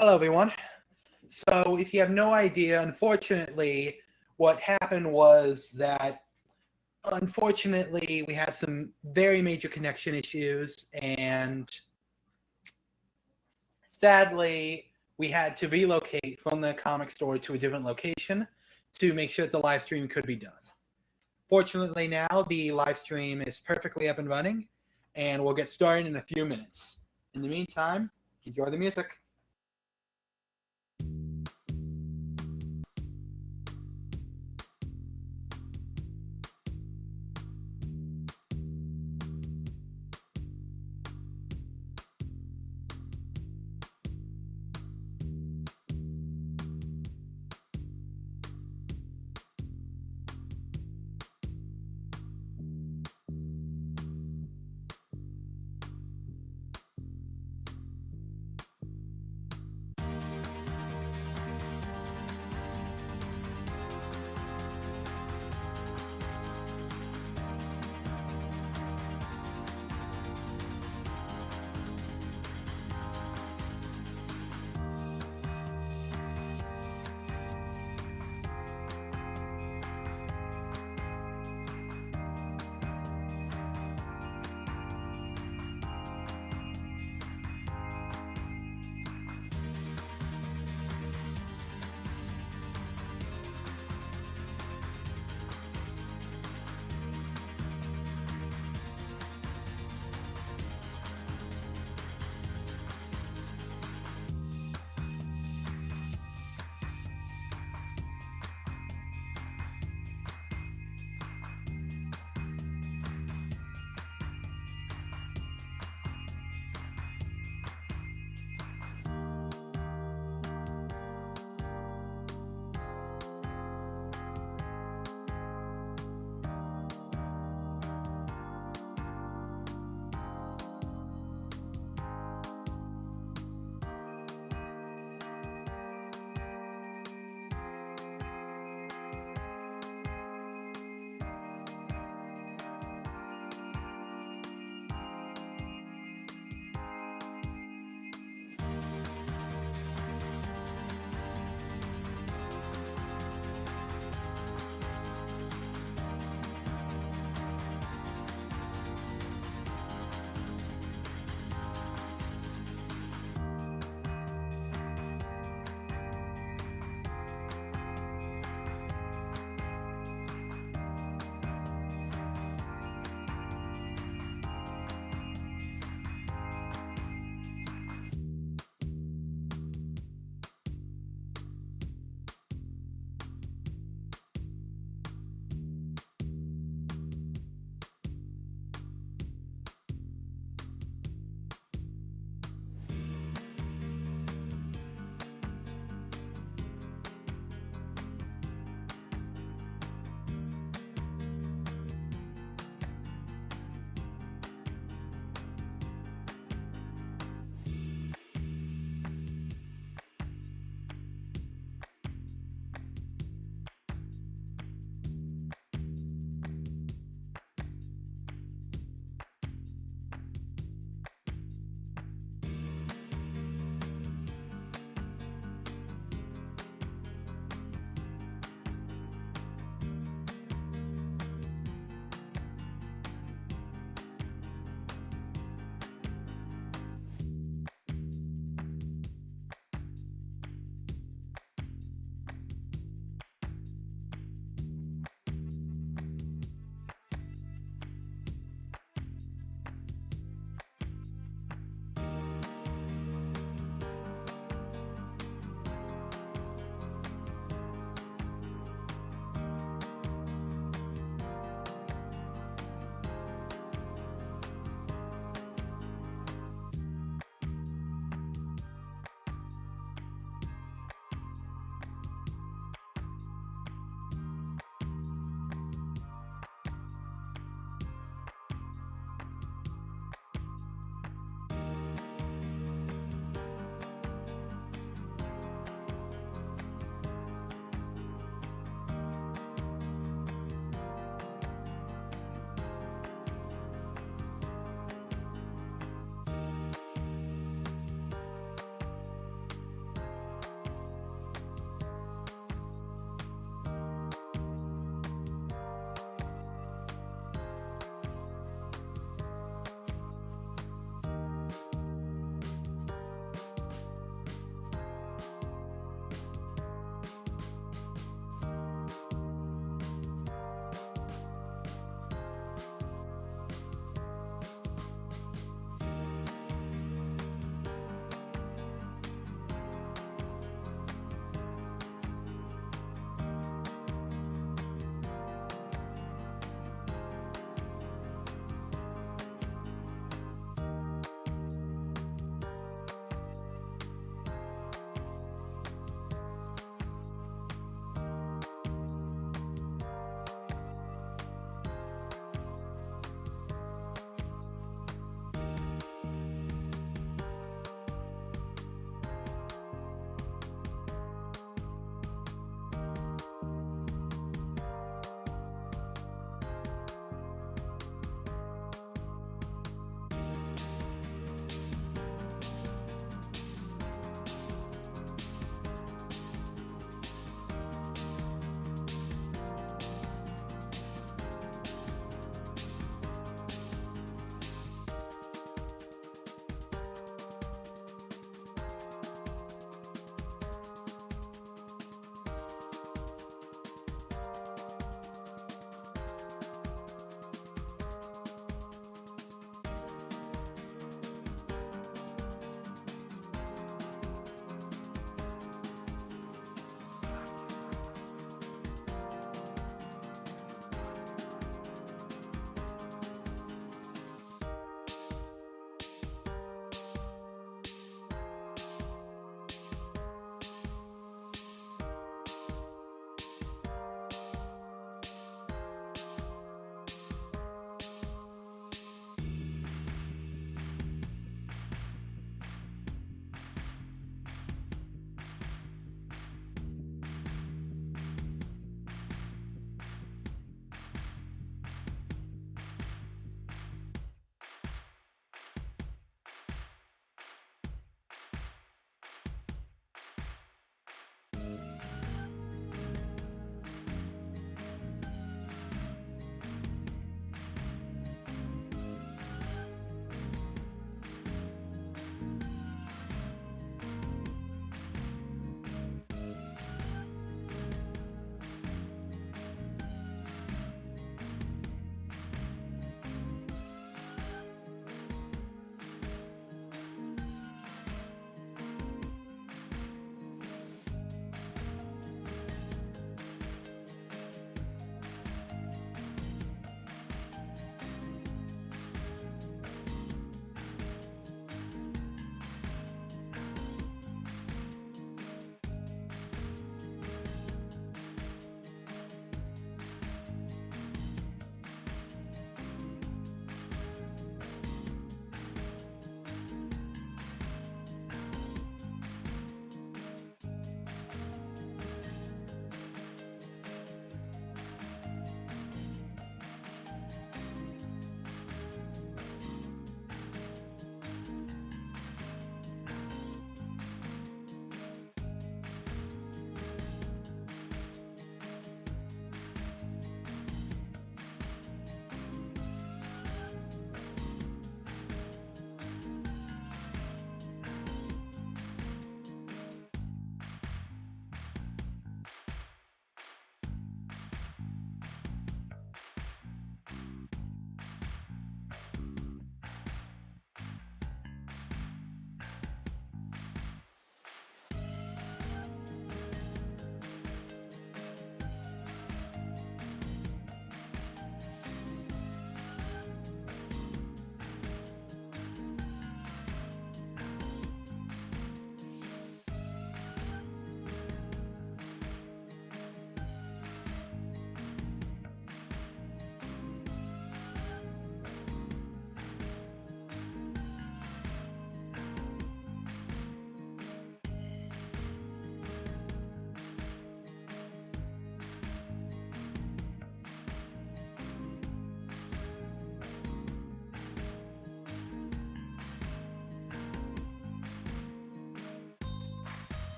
Hello, everyone. So, if you have no idea, unfortunately, what happened was that, unfortunately, we had some very major connection issues, and sadly, we had to relocate from the comic store to a different location to make sure that the live stream could be done. Fortunately, now the live stream is perfectly up and running, and we'll get started in a few minutes. In the meantime, enjoy the music.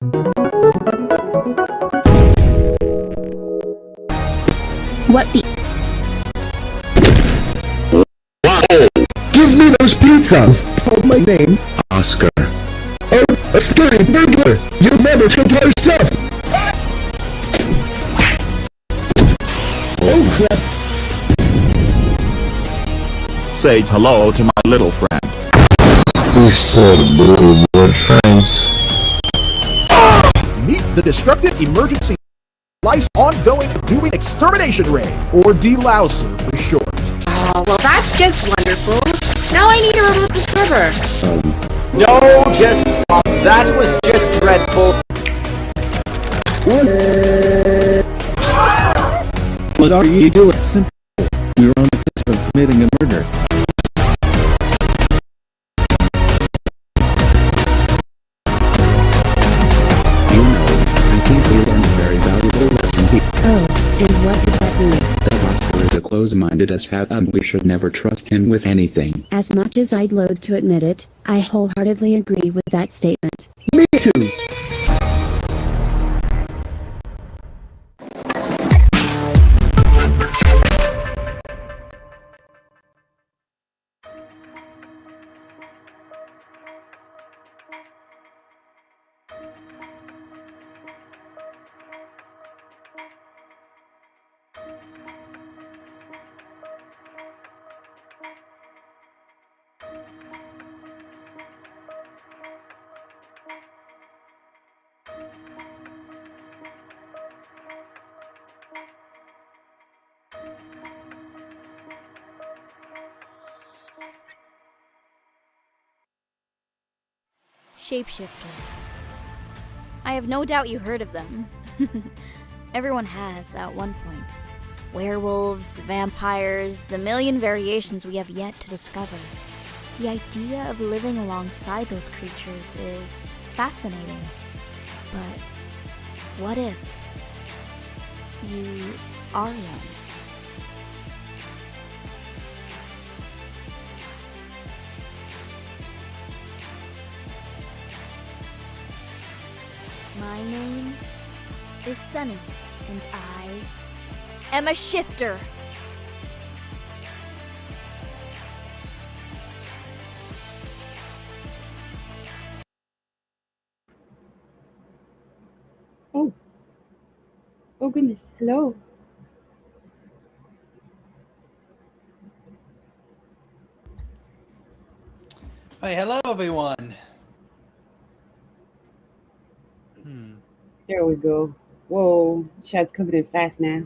What the? Wow! Give me those pizzas! Tell my name, Oscar. Oh, a scary burglar! You'll never take our stuff! Oh crap! Say hello to my little friend. Who said we're friends? Meet the Destructive Emergency Lice Ongoing Doing Extermination Ray, or DLouser for short. Oh, well that's just wonderful. Now I need to reboot the server. No, just stop. That was just dreadful. What are you doing? Simple. We're on the cusp of committing a murder. You know, I think we learned a very valuable lesson here. Oh, and what did that mean? That Oscar is a close-minded as fat and we should never trust him with anything. As much as I'd loathe to admit it, I wholeheartedly agree with that statement. Me too! Shapeshifters. I have no doubt you heard of them. Everyone has, at one point. Werewolves, vampires, the million variations we have yet to discover. The idea of living alongside those creatures is fascinating. But what if you are one? My name is Sunny, and I am a shifter. Oh goodness, hello. Hey, hello everyone. There we go. Whoa, chat's coming in fast now.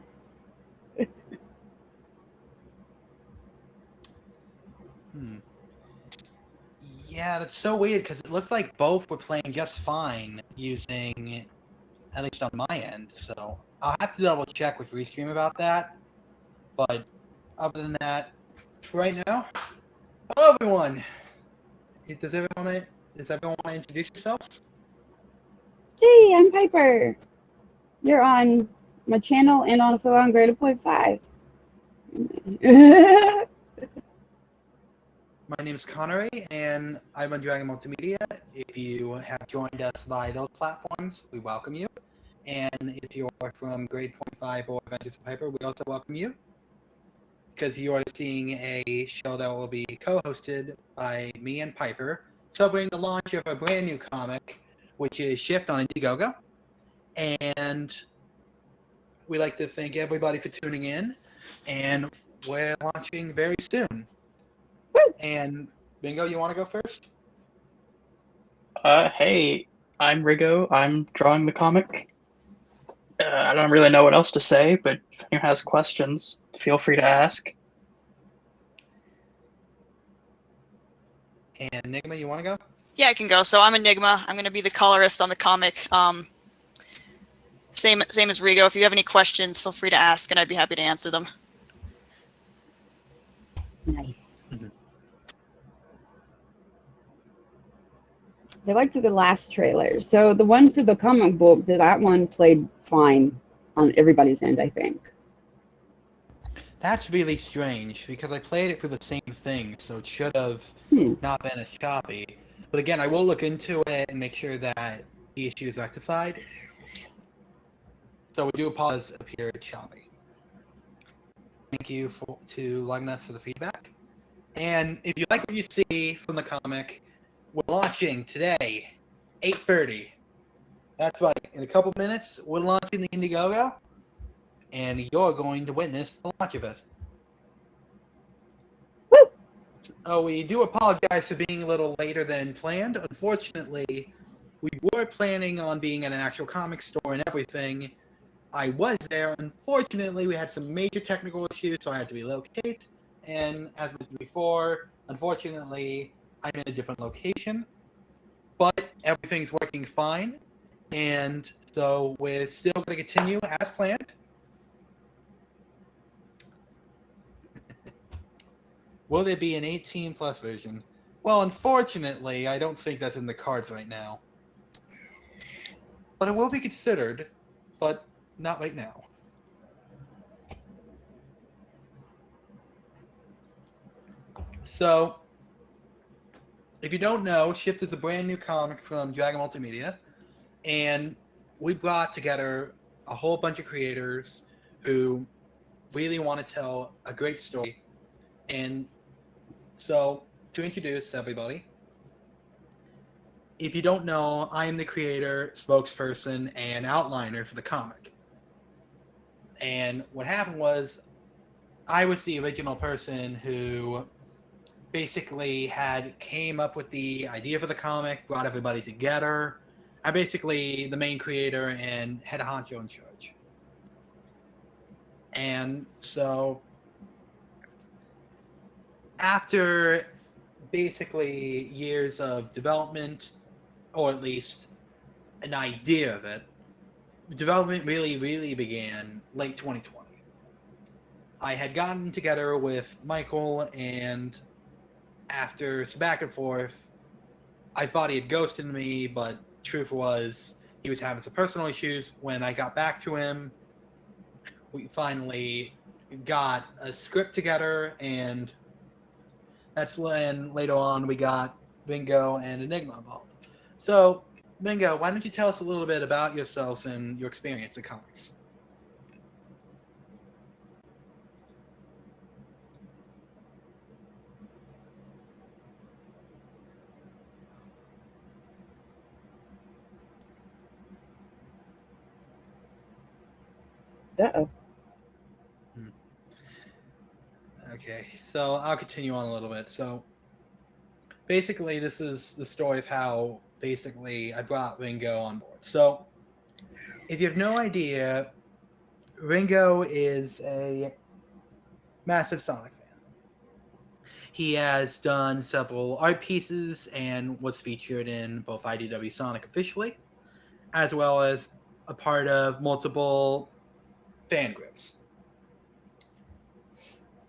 Yeah, that's so weird because it looked like both were playing just fine using, at least on my end. So I'll have to double check with Restream about that. But other than that, for right now, hello everyone. Does everyone want to introduce yourselves? Hey, I'm Piper. You're on my channel and also on Grade Point 5. My name is Connery, and I'm on Dragon Multimedia. If you have joined us via those platforms, we welcome you. And if you're from Grade Point 5 or Adventures of Piper, we also welcome you. Because you are seeing a show that will be co-hosted by me and Piper, celebrating the launch of a brand new comic, which is Shyft on Indiegogo. And we'd like to thank everybody for tuning in. And we're launching very soon. And Bingo, you want to go first? Hey, I'm Rigo. I'm drawing the comic. I don't really know what else to say, but if anyone has questions, feel free to ask. And Enigma, you want to go? Yeah, I can go. So I'm Enigma. I'm going to be the colorist on the comic. Same as Rigo. If you have any questions, feel free to ask, and I'd be happy to answer them. Nice. I liked the last trailer. So the one for the comic book, that one played fine on everybody's end, I think. That's really strange, because I played it for the same thing, so it should have not been as choppy. But again, I will look into it and make sure that the issue is rectified. So we do apologize if it appeared choppy. Thank you to Lugnuts for the feedback. And if you like what you see from the comic, we're launching today, 8:30. That's right. In a couple minutes, we're launching the Indiegogo, and you're going to witness the launch of it. Woo! So we do apologize for being a little later than planned. Unfortunately, we were planning on being at an actual comic store and everything. I was there. Unfortunately, we had some major technical issues, so I had to relocate. And as mentioned before, unfortunately, I'm in a different location. But everything's working fine. And so we're still going to continue as planned. Will there be an 18-plus version? Well, unfortunately, I don't think that's in the cards right now. But it will be considered, but not right now. So, if you don't know, Shyft is a brand new comic from Dragon Multimedia, and we brought together a whole bunch of creators who really want to tell a great story. And so, to introduce everybody, if you don't know, I am the creator, spokesperson, and outliner for the comic. And what happened was, I was the original person who basically came up with the idea for the comic, brought everybody together. I'm basically the main creator and head honcho in charge. And so, after basically years of development, or at least an idea of it, development really began late 2020. I had gotten together with Michael, and after some back and forth, I thought he had ghosted me, but truth was he was having some personal issues. When I got back to him, we finally got a script together, and that's when later on we got Bingo and Enigma involved. So, Bingo, why don't you tell us a little bit about yourselves and your experience in comics? Uh-oh. Okay, so I'll continue on a little bit. So, basically, this is the story of how, basically, I brought Ringo on board. So, if you have no idea, Ringo is a massive Sonic fan. He has done several art pieces and was featured in both IDW Sonic officially, as well as a part of multiple fan groups.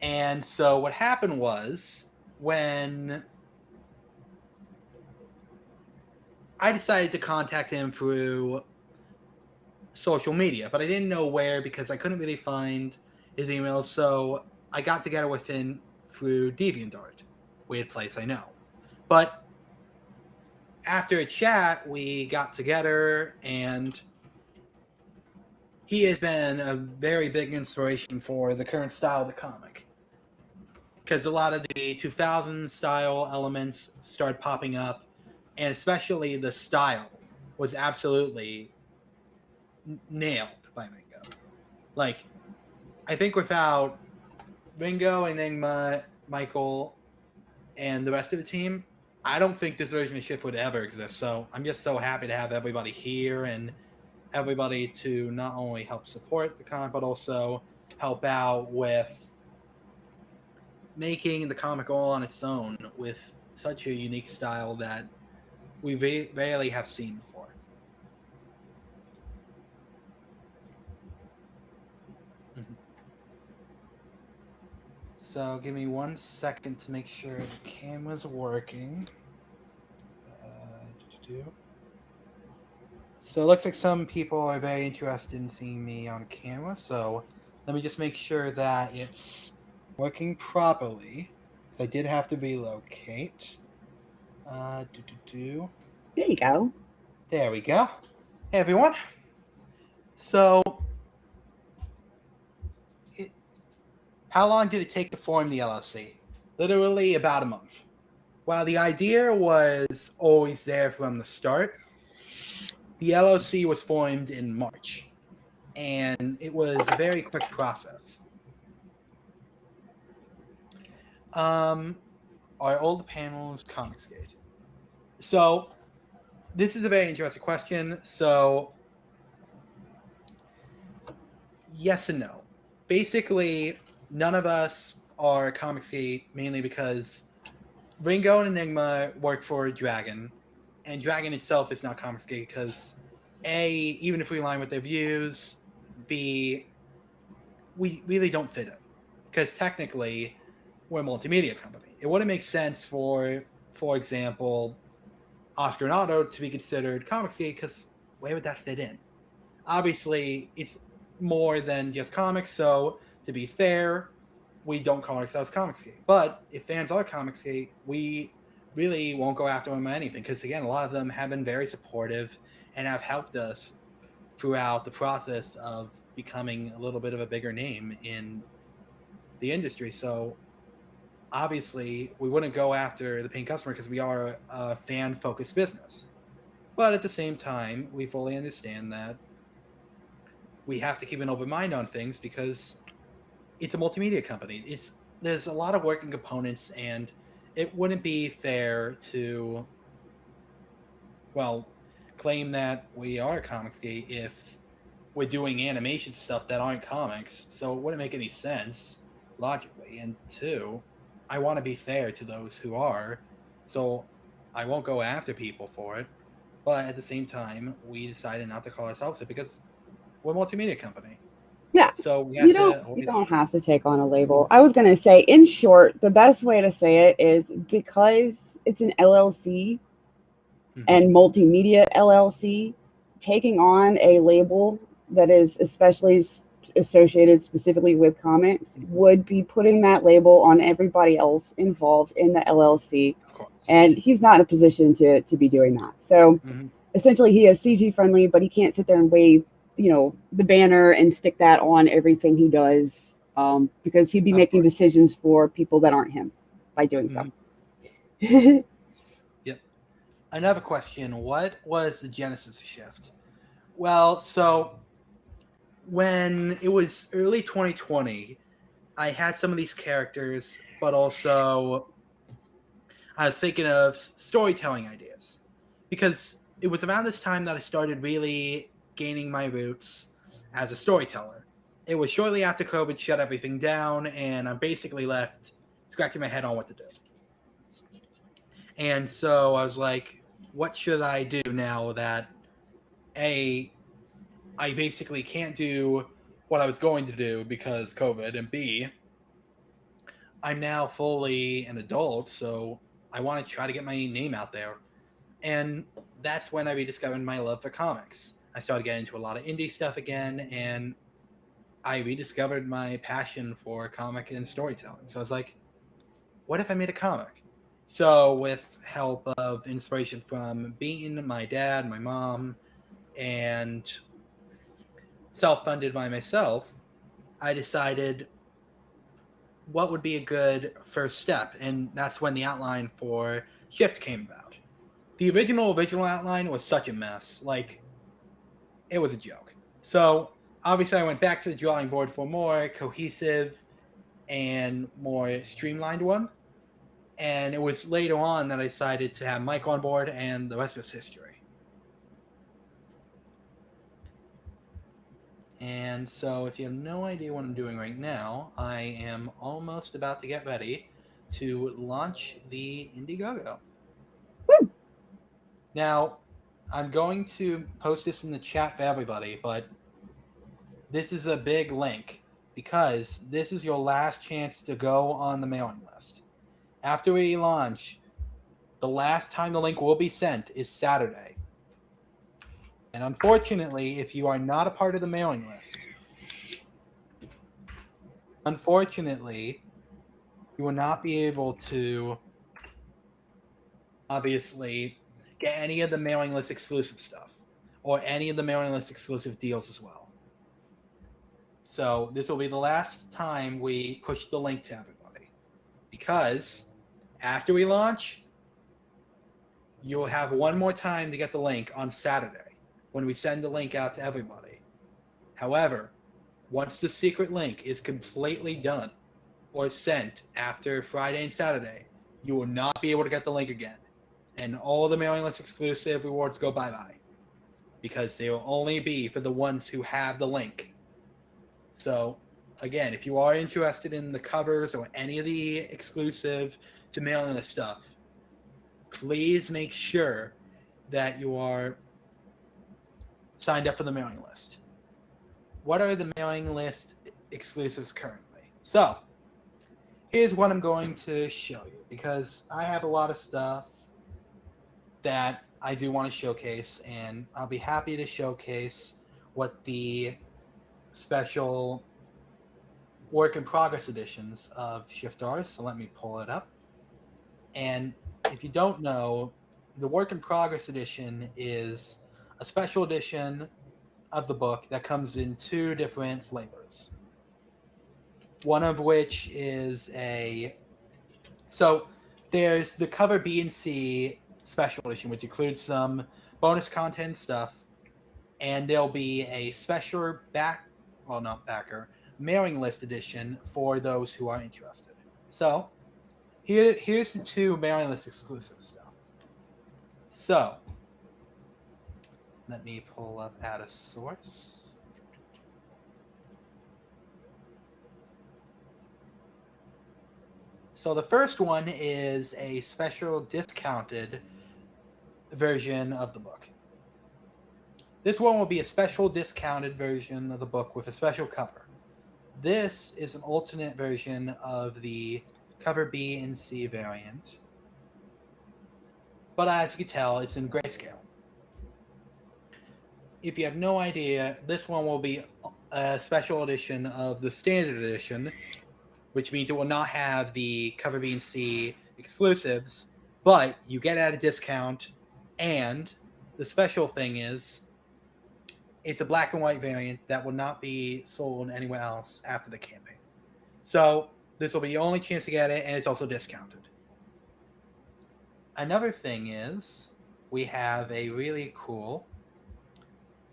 And so what happened was, when I decided to contact him through social media, but I didn't know where because I couldn't really find his email, so I got together with him through DeviantArt, weird place I know. But after a chat, we got together, and he has been a very big inspiration for the current style of the comic. Because a lot of the 2000 style elements started popping up, and especially the style was absolutely nailed by Ringo. Like, I think without Ringo, Enigma, Michael, and the rest of the team, I don't think this version of Shyft would ever exist. So I'm just so happy to have everybody here and everybody to not only help support the comic, but also help out with making the comic all on its own with such a unique style that we rarely have seen before. So give me 1 second to make sure the camera's working. So it looks like some people are very interested in seeing me on camera, so let me just make sure that it's working properly. I did have to relocate. There you go. There we go. Hey everyone. So, how long did it take to form the LLC? Literally about a month. While the idea was always there from the start, the LLC was formed in March, and it was a very quick process. Are old panels Comicsgate? So, this is a very interesting question. So, yes and no. Basically, none of us are Comicsgate mainly because Ringo and Enigma work for Dragon, and Dragon itself is not Comicsgate because A, even if we align with their views, B, we really don't fit in. Because technically, we're a multimedia company. It wouldn't make sense for example, Oscar and Otto to be considered Comicsgate because where would that fit in? Obviously, it's more than just comics, so to be fair, we don't call ourselves Comicsgate. But if fans are Comicsgate, we really won't go after them or anything because, again, a lot of them have been very supportive and have helped us throughout the process of becoming a little bit of a bigger name in the industry. So obviously, we wouldn't go after the paying customer because we are a fan-focused business. But at the same time, we fully understand that we have to keep an open mind on things because it's a multimedia company. There's a lot of working components, and it wouldn't be fair to, well, claim that we are Comicsgate if we're doing animation stuff that aren't comics. So it wouldn't make any sense logically. And two, I want to be fair to those who are, so I won't go after people for it. But at the same time, we decided not to call ourselves it because we're a multimedia company. Yeah. So we have You to don't have to take on a label. I was going to say, in short, the best way to say it is because it's an LLC and multimedia LLC, taking on a label that is especially associated specifically with comics would be putting that label on everybody else involved in the LLC. And he's not in a position to be doing that. So essentially he is CG friendly, but he can't sit there and wave, the banner and stick that on everything he does, because he'd be making decisions for people that aren't him by doing so. Yep. Another question. What was the genesis of Shyft? Well, so when it was early 2020, I had some of these characters, but also I was thinking of storytelling ideas because it was around this time that I started really gaining my roots as a storyteller. It was shortly after COVID shut everything down, and I'm basically left scratching my head on what to do. And so I was like, what should I do now that A, I basically can't do what I was going to do because COVID, and B, I'm now fully an adult, so I want to try to get my name out there. And that's when I rediscovered my love for comics. I started getting into a lot of indie stuff again, and I rediscovered my passion for comic and storytelling. So I was like, what if I made a comic? So with help of inspiration from Beaton, my dad, my mom, and self-funded by myself, I decided what would be a good first step, and that's when the outline for Shyft came about. The original outline was such a mess. Like, it was a joke. So obviously I went back to the drawing board for a more cohesive and more streamlined one. And it was later on that I decided to have Mike on board, and the rest was history. And so if you have no idea what I'm doing right now, I am almost about to get ready to launch the Indiegogo. Woo! Now, I'm going to post this in the chat for everybody, but this is a big link because this is your last chance to go on the mailing list. After we launch, the last time the link will be sent is Saturday. And unfortunately, if you are not a part of the mailing list, unfortunately, you will not be able to obviously get any of the mailing list exclusive stuff or any of the mailing list exclusive deals as well. So this will be the last time we push the link to everybody, because after we launch, you'll have one more time to get the link on Saturday when we send the link out to everybody. However, once the secret link is completely done or sent after Friday and Saturday, you will not be able to get the link again. And all the mailing list exclusive rewards go bye-bye, because they will only be for the ones who have the link. So, again, if you are interested in the covers or any of the exclusive to mailing list stuff, please make sure that you are signed up for the mailing list. What are the mailing list exclusives currently? So, here's what I'm going to show you, because I have a lot of stuff that I do want to showcase, and I'll be happy to showcase what the special work in progress editions of Shyft are. So let me pull it up. And if you don't know, the work in progress edition is a special edition of the book that comes in 2 different flavors. One of which is so there's the cover B and C special edition, which includes some bonus content stuff, and there'll be a special mailing list edition for those who are interested. So here's the 2 mailing list exclusive stuff. So let me pull up add a source. So the first one is a special discounted version of the book. This one will be a special discounted version of the book with a special cover. This is an alternate version of the cover B and C variant, but as you can tell, it's in grayscale. If you have no idea, this one will be a special edition of the standard edition, which means it will not have the cover B and C exclusives, but you get at a discount, and the special thing is it's a black and white variant that will not be sold anywhere else after the campaign. So this will be the only chance to get it, and it's also discounted. Another thing is we have a really cool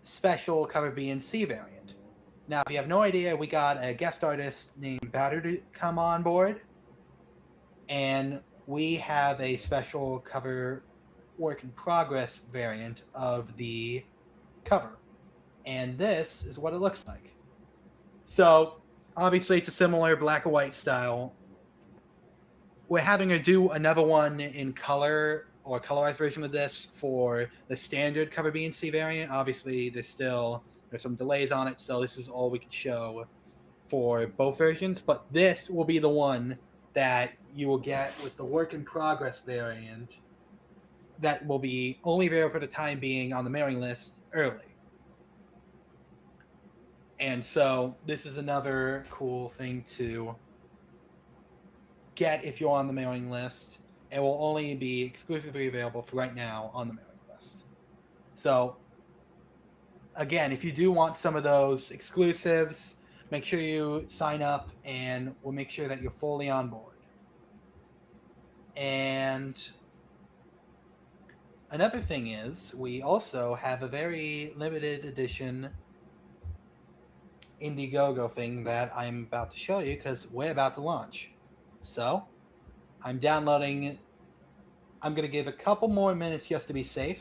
special cover B and C variant. Now, if you have no idea, we got a guest artist named Batter to come on board, and we have a special cover work in progress variant of the cover. And this is what it looks like. So, obviously, it's a similar black and white style. We're having to do another one in color or colorized version of this for the standard cover B and C variant. Obviously, there's some delays on it, so this is all we can show for both versions. But this will be the one that you will get with the work in progress variant that will be only available for the time being on the mailing list early. And so this is another cool thing to get if you're on the mailing list. It will only be exclusively available for right now on the mailing list. So again, if you do want some of those exclusives, make sure you sign up, and we'll make sure that you're fully on board. And another thing is we also have a very limited edition Indiegogo thing that I'm about to show you, because we're about to launch. So I'm downloading. I'm going to give a couple more minutes just to be safe,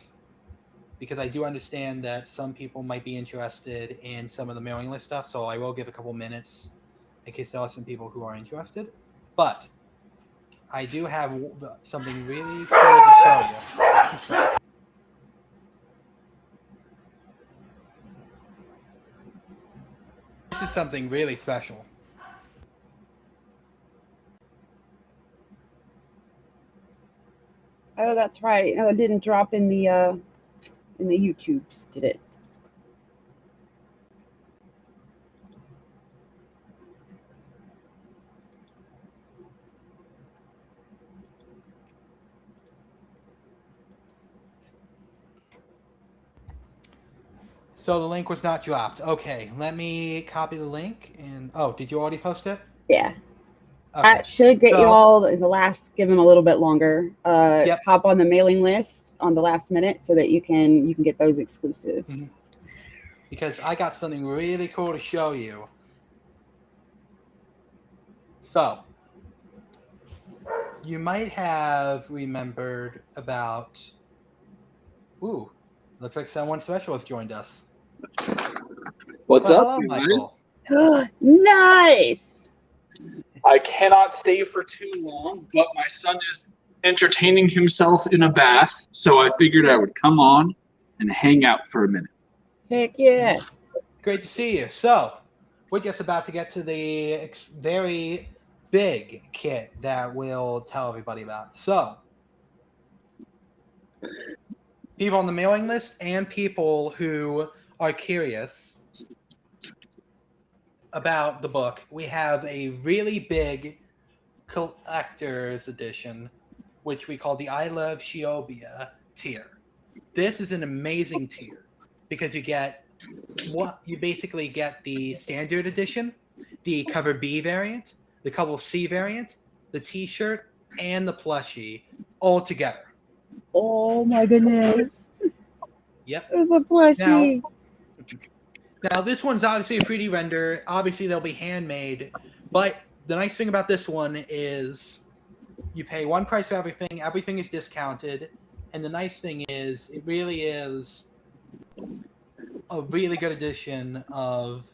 because I do understand that some people might be interested in some of the mailing list stuff. So I will give a couple minutes in case there are some people who are interested. But I do have something really cool to show you. This is something really special. Oh, that's right. No, it didn't drop in the YouTubes, did it? So the link was not dropped. Okay, let me copy the link. And oh, did you already post it? Yeah. Okay. That should get you So- all in the last, give them a little bit longer. Yep. Hop on the mailing list on the last minute so that you can get those exclusives. Mhm. Because I got something really cool to show you. So, you might have remembered about... Ooh, looks like someone special has joined us. What's Well, up, hello, guys? Michael. Nice. I cannot stay for too long, but my son is entertaining himself in a bath, so I figured I would come on and hang out for a minute. Heck yeah. Great to see you. So, we're just about to get to the very big kit that we'll tell everybody about. So, people on the mailing list and people who are curious about the book, we have a really big collector's edition, which we call the I Love Shiobia tier. This is an amazing tier because you basically get the standard edition, the cover B variant, the cover C variant, the t-shirt, and the plushie all together. Oh my goodness. Yep. There's a plushie. Now this one's obviously a 3D render. Obviously they'll be handmade, but the nice thing about this one is you pay one price for everything. Everything is discounted, and the nice thing is it really is a really good edition of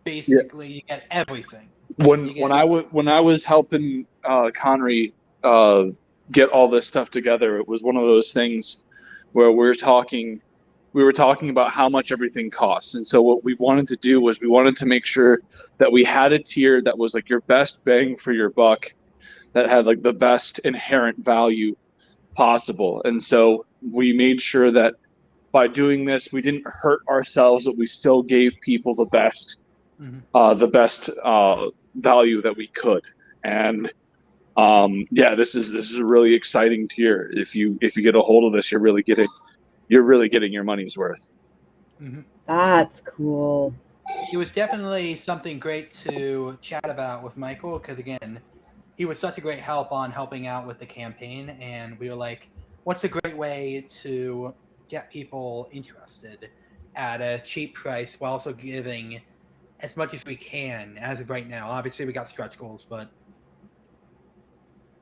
basically you get everything. When I was helping Connery get all this stuff together, it was one of those things where we were talking about how much everything costs. And so what we wanted to do was we wanted to make sure that we had a tier that was like your best bang for your buck, that had like the best inherent value possible. And so we made sure that by doing this, we didn't hurt ourselves, but we still gave people the best value that we could. And this is a really exciting tier. If you get a hold of this, you're really getting your money's worth. Mm-hmm. That's cool. It was definitely something great to chat about with Michael because, again, he was such a great help on helping out with the campaign. And we were like, what's a great way to get people interested at a cheap price while also giving as much as we can as of right now? Obviously, we got stretch goals, but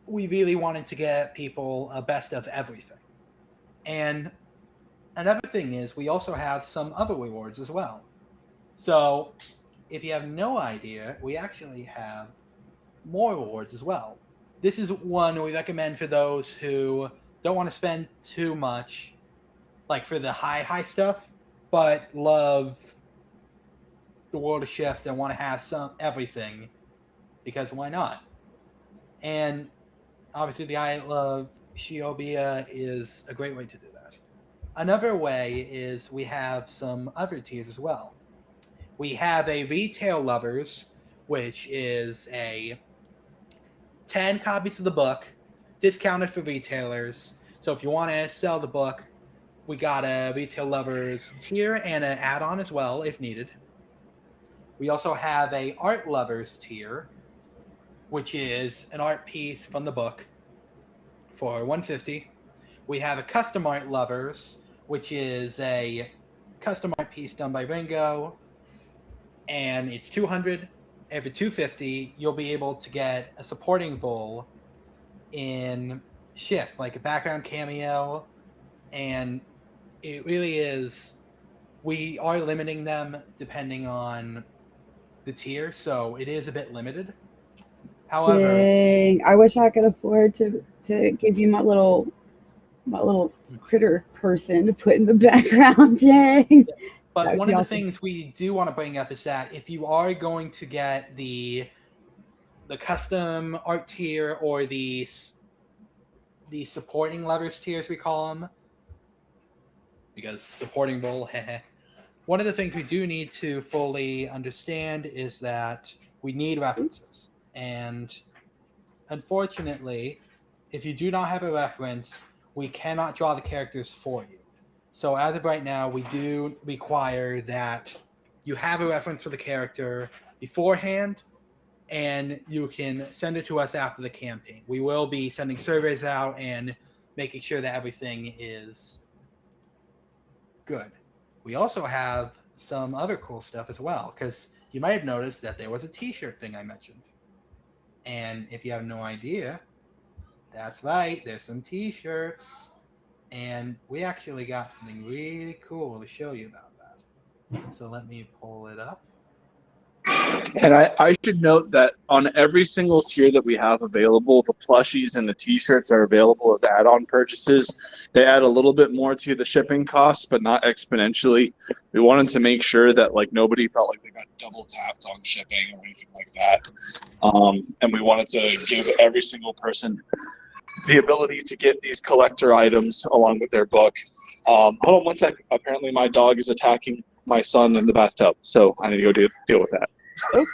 we really wanted to get people a best of everything. And another thing is we also have some other rewards as well. So if you have no idea, we actually have more rewards as well. This is one we recommend for those who don't want to spend too much, like for the high stuff, but love the world of Shyft and want to have some everything, because why not? And obviously the I Love Shiobia is a great way to do that. Another way is we have some other tiers as well. We have a Retail Lovers, which is a 10 copies of the book, discounted for retailers. So if you want to sell the book, we got a Retail Lovers tier and an add-on as well, if needed. We also have a Art Lovers tier, which is an art piece from the book for $150. We have a Custom Art Lovers, which is a custom art piece done by Ringo, and it's $200. And for $250, you'll be able to get a supporting role in Shyft, like a background cameo, and it really is. We are limiting them depending on the tier, so it is a bit limited. However, Dang, I wish I could afford to give you my little critter person to put in the background. Dang. But one of the things we do want to bring up is that if you are going to get the custom art tier or the supporting lovers tier, as we call them, because supporting role, one of the things we do need to fully understand is that we need references. And unfortunately, if you do not have a reference, we cannot draw the characters for you. So as of right now, we do require that you have a reference for the character beforehand, and you can send it to us after the campaign. We will be sending surveys out and making sure that everything is good. We also have some other cool stuff as well, because you might have noticed that there was a t-shirt thing I mentioned. And if you have no idea, that's right, there's some t-shirts. And we actually got something really cool to show you about that. So let me pull it up. And I should note that on every single tier that we have available, the plushies and the t-shirts are available as add-on purchases. They add a little bit more to the shipping costs, but not exponentially. We wanted to make sure that like nobody felt like they got double tapped on shipping or anything like that. And we wanted to give every single person the ability to get these collector items along with their book. Hold on one second. Apparently my dog is attacking my son in the bathtub, so I need to go deal with that. Oh.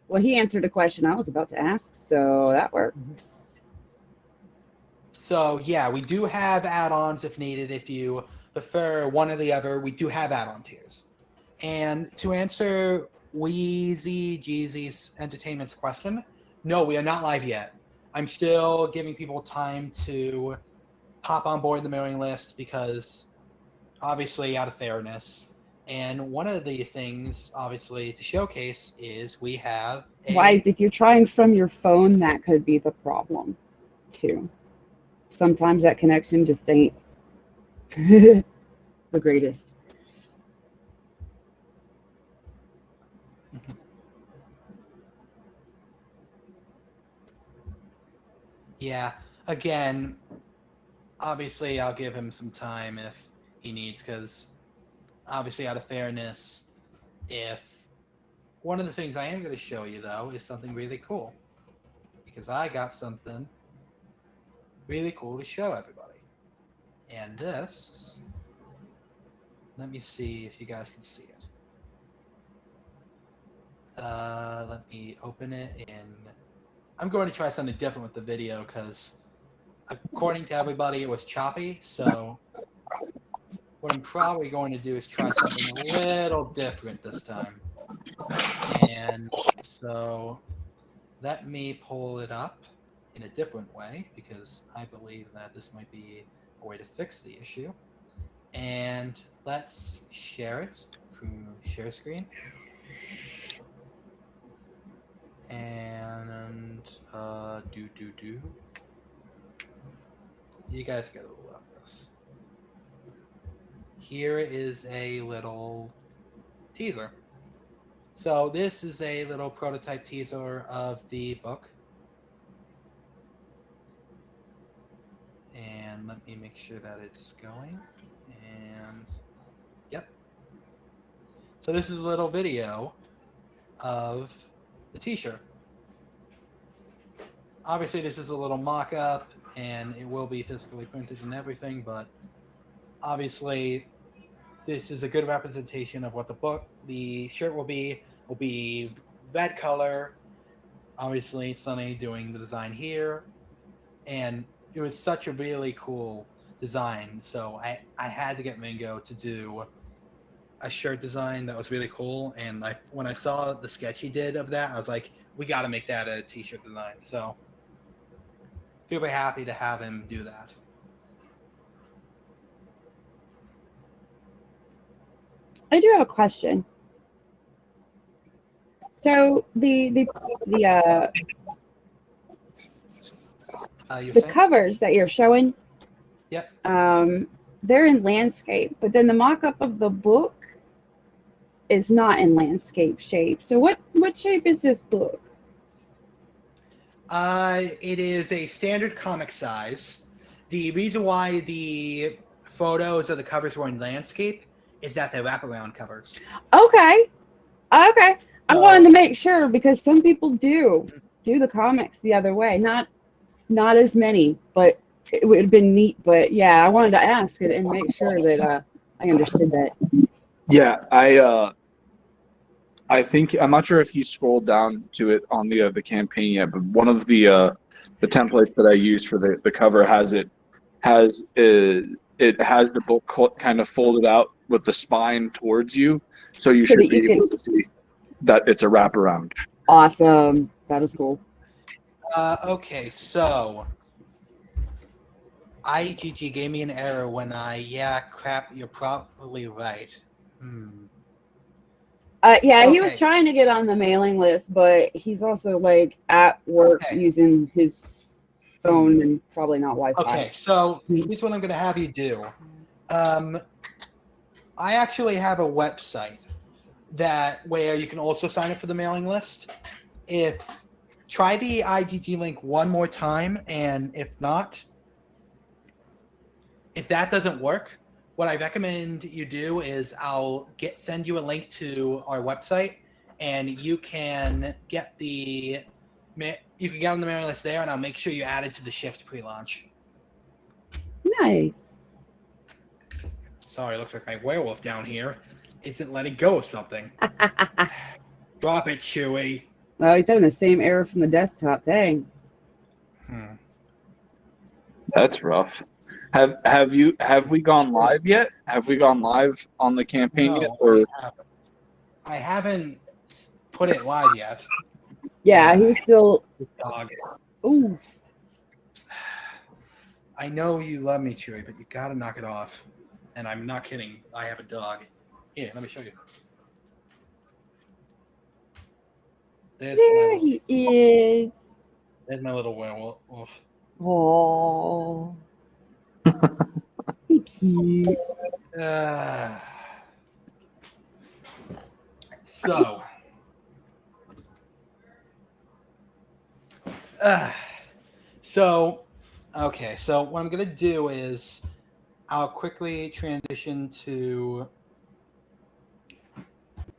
Well, he answered a question I was about to ask, so that works. So yeah, we do have add-ons if needed. If you prefer one or the other, we do have add-on tiers. And to answer Wheezy Jeezy's Entertainment's question, no, we are not live yet. I'm still giving people time to hop on board the mailing list because, obviously, out of fairness. And one of the things, obviously, to showcase is we have Wise, if you're trying from your phone, that could be the problem, too. Sometimes that connection just ain't the greatest. Yeah, again, obviously, I'll give him some time if he needs, because obviously, out of fairness, if one of the things I am going to show you, though, is something really cool, because I got something really cool to show everybody. And this, let me see if you guys can see it. Let me open it in. I'm going to try something different with the video because, according to everybody, it was choppy. So what I'm probably going to do is try something a little different this time. And so let me pull it up in a different way because I believe that this might be a way to fix the issue. And let's share it through share screen. And you guys gotta love this. Here is a little teaser. So this is a little prototype teaser of the book. And let me make sure that it's going. And yep. So this is a little video of the t-shirt. Obviously this is a little mock-up and it will be physically printed and everything, but obviously this is a good representation of what the shirt will be red color. Obviously Sunny doing the design here, and it was such a really cool design, so I had to get Mingo to do a shirt design that was really cool, and when I saw the sketch he did of that, I was like, we got to make that a t-shirt design. So super happy to have him do that. I do have a question. So the covers that you're showing, yep, they're in landscape, but then the mock-up of the book is not in landscape shape. So what shape is this book? It is a standard comic size. The reason why the photos of the covers were in landscape is that they're wraparound covers. Okay. I wanted to make sure because some people do the comics the other way. Not as many, but it would have been neat. But yeah, I wanted to ask it and make sure that I understood that. Yeah, I think I'm not sure if he scrolled down to it on the campaign yet, but one of the templates that I used for the cover has it has the book kind of folded out with the spine towards you, so you So should that be you able can- to see that it's a wraparound. Awesome. That is cool. Okay, so IGG gave me an error when crap, you're probably right. Yeah, he was Okay. trying to get on the mailing list, but he's also like at work using his phone and probably not Wi-Fi. Okay, so here's what I'm going to have you do. I actually have a website where you can also sign up for the mailing list. Try the IGG link one more time, and if that doesn't work, what I recommend you do is I'll send you a link to our website, and you can get on the mailing list there, and I'll make sure you add it to the Shyft pre-launch. Nice. Sorry, looks like my werewolf down here isn't letting go of something. Drop it, Chewy. Oh, he's having the same error from the desktop. Dang. That's rough. Have we gone live yet? Have we gone live on the campaign yet? Or I haven't put it live yet. Yeah, he was still. Dog. Ooh. I know you love me, Chewy, but you gotta knock it off. And I'm not kidding. I have a dog. Here, let me show you. There he is. There's my little werewolf. Oh. Cute. So okay, so what I'm going to do is I'll quickly transition to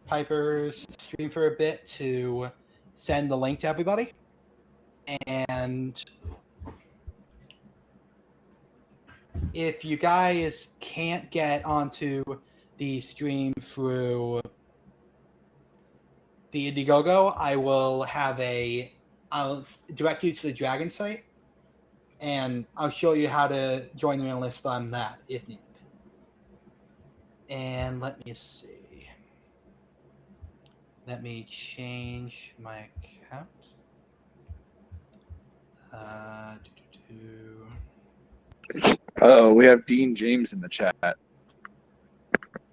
Piper's stream for a bit to send the link to everybody. And if you guys can't get onto the stream through the Indiegogo, I'll direct you to the Dragon site, and I'll show you how to join the mailing list from that if needed. And let me see. Let me change my account. we have Dean James in the chat.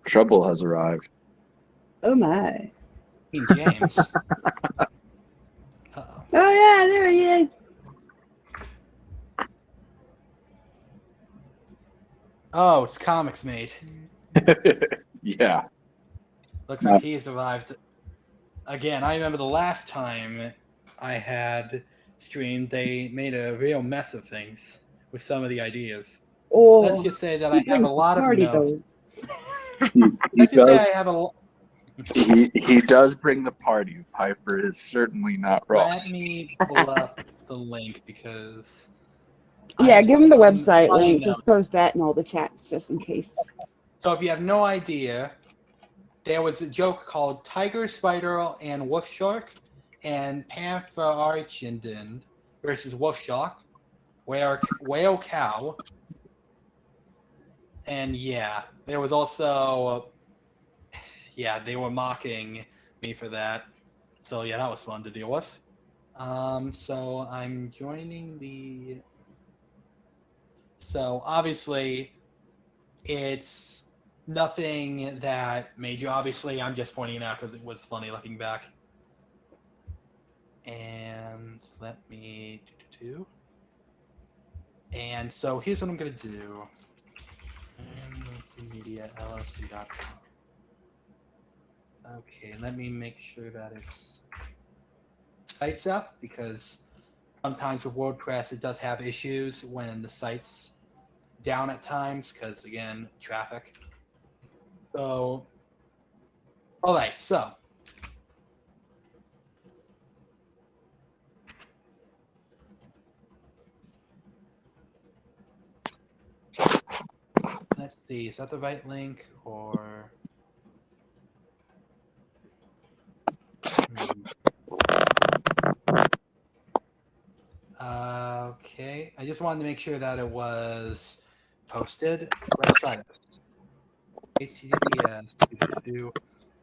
Trouble has arrived. Oh my. Dean James. Oh yeah, there he is. Oh, it's Comics Mate. Yeah. Looks like he's arrived. Again, I remember the last time I had streamed, they made a real mess of things with some of the ideas. Oh, let's just say that I have a lot of notes. He does bring the party. Piper is certainly not wrong. Let me pull up the link because... Yeah, give him the website link. Just post that in all the chats just in case. So if you have no idea, there was a joke called Tiger, Spider, and Wolf Shark, and Panther Archindan versus Wolf Shark, Whale Cow, and yeah, there was also, they were mocking me for that. So yeah, that was fun to deal with. So I'm joining the... So obviously, it's nothing that major. Obviously, I'm just pointing it out because it was funny looking back. And let me do. And so here's what I'm going to do. MultimediaLLC.com. Okay, let me make sure that it's site's up because sometimes with WordPress it does have issues when the site's down at times because, again, traffic. So, all right, so let's see, is that the right link or... Okay, I just wanted to make sure that it was posted. Let's try this. HTTPS.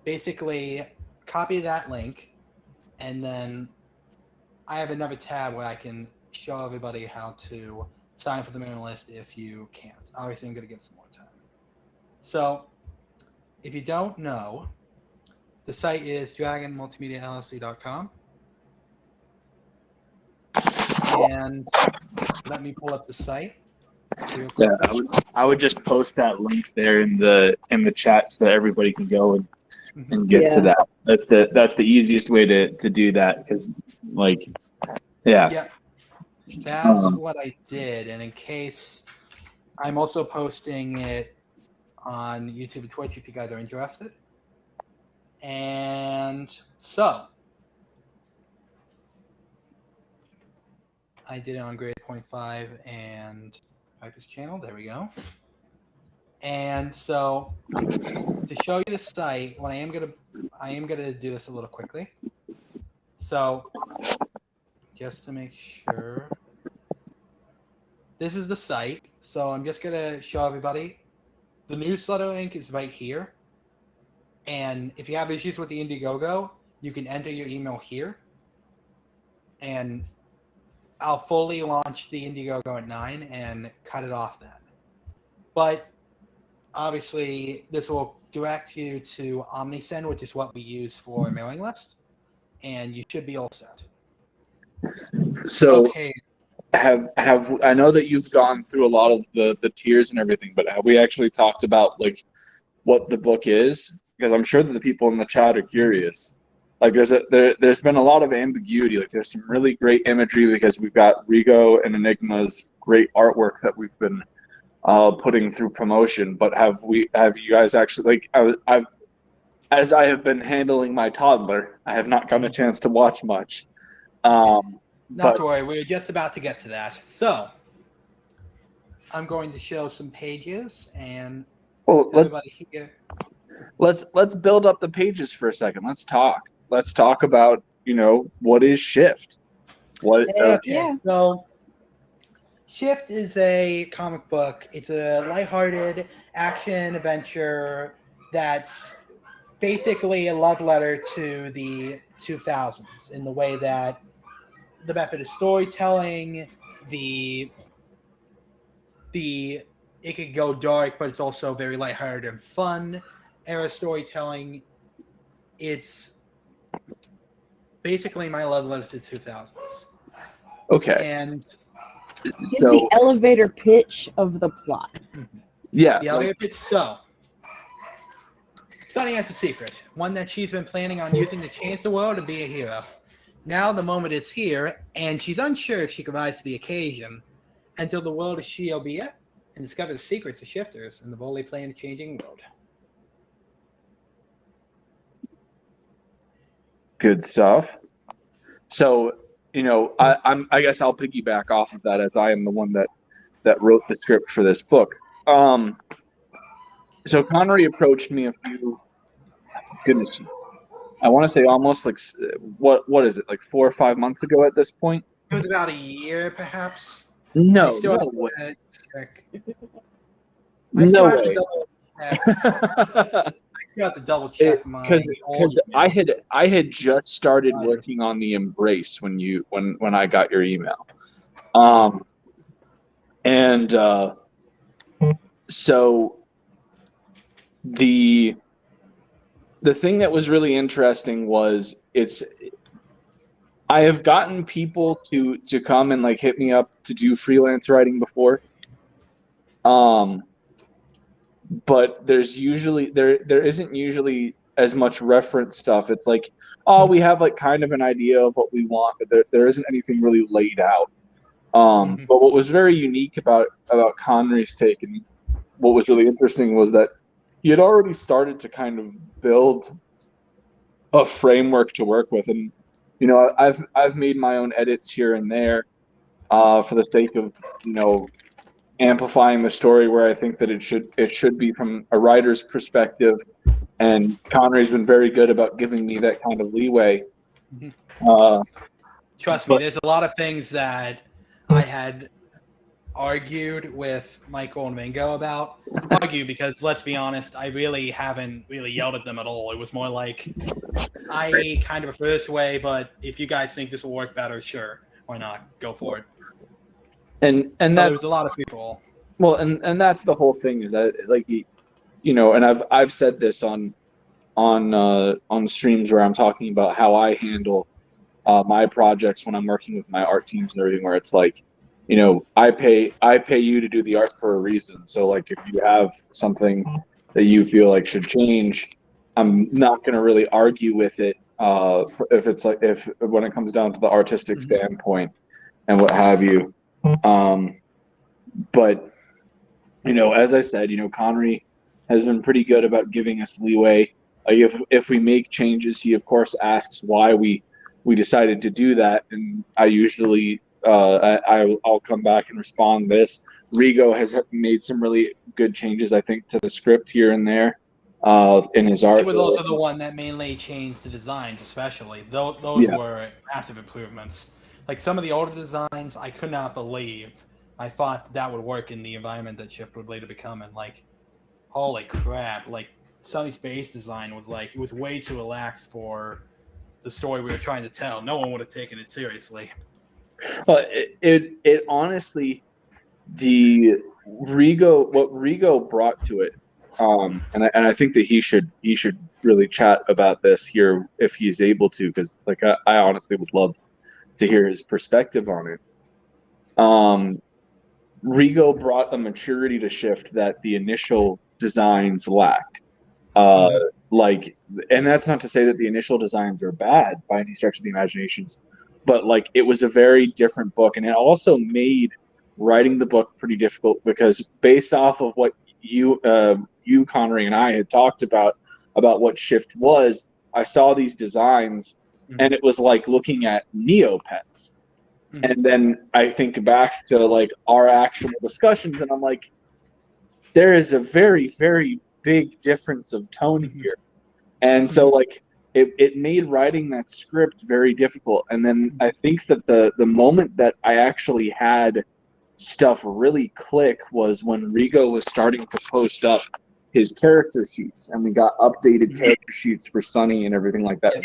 Basically, copy that link, and then I have another tab where I can show everybody how to sign up for the mailing list if you can't. Obviously, I'm going to give some more time. So, if you don't know, the site is dragonmultimediallc.com. And let me pull up the site. Yeah, I would just post that link there in the chat so that everybody can go and get to that. That's the easiest way to do that, because Yeah. That's what I did, and in case, I'm also posting it on YouTube and Twitch if you guys are interested. And so I did it on grade 0.5 and Piper's channel. There we go. And so to show you the site, I am gonna do this a little quickly. So just to make sure, this is the site. So I'm just gonna show everybody. The newsletter link is right here. And if you have issues with the Indiegogo, you can enter your email here. And I'll fully launch the Indiegogo at 9 and cut it off then. But obviously, this will direct you to OmniSend, which is what we use for a mailing list. And you should be all set. So okay. Have I know that you've gone through a lot of the tiers and everything, but have we actually talked about what the book is? Because I'm sure that the people in the chat are curious. There's been a lot of ambiguity. There's some really great imagery because we've got Rigo and Enigma's great artwork that we've been putting through promotion. But have you guys actually as I have been handling my toddler, I have not gotten a chance to watch much. Not to worry, we're just about to get to that. So, I'm going to show some pages, and everybody here. Let's build up the pages for a second. Let's talk about what is Shyft. So Shyft is a comic book. It's a lighthearted action adventure that's basically a love letter to the 2000s in the way that the method of storytelling, it could go dark, but it's also very lighthearted and fun era storytelling. It's basically my love letter to the 2000s. Okay. And so the elevator pitch of the plot. Yeah. The elevator pitch. So Sunny has a secret, one that she's been planning on using to change the world to be a hero. Now the moment is here, and she's unsure if she can rise to the occasion until the world is she'll be it and discover the secrets of shifters and the role they play in the changing world. Good stuff. So, I guess I'll piggyback off of that, as I am the one that wrote the script for this book. So Connery approached me I want to say almost what is it, 4 or 5 months ago at this point? It was about a year, perhaps. No way. No way. I still have to double check my. Because I had just started working on the Embrace when I got your email, so the thing that was really interesting was I have gotten people to come and hit me up to do freelance writing before. But there isn't usually as much reference stuff. It's we have kind of an idea of what we want, but there isn't anything really laid out. But what was very unique about Connery's take, and what was really interesting, was that he had already started to kind of build a framework to work with. And I've made my own edits here and there for the sake of amplifying the story where I think that it should be from a writer's perspective. And Connery's been very good about giving me that kind of leeway. Trust me, there's a lot of things that I had argued with Michael and Mingo about. Argue because, let's be honest, I really haven't really yelled at them at all. It was more like, I kind of prefer this way, but if you guys think this will work better, sure, why not? Go for it. And so that's, there's a lot of people. well, and that's the whole thing, is that, like, you know, and I've said this on streams where I'm talking about how I handle my projects when I'm working with my art teams and everything, where it's like, you know, I pay you to do the art for a reason. So like, if you have something that you feel like should change, I'm not going to really argue with it if it's like, if when it comes down to the artistic standpoint and what have you. But you know, as I said, you know, Connery has been pretty good about giving us leeway. If we make changes, he of course asks why we decided to do that, and I usually I'll come back and respond this. Rigo has made some really good changes, I think, to the script here and there in his art. It was also the one that mainly changed the designs, especially. Those were massive improvements. Like, some of the older designs, I could not believe. I thought that would work in the environment that Shyft would later become, and like, holy crap! Like, Sunny's base design was like, it was way too relaxed for the story we were trying to tell. No one would have taken it seriously. Well, it honestly, what Rigo brought to it, and I think that he should really chat about this here if he's able to, because like I honestly would love to hear his perspective on it. Rigo brought a maturity to Shyft that the initial designs lacked. Like, and that's not to say that the initial designs are bad by any stretch of the imaginations, but like, it was a very different book, and it also made writing the book pretty difficult, because based off of what you Connery and I had talked about what Shyft was, I saw these designs and it was like looking at Neopets. And then I think back to like our actual discussions, and I'm like, there is a very, very big difference of tone here. And so like, it made writing that script very difficult. And then I think that the moment that I actually had stuff really click was when Rigo was starting to post up his character sheets, and we got updated character sheets for Sunny and everything like that.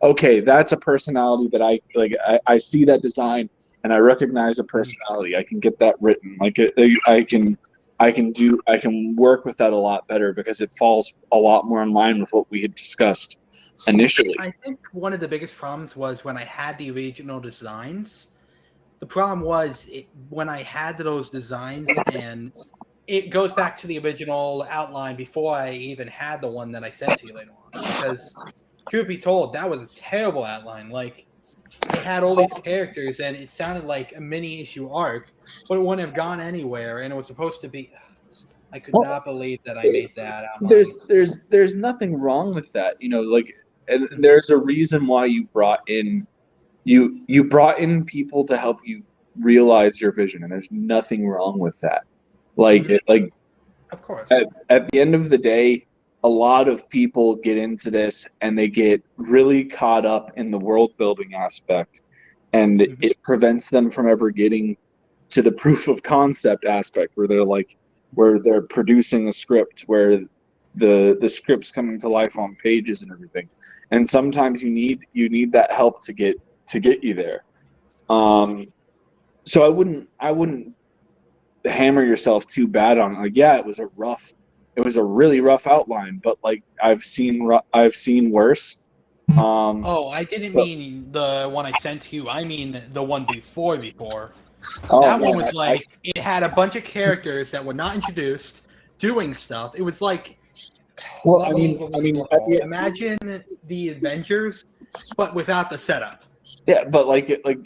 Okay, that's a personality that I see that design and I recognize a personality. I can get that written. Like, I can work with that a lot better, because it falls a lot more in line with what we had discussed initially. I think one of the biggest problems was when I had the original designs. The problem was when I had those designs, and it goes back to the original outline before I even had the one that I sent to you later on. Because, truth be told, that was a terrible outline. Like, it had all these characters, and it sounded like a mini-issue arc, but it wouldn't have gone anywhere, and it was supposed to be... I could not believe that I made that outline. There's nothing wrong with that, you know, like, and there's a reason why you brought in people to help you realize your vision, and there's nothing wrong with that. Like, of course, at the end of the day, a lot of people get into this and they get really caught up in the world building aspect, and it prevents them from ever getting to the proof of concept aspect, where they're producing a script, where the script's coming to life on pages and everything. And sometimes you need that help to get you there. So I wouldn't hammer yourself too bad on it. Like, yeah, it was a really rough outline, but like, I've seen worse. I didn't mean the one I sent to you. I mean the one before. Oh, that one was like, it had a bunch of characters that were not introduced doing stuff. It was like, well, I mean, imagine the Avengers, but without the setup. Yeah, but I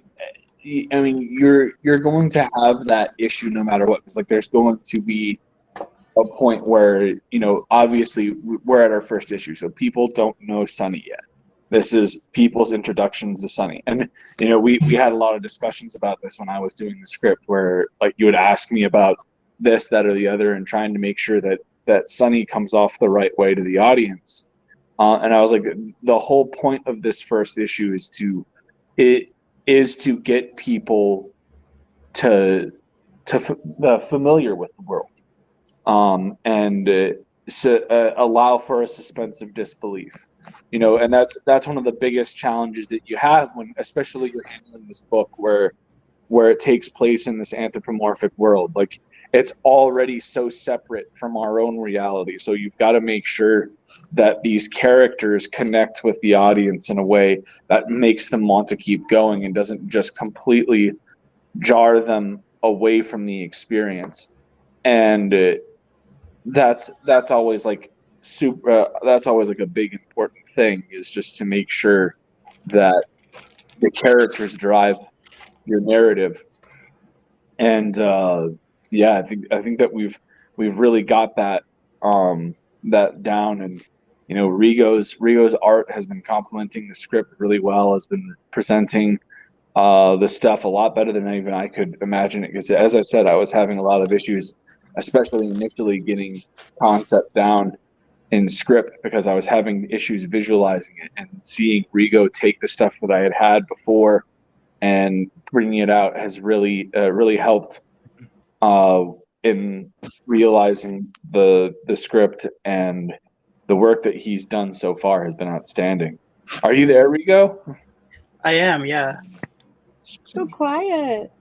mean, you're going to have that issue no matter what. Because like, there's going to be a point where, you know, obviously we're at our first issue, so people don't know Sunny yet. This is people's introductions to Sunny. And, you know, we had a lot of discussions about this when I was doing the script, where like, you would ask me about this, that, or the other, and trying to make sure that Sunny comes off the right way to the audience. And I was like, the whole point of this first issue is to get people to familiar with the world, and allow for a suspense of disbelief. And that's one of the biggest challenges that you have when, especially, you're handling this book where it takes place in this anthropomorphic world. Like, it's already so separate from our own reality. So you've got to make sure that these characters connect with the audience in a way that makes them want to keep going and doesn't just completely jar them away from the experience. And that's always like that's always like a big important thing, is just to make sure that the characters drive your narrative. And yeah, I think that we've really got that that down. And Rigo's art has been complementing the script really well, has been presenting the stuff a lot better than even I could imagine it, because, as I said, I was having a lot of issues, especially initially getting concept down in script, because I was having issues visualizing it, and seeing Rigo take the stuff that I had before and bringing it out has really helped in realizing the script, and the work that he's done so far has been outstanding. Are you there, Rigo? I am, yeah. So quiet.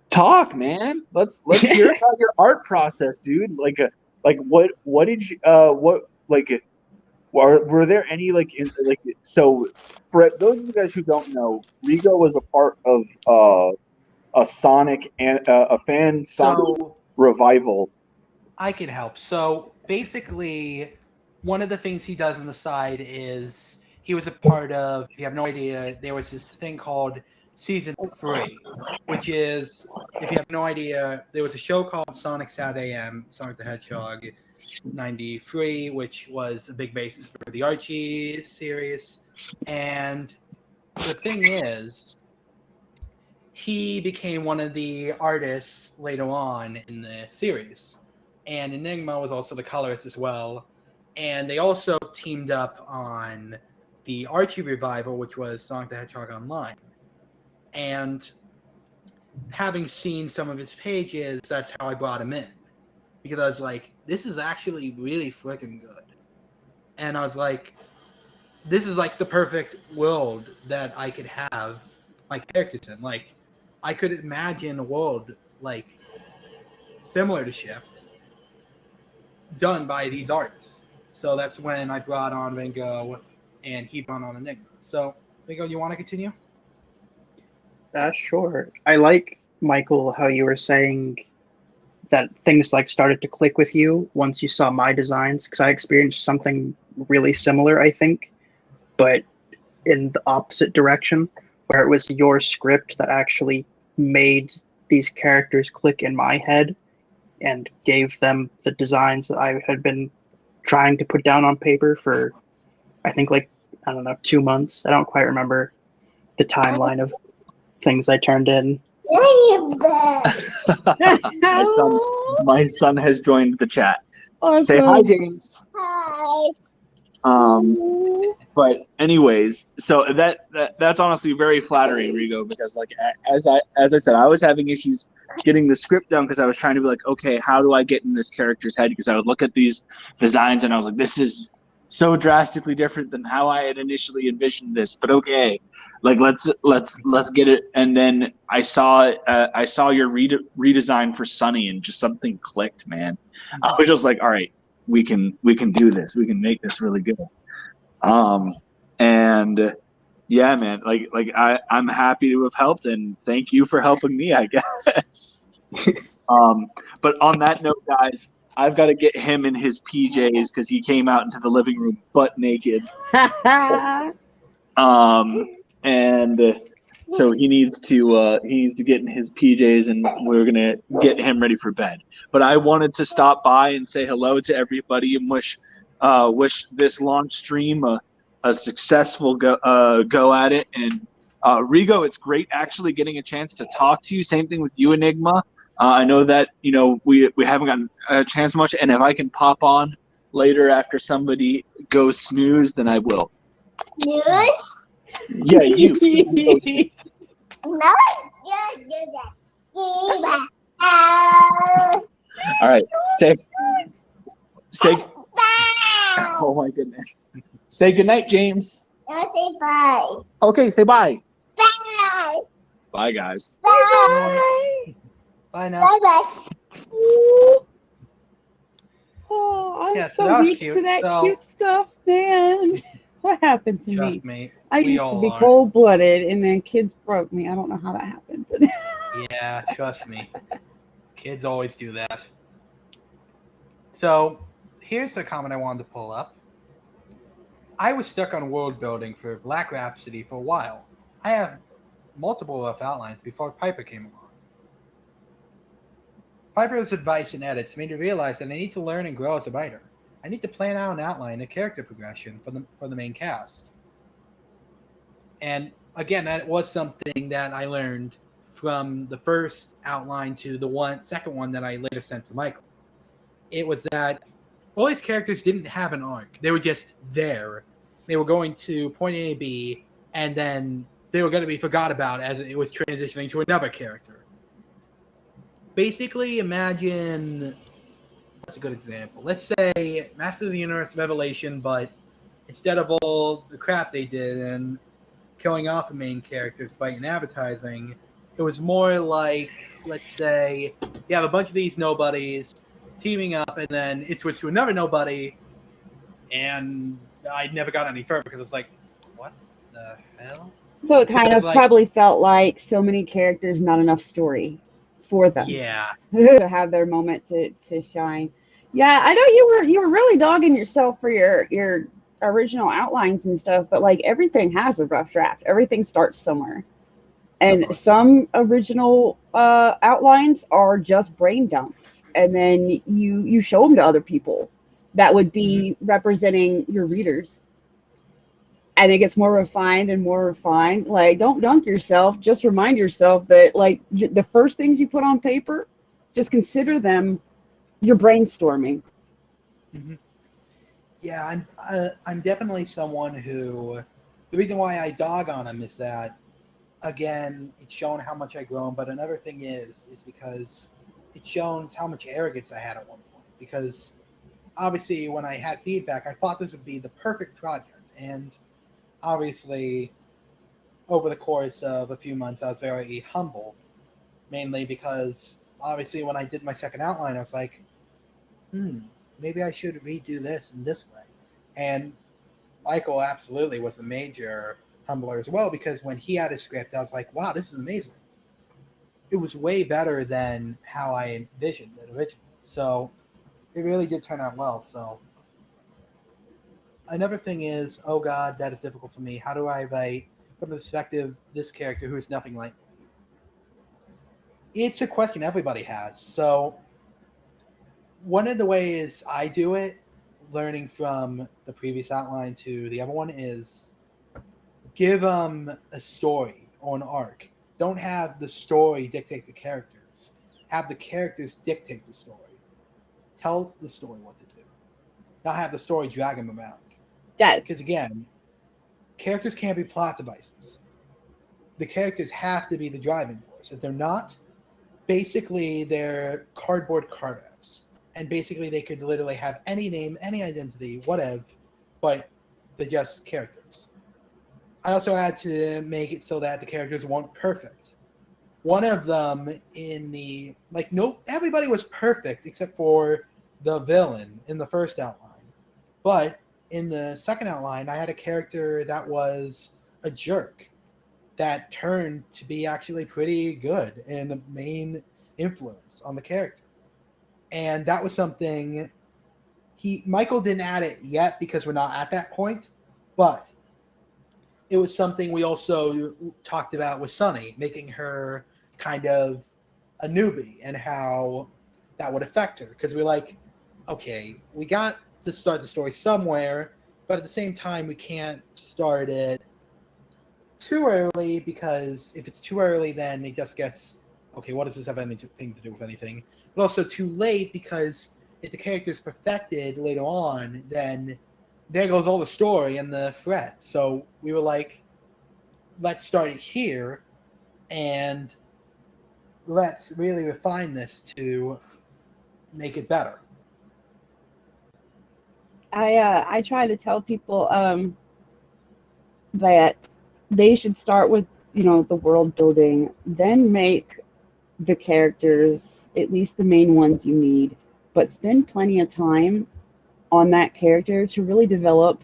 Talk, man. Let's hear about your art process, dude. Like what did you were there any so for those of you guys who don't know, Rigo was a part of a Sonic and a fan Sonic revival. I can help. So basically, one of the things he does on the side is he was a part of, if you have no idea, there was this thing called Season 3, which is, if you have no idea, there was a show called Sonic Saturday AM, Sonic the Hedgehog 93, which was a big basis for the Archie series. And the thing is, he became one of the artists later on in the series. And Enigma was also the colorist as well. And they also teamed up on the Archie revival, which was Sonic the Hedgehog Online. And having seen some of his pages, that's how I brought him in. Because I was like, this is actually really freaking good. And I was like, this is like the perfect world that I could have my characters in. Like, I could imagine a world like similar to Shyft done by these artists. So that's when I brought on Ringo and he brought on Enigma. So, Ringo, you want to continue? Sure. I like, Michael, how you were saying that things like started to click with you once you saw my designs, because I experienced something really similar, I think, but in the opposite direction, where it was your script that actually made these characters click in my head and gave them the designs that I had been trying to put down on paper for, I think, 2 months. I don't quite remember the timeline of things I turned in. My son has joined the chat. Awesome. Say hi, James. Hi. But anyways, so that's honestly very flattering, Rigo, because as I said, I was having issues getting the script down, because I was trying to be like, okay, how do I get in this character's head? Because I would look at these designs and I was like, this is so drastically different than how I had initially envisioned this. But okay, let's get it. And then I saw your redesign for Sunny, and just something clicked, man. I was just like, all right, we can do this. We can make this really good. And yeah, man, I'm happy to have helped, and thank you for helping me, I guess. But on that note, guys, I've got to get him in his PJs, because he came out into the living room butt naked. And so he needs to get in his PJs, and we're gonna get him ready for bed. But I wanted to stop by and say hello to everybody, and wish this launch stream a successful go at it. And Rigo, it's great actually getting a chance to talk to you. Same thing with you, Enigma. I know that we haven't gotten a chance much, and if I can pop on later after somebody goes snooze, then I will. Snooze? Yeah, you. All right, say. Oh my goodness. Say goodnight, James. Say bye. Okay, say bye. Bye. Bye, guys. Bye. Bye now. Bye bye. Oh, I'm Yeah, so so that was weak cute. to that So- cute stuff, man. What happened to Trust me? me. I we used all to be are. cold-blooded, and then kids broke me. I don't know how that happened, but Yeah, trust me. Kids always do that. So, here's a comment I wanted to pull up. I was stuck on world building for Black Rhapsody for a while. I have multiple rough outlines before Piper came along. Piper's advice and edits made me realize that I need to learn and grow as a writer. I need to plan out and outline a character progression for the main cast. And again, that was something that I learned from the first outline to the second one that I later sent to Michael. It was that all these characters didn't have an arc. They were just there. They were going to point A, B, and then they were going to be forgot about as it was transitioning to another character. Basically, imagine... What's a good example? Let's say Masters of the Universe Revelation, but instead of all the crap they did and killing off the main characters, fighting advertising, it was more like, let's say, you have a bunch of these nobodies teaming up, and then it switched to another nobody, and I never got any further because it was like, what the hell? so it kind of like- probably felt like so many characters, not enough story for them. Yeah. To have their moment to shine. Yeah, I know you were really dogging yourself for your original outlines and stuff, but like everything has a rough draft. Everything starts somewhere. And some original outlines are just brain dumps, and then you show them to other people that would be representing your readers, and it gets more refined and more refined. Like, don't dunk yourself. Just remind yourself that like the first things you put on paper, just consider them your brainstorming. Mm-hmm. Yeah, I'm definitely someone who, the reason why I dog on him is that, again, it's shown how much I've grown, but another thing is because it shows how much arrogance I had at one point. Because obviously when I had feedback, I thought this would be the perfect project. And obviously over the course of a few months, I was very humble, mainly because obviously when I did my second outline, I was like, maybe I should redo this in this way. And Michael absolutely was a major humbler as well, because when he had a script, I was like, wow, this is amazing. It was way better than how I envisioned it originally. So it really did turn out well. So another thing is, oh God, that is difficult for me. How do I write from the perspective this character who is nothing like me? It's a question everybody has. So one of the ways I do it, learning from the previous outline to the other one, is give them a story or an arc. Don't have the story dictate the characters. Have the characters dictate the story. Tell the story what to do. Not have the story drag them around. Yes. Because again, characters can't be plot devices. The characters have to be the driving force. If they're not, basically they're cardboard cutouts. And basically they could literally have any name, any identity, whatever, but they're just characters. I also had to make it so that the characters weren't perfect. One of them in the, everybody was perfect except for the villain in the first outline. But in the second outline, I had a character that was a jerk that turned to be actually pretty good and the main influence on the character. And that was something Michael didn't add it yet because we're not at that point, but it was something we also talked about with Sunny, making her kind of a newbie and how that would affect her. Because we're like, okay, we got to start the story somewhere, but at the same time, we can't start it too early, because if it's too early, then it just gets, okay, what does this have anything to do with anything? But also too late, because if the character is perfected later on, then there goes all the story and the threat. So we were like, let's start it here, and let's really refine this to make it better. I try to tell people that they should start with, you know, the world building, then make the characters, at least the main ones you need, but spend plenty of time on that character to really develop,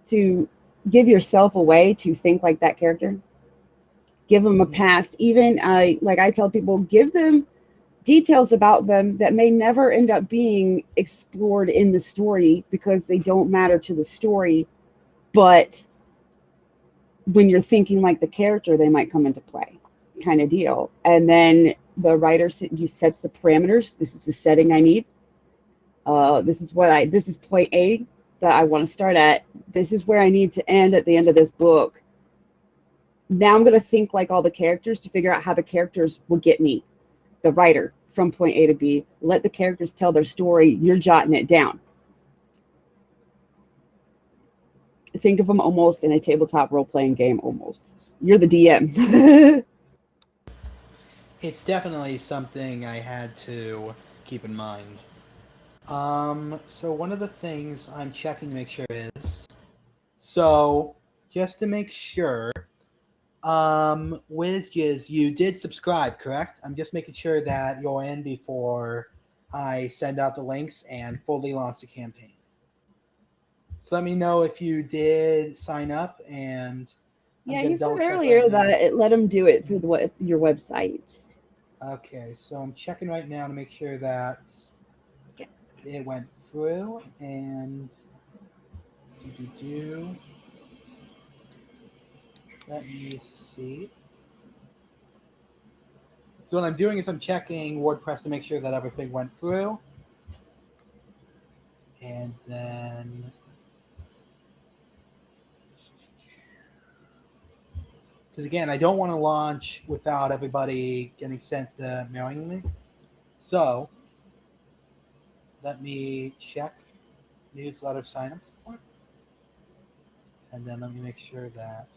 to give yourself a way to think like that character. Give them a past. Even like I tell people, give them details about them that may never end up being explored in the story because they don't matter to the story, but when you're thinking like the character, they might come into play, kind of deal. And then the writer sets the parameters. This is the setting I need. This is point A that I want to start at. This is where I need to end at the end of this book. Now I'm going to think like all the characters to figure out how the characters will get me, the writer, from point A to B. Let the characters tell their story. You're jotting it down. Think of them almost in a tabletop role-playing game, almost. You're the DM. It's definitely something I had to keep in mind. So one of the things I'm checking to make sure is, so just to make sure, WizJiz, you did subscribe, correct? I'm just making sure that you're in before I send out the links and fully launch the campaign. So let me know if you did sign up, and yeah, you said earlier that it let them do it through your website. Okay, so I'm checking right now to make sure that it went through, and let me see. So what I'm doing is I'm checking WordPress to make sure that everything went through, and then because again, I don't want to launch without everybody getting sent the mailing link. So let me check newsletter sign up for it. And then let me make sure that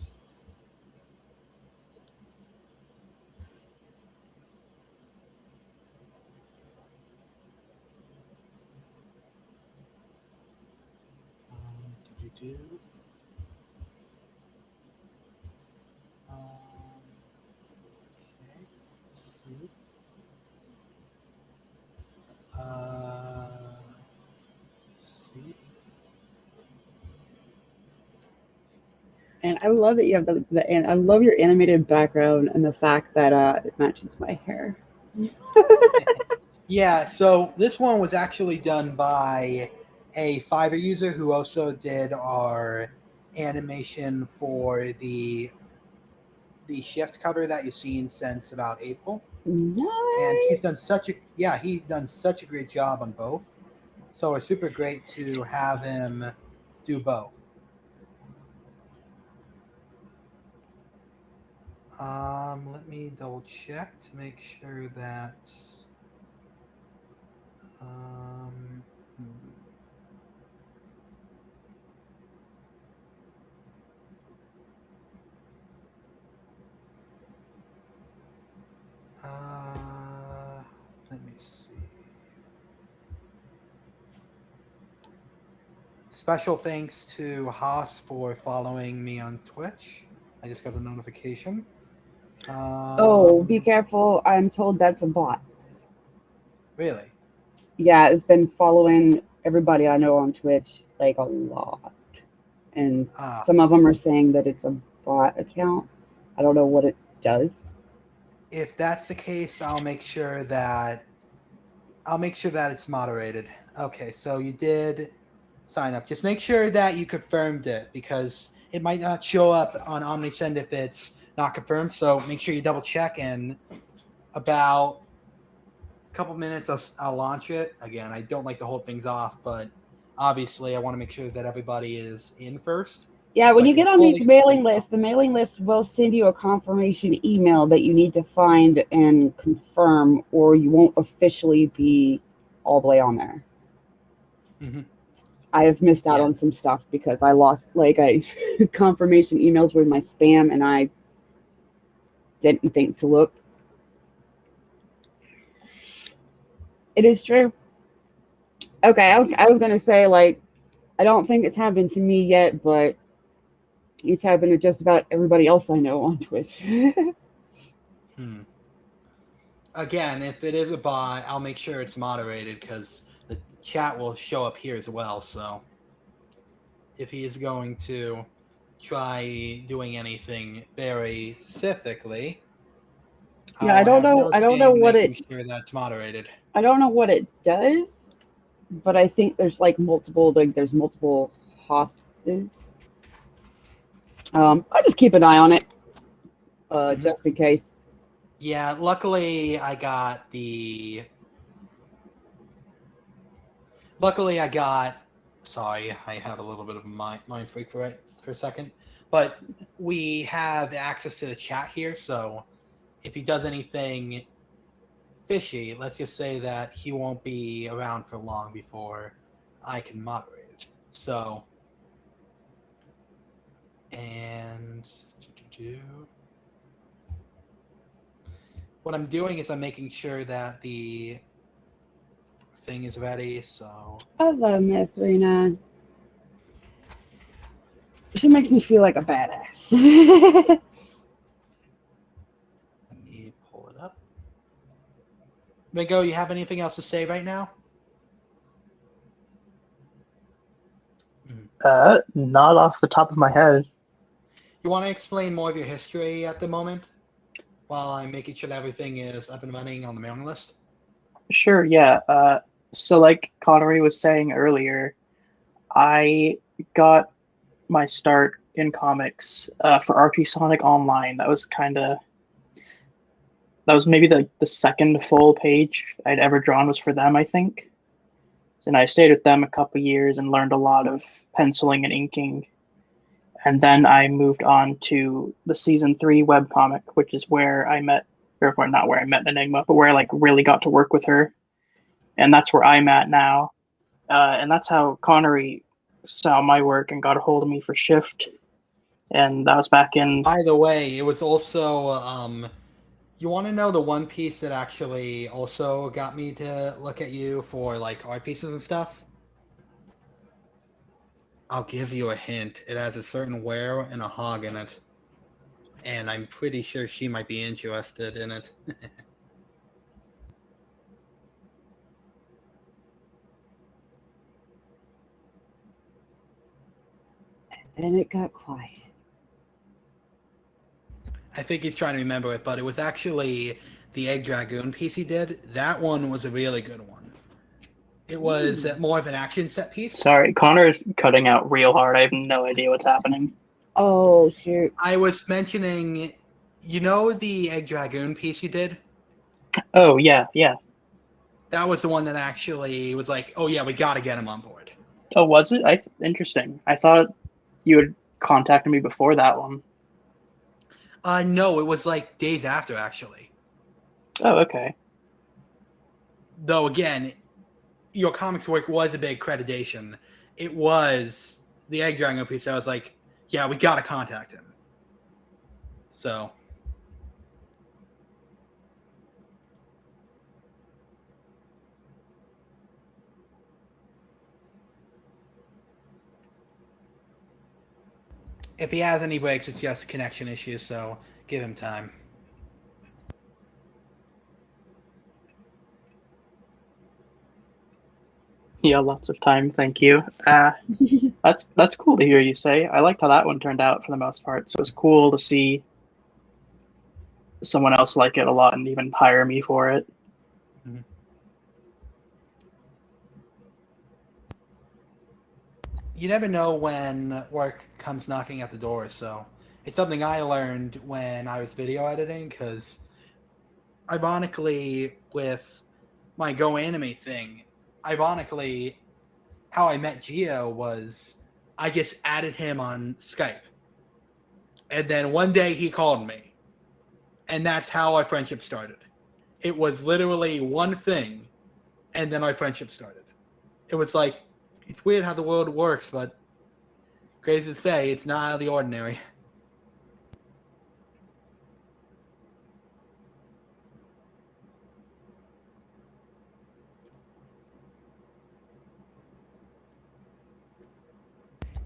okay, let's see. See. And I love that you have and I love your animated background and the fact that it matches my hair. Yeah, so this one was actually done by a Fiverr user who also did our animation for the Shyft cover that you've seen since about April. Nice. And he's done such a great job on both. So it's super great to have him do both. Let me double check to make sure that let me see. Special thanks to Haas for following me on Twitch. I just got the notification. Oh, be careful. I'm told that's a bot. Really? Yeah, it's been following everybody I know on Twitch like a lot. And some of them are saying that it's a bot account. I don't know what it does. If that's the case, I'll make sure that it's moderated. Okay, so you did sign up. Just make sure that you confirmed it, because it might not show up on OmniSend if it's not confirmed. So make sure you double check, and about a couple minutes I'll launch it. Again, I don't like to hold things off, but obviously I want to make sure that everybody is in first. Yeah, when you get on these mailing lists, the mailing list will send you a confirmation email that you need to find and confirm, or you won't officially be all the way on there. Mm-hmm. I have missed out on some stuff because I lost confirmation emails with my spam, and I didn't think to look. It is true. Okay, I was gonna say, like, I don't think it's happened to me yet, but it's happened to just about everybody else I know on Twitch. Again, if it is a bot, I'll make sure it's moderated because the chat will show up here as well. So if he is going to try doing anything very specifically, Yeah, I'll I don't have know. no I don't know shame what making it. sure that's moderated. I don't know what it does, but I think there's like there's multiple hosses. I'll just keep an eye on it, just in case. Yeah, luckily I got the. Luckily I got. Sorry, I have a little bit of a mind freak for a second, but we have access to the chat here, so if he does anything fishy, let's just say that he won't be around for long before I can moderate it. So, and what I'm doing is I'm making sure that the thing is ready. So I love Miss Rena. She makes me feel like a badass. let me pull it up. Mingo, you have anything else to say right now? Not off the top of my head. You want to explain more of your history at the moment while I'm making sure that everything is up and running on the mailing list? Sure, yeah. So like Connery was saying earlier, I got my start in comics for Archie Sonic Online. That was maybe the second full page I'd ever drawn was for them, I think. And I stayed with them a couple years and learned a lot of penciling and inking. And then I moved on to the season 3 webcomic, which is where I met, or not where I met Enigma, but where I like really got to work with her. And that's where I'm at now. And that's how Connery saw my work and got a hold of me for Shyft. And that was back in. By the way, it was also you want to know the one piece that actually also got me to look at you for like art pieces and stuff? I'll give you a hint. It has a certain where and a hog in it. And I'm pretty sure she might be interested in it. And it got quiet. I think he's trying to remember it, but it was actually the Egg Dragoon piece he did. That one was a really good one. It was more of an action set piece. Sorry, Connor's cutting out real hard. I have no idea what's happening. Oh, shoot. I was mentioning, you know the Egg Dragoon piece he did? Oh, yeah. That was the one that actually was like, oh yeah, we got to get him on board. Oh, was it? Interesting. I thought you had contacted me before that one. No, it was like days after, actually. Oh, okay. Though, again, your comics work was a big accreditation. It was the Egg Dragon piece. I was like, yeah, we got to contact him. So. If he has any breaks, it's just connection issues, so give him time. Yeah, lots of time. Thank you. That's cool to hear you say. I liked how that one turned out for the most part. So it was cool to see someone else like it a lot and even hire me for it. Mm-hmm. You never know when work comes knocking at the door, so it's something I learned when I was video editing, because ironically, with my Go Anime thing, ironically, how I met Gio was I just added him on Skype. And then one day he called me. And that's how our friendship started. It was literally one thing, and then our friendship started. It was like, it's weird how the world works, but crazy to say, it's not out of the ordinary.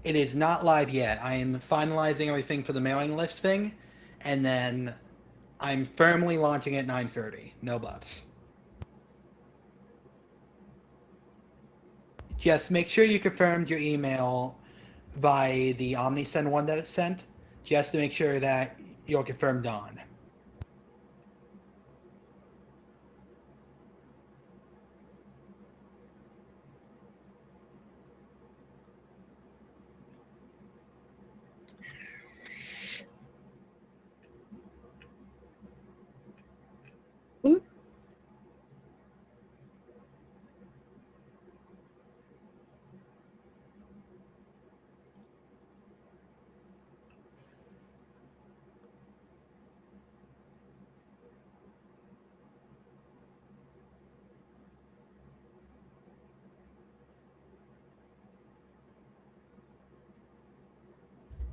It is not live yet. I am finalizing everything for the mailing list thing, and then I'm firmly launching at 9:30. No buts. Just make sure you confirmed your email by the OmniSend one that it sent, just to make sure that you're confirmed on.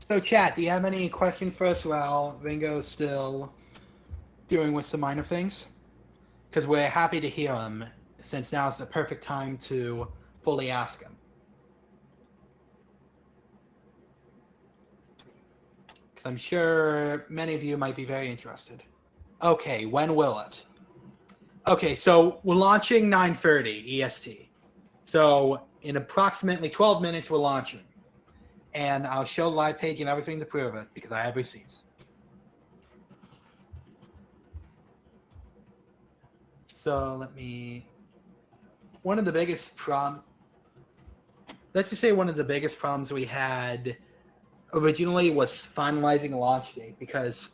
So, chat, do you have any questions for us while Ringo's still dealing with some minor things? Because we're happy to hear them, since now is the perfect time to fully ask them. Because I'm sure many of you might be very interested. Okay, when will it? Okay, so we're launching 9:30 EST. So in approximately 12 minutes, we're launching. And I'll show the live page and everything to prove it, because I have receipts. So let's just say one of the biggest problems we had originally was finalizing a launch date, because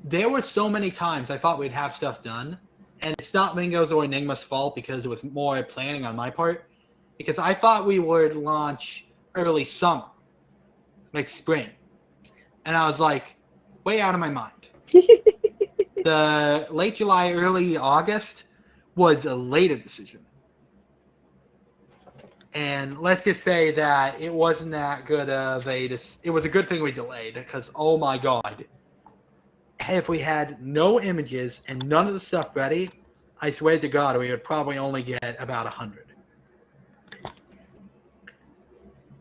there were so many times I thought we'd have stuff done, and it's not Ringo's or Enigma's fault, because it was more planning on my part, because I thought we would launch early summer, like spring, and I was like, way out of my mind. The late July, early August was a later decision. And let's just say that it wasn't that good of it was a good thing we delayed, because, oh my God, if we had no images and none of the stuff ready, I swear to God, we would probably only get about 100.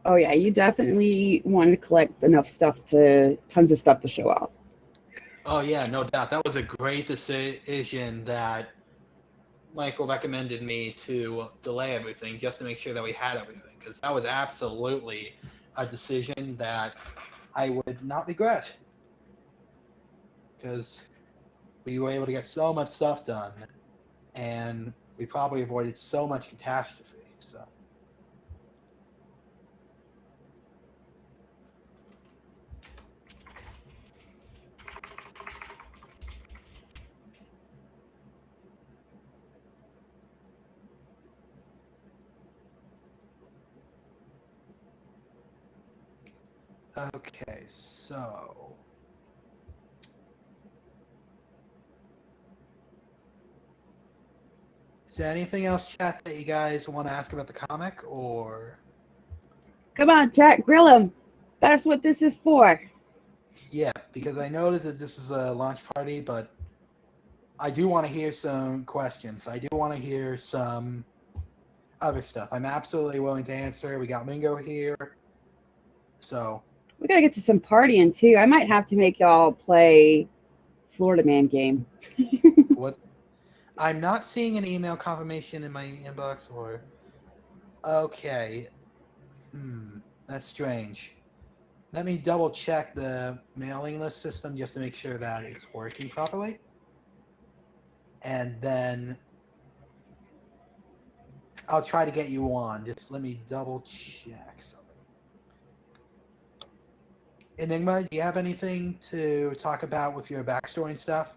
Oh yeah, you definitely want to collect enough stuff tons of stuff to show off. Oh yeah, no doubt. That was a great decision that Michael recommended me to delay everything, just to make sure that we had everything, because that was absolutely a decision that I would not regret, because we were able to get so much stuff done, and we probably avoided so much catastrophe. So. Okay, so is there anything else, chat, that you guys want to ask about the comic, or? Come on, chat, grill him. That's what this is for. Yeah, because I noticed that this is a launch party, but I do want to hear some questions. I do want to hear some other stuff. I'm absolutely willing to answer. We got Mingo here, so. We gotta get to some partying too. I might have to make y'all play Florida Man game. What? I'm not seeing an email confirmation in my inbox, or. Okay. That's strange. Let me double check the mailing list system just to make sure that it's working properly. And then I'll try to get you on. Just let me double check something. Enigma, do you have anything to talk about with your backstory and stuff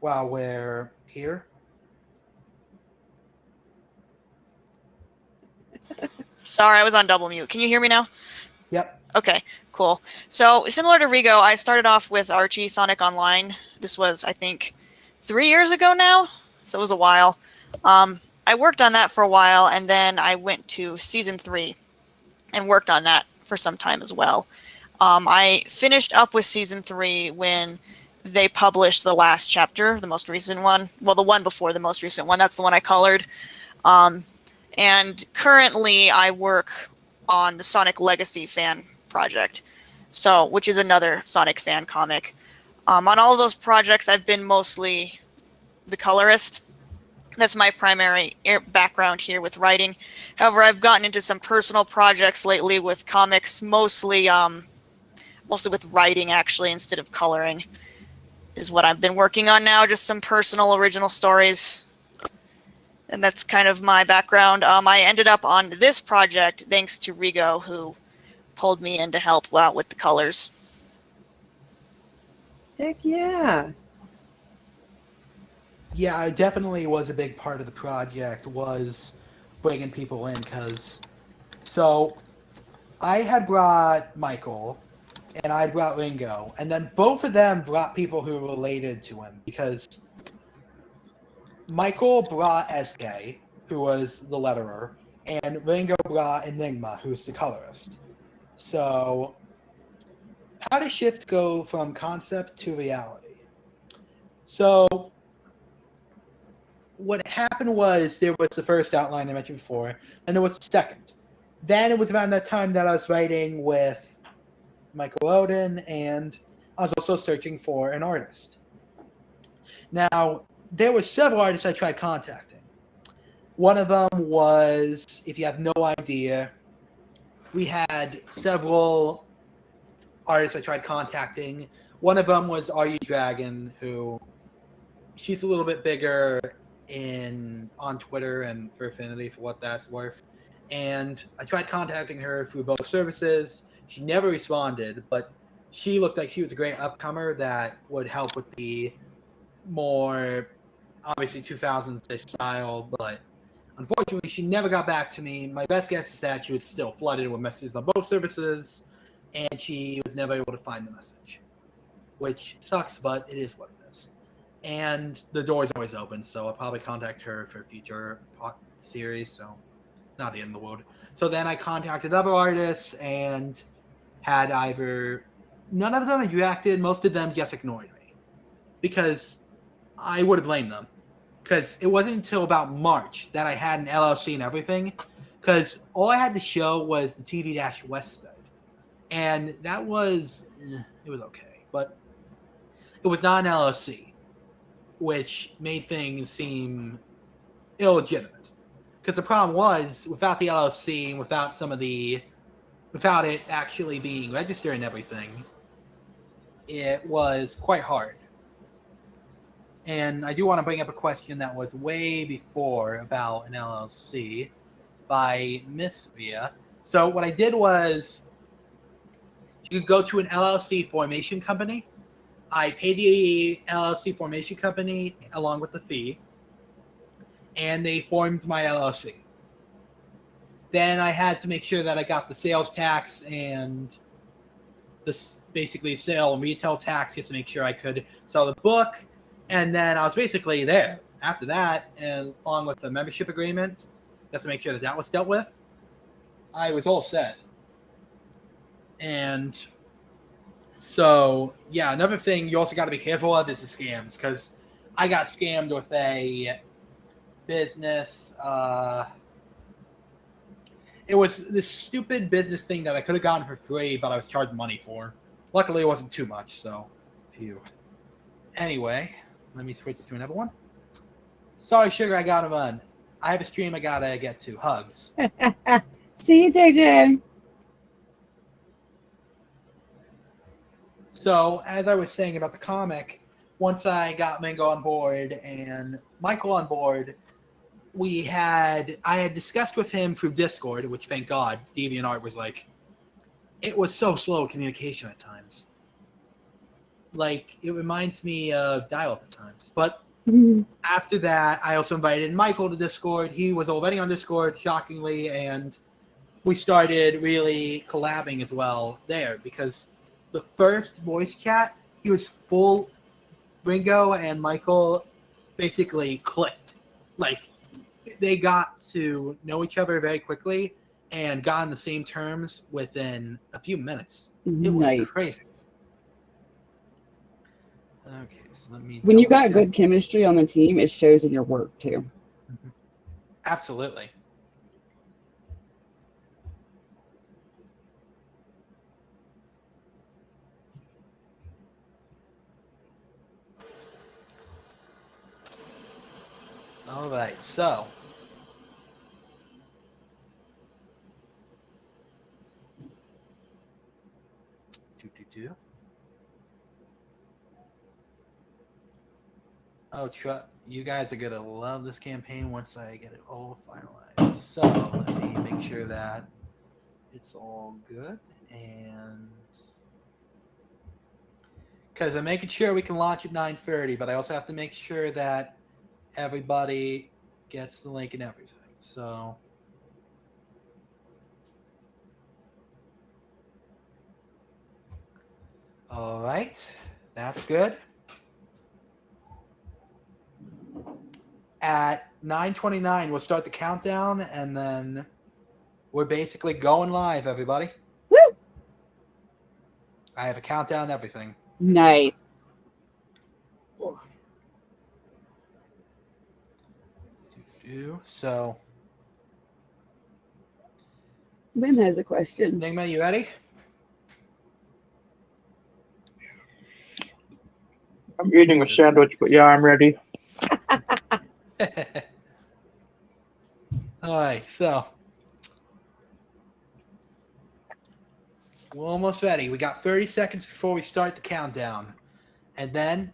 while we're here? Sorry, I was on double mute. Can you hear me now? Yep. Okay, cool. So similar to Rigo, I started off with Archie Sonic Online. This was, I think, 3 years ago now, so it was a while. I worked on that for a while, and then I went to season 3 and worked on that for some time as well. I finished up with season 3 when they published the last chapter, the most recent one. Well, the one before the most recent one. That's the one I colored. And currently I work on the Sonic Legacy fan project, so which is another Sonic fan comic. On all of those projects, I've been mostly the colorist. That's my primary background here with writing. However, I've gotten into some personal projects lately with comics, mostly with writing actually instead of coloring is what I've been working on now, just some personal original stories. And that's kind of my background. I ended up on this project thanks to Rigo, who pulled me in to help out with the colors. Heck yeah. Yeah, it definitely was a big part of the project, was bringing people in, because so I had brought Michael and I brought Ringo, and then both of them brought people who related to him, because Michael brought SK, who was the letterer, and Ringo brought Enigma, who's the colorist. So how does Shyft go from concept to reality? So what happened was there was the first outline I mentioned before, and there was the second. Then it was around that time that I was writing with Michael Odin, and I was also searching for an artist. Now, there were several artists I tried contacting. One of them was, if you have no idea, we had several artists I tried contacting. One of them was Are You Dragon, who she's a little bit bigger on Twitter and for Affinity, for what that's worth. And I tried contacting her through both services. She never responded, but she looked like she was a great upcomer that would help with the more, obviously, 2000s style, but unfortunately, she never got back to me. My best guess is that she was still flooded with messages on both services, and she was never able to find the message, which sucks, but it is what it is. And the door is always open, so I'll probably contact her for a future series, so not the end of the world. So then I contacted other artists and had none of them had reacted, most of them just ignored me, because I would have blamed them, because it wasn't until about March that I had an LLC and everything, because all I had to show was the TV-West and that was, it was okay, but it was not an LLC, which made things seem illegitimate. Because the problem was, without the LLC and without it actually being registered and everything, it was quite hard. And I do want to bring up a question that was way before about an LLC by Miss Via. So what I did was, you could go to an LLC formation company. I paid the LLC formation company along with the fee, and they formed my LLC. Then I had to make sure that I got the sales tax and basically sale and retail tax just to make sure I could sell the book. And then I was basically there. After that, and along with the membership agreement, just to make sure that that was dealt with, I was all set. And so, yeah, another thing you also got to be careful of is the scams, because I got scammed with a business. It was this stupid business thing that I could have gotten for free, but I was charged money for. Luckily, it wasn't too much, so phew. Anyway, let me switch to another one. Sorry, Sugar, I gotta run. I have a stream I gotta get to. Hugs. See you, JJ. So, as I was saying about the comic, once I got Mingo on board and Michael on board, I had discussed with him through Discord, which thank God, DeviantArt was like, it was so slow communication at times. Like, it reminds me of dial-up at times. But after that, I also invited Michael to Discord. He was already on Discord, shockingly, and we started really collabing as well there, because the first voice chat, he was full. Ringo and Michael basically clicked. Like, they got to know each other very quickly and got on the same terms within a few minutes. It was crazy. Okay, so let me. When you got good chemistry on the team, it shows in your work too. Absolutely. All right, so oh, you guys are gonna love this campaign once I get it all finalized. So let me make sure that it's all good, and because I'm making sure we can launch at 9:30, but I also have to make sure that everybody gets the link and everything. So all right, that's good. At 9:29, we'll start the countdown, and then we're basically going live, everybody. Woo! I have a countdown and everything. Nice. So, Wim has a question. Nigma, you ready? I'm eating a sandwich, but yeah, I'm ready. All right, so we're almost ready. We got 30 seconds before we start the countdown. And then,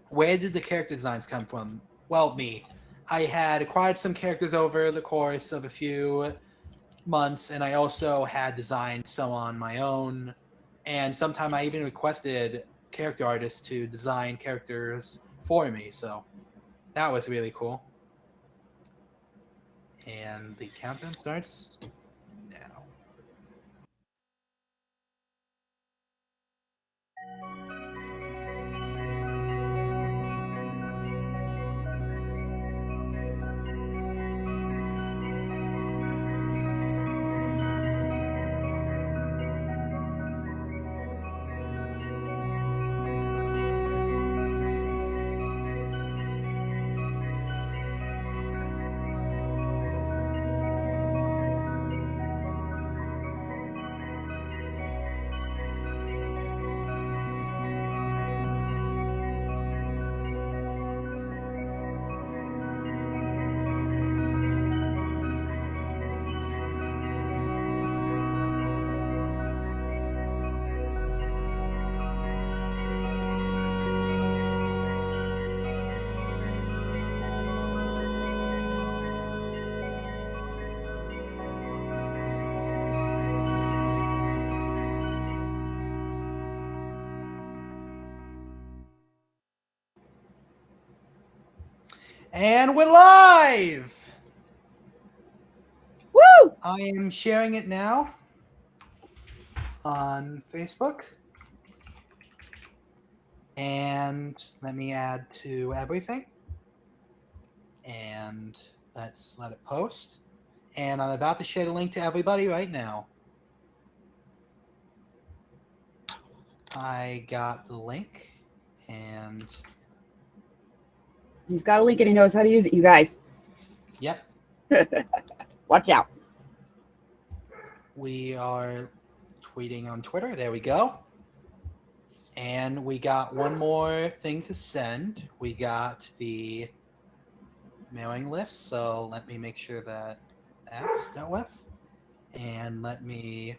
where did the character designs come from? Well, me. I had acquired some characters over the course of a few months, and I also had designed some on my own. And sometime I even requested character artists to design characters for me, so that was really cool. And the countdown starts now. And we're live! Woo! I am sharing it now on Facebook. And let me add to everything. And let's let it post. And I'm about to share the link to everybody right now. I got the link, and He's got a link and he knows how to use it, you guys. Yep. Watch out. We are tweeting on Twitter. There we go. And we got one more thing to send. We got the mailing list. So let me make sure that that's dealt with. And let me...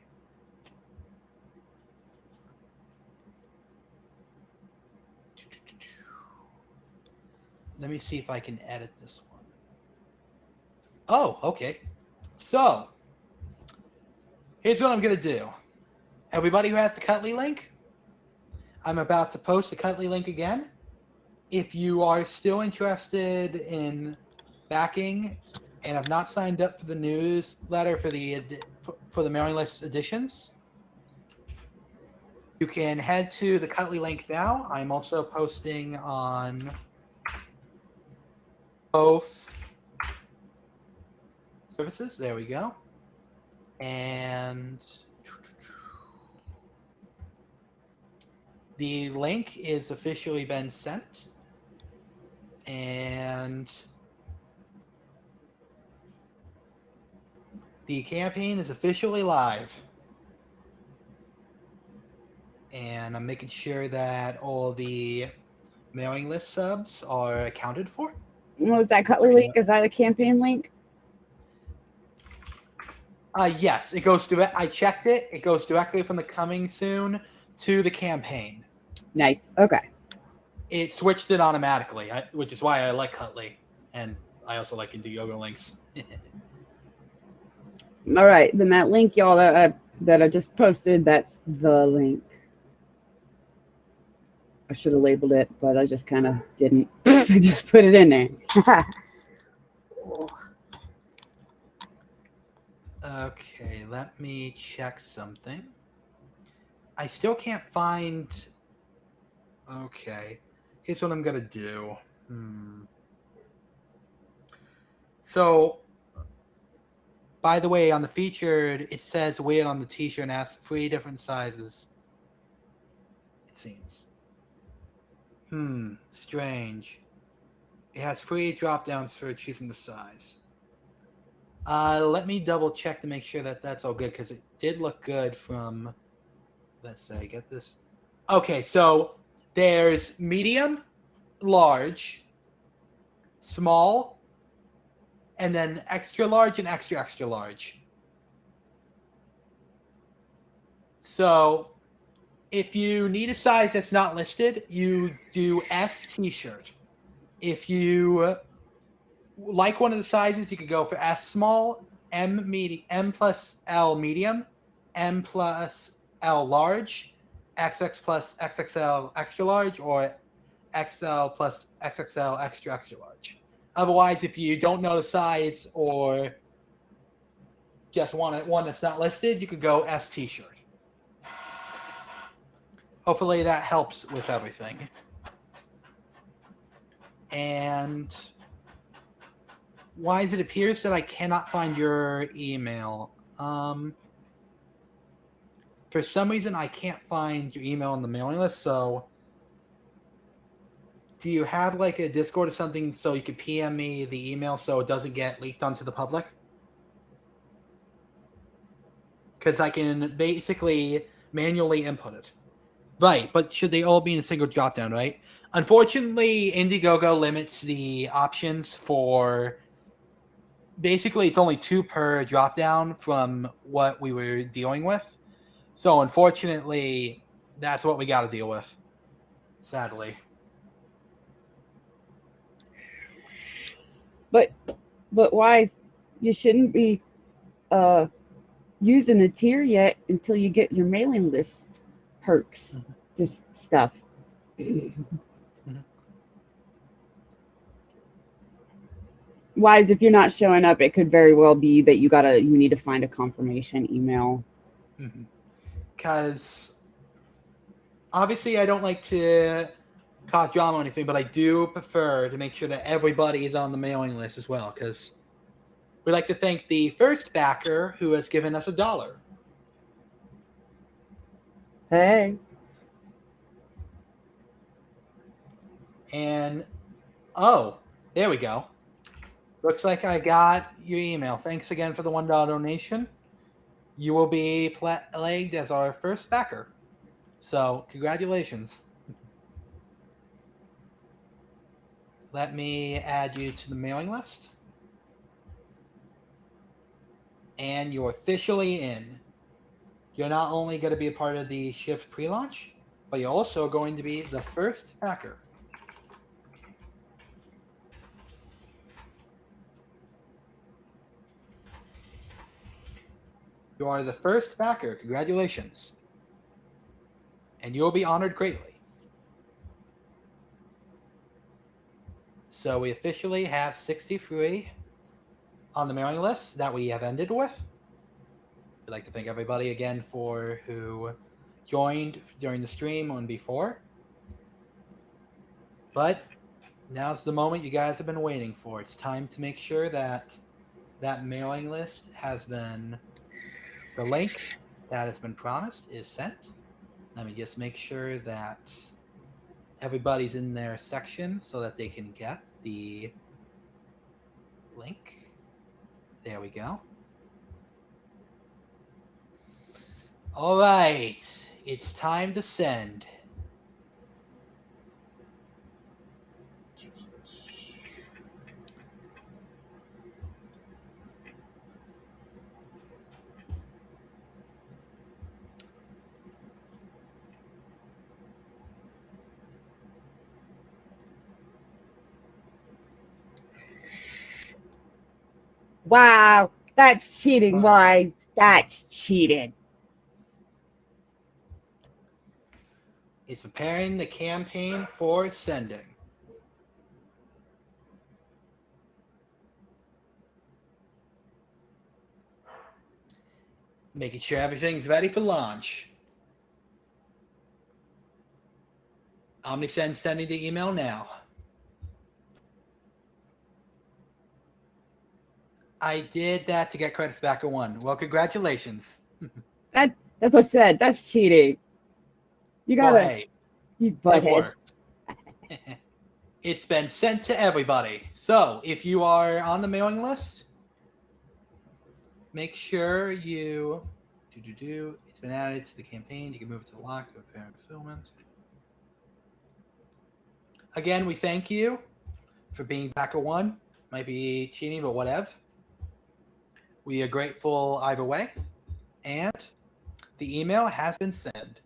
Let me see if I can edit this one. Oh, okay. So, here's what I'm going to do. Everybody who has the Cutley link, I'm about to post the Cutley link again. If you are still interested in backing and have not signed up for the newsletter for the mailing list editions, you can head to the Cutley link now. I'm also posting on both services. There we go. And the link is officially been sent. And the campaign is officially live. And I'm making sure that all the mailing list subs are accounted for. Was that Cutly link? Is that a campaign link? Yes, it goes direct. I checked it. It goes directly from the coming soon to the campaign. Nice. Okay. It switched it automatically, which is why I like Cutly, and I also like Indiegogo links. All right, then that link, y'all, that I just posted, that's the link. I should have labeled it, but I just kind of didn't. I just put it in there. Okay, let me check something. I still can't find... Okay, here's what I'm going to do. So, by the way, on the featured, it says weird on the t-shirt and asks 3 different sizes. It seems. Strange. It has 3 drop-downs for choosing the size. Let me double check to make sure that that's all good, because it did look good from, let's say, get this. Okay, so there's medium, large, small, and then extra large and extra, extra large. So if you need a size that's not listed, you do S t-shirt. If you like one of the sizes, you could go for S small, M medium, M plus L medium, M plus L large, XX plus XXL extra large, or XL plus XXL extra extra large. Otherwise, if you don't know the size or just want one that's not listed, you could go S t-shirt. Hopefully that helps with everything. And why does it appear that I cannot find your email? For some reason, I can't find your email on the mailing list, so do you have like a Discord or something so you could PM me the email so it doesn't get leaked onto the public? Because I can basically manually input it. Right, but should they all be in a single dropdown, right? Unfortunately, Indiegogo limits the options for... Basically, it's only 2 per dropdown from what we were dealing with. So, unfortunately, that's what we got to deal with. Sadly. But why? You shouldn't be using a tier yet until you get your mailing list perks, this stuff. Wise, if you're not showing up, it could very well be that you need to find a confirmation email. Because obviously I don't like to cause drama or anything, but I do prefer to make sure that everybody is on the mailing list as well, because we'd like to thank the first backer who has given us $1. Hey. And, oh, there we go. Looks like I got your email. Thanks again for the $1 donation. You will be flagged as our first backer. So, congratulations. Let me add you to the mailing list. And you're officially in. You're not only going to be a part of the Shyft pre-launch, but you're also going to be the first backer. You are the first backer. Congratulations. And you'll be honored greatly. So we officially have 63 on the mailing list that we have ended with. We'd like to thank everybody again for who joined during the stream and before. But now's the moment you guys have been waiting for. It's time to make sure that that mailing list has been... The link that has been promised is sent. Let me just make sure that everybody's in their section so that they can get the link. There we go. All right, it's time to send. Wow, that's cheating, Wise. That's cheating. It's preparing the campaign for sending. Making sure everything's ready for launch. OmniSend sending the email now. I did that to get credit for Backer One. Well, congratulations. That's what I said. That's cheating. You gotta. Well, hey, You it butthead. worked. It's been sent to everybody. So if you are on the mailing list, make sure you It's been added to the campaign. You can move it to the lock to prepare fulfillment. Again, we thank you for being Backer One. Might be cheating, but whatever. We are grateful either way. And the email has been sent.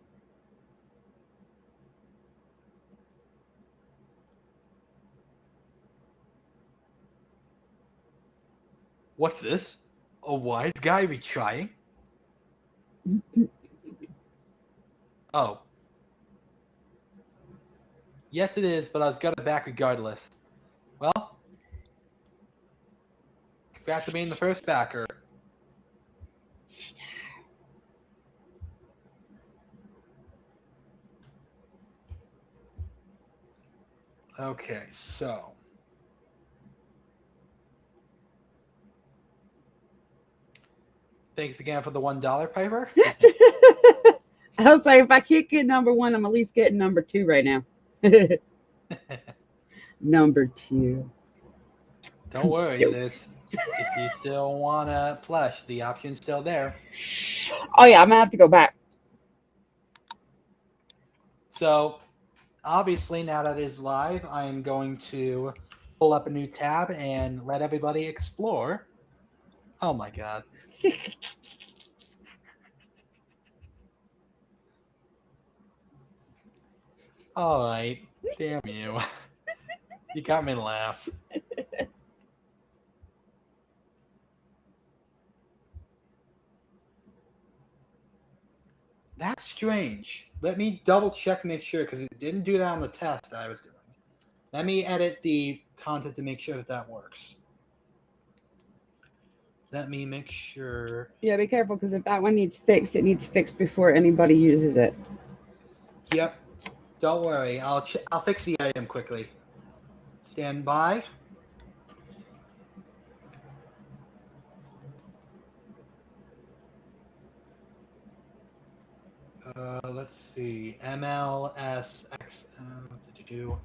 What's this? A wise guy retrying? Oh. Yes, it is, but I was got it back regardless. Well, congrats on being the first backer. Okay, so. Thanks again for the $1, Piper. I was like, if I can't get number one, I'm at least getting number two right now. Number two. Don't worry, if you still want a plush, the option's still there. Oh yeah, I'm gonna have to go back. So, obviously, now that it is live, I am going to pull up a new tab and let everybody explore. Oh my god. All right. Damn you. You got me to laugh. That's strange. Let me double check, make sure, because it didn't do that on the test I was doing. Let me edit the content to make sure that that works. Let me make sure. Yeah, be careful, because if that one needs fixed, it needs fixed before anybody uses it. Yep. Don't worry. I'll fix the item quickly. Stand by. Let's see. MLSX. What did you do?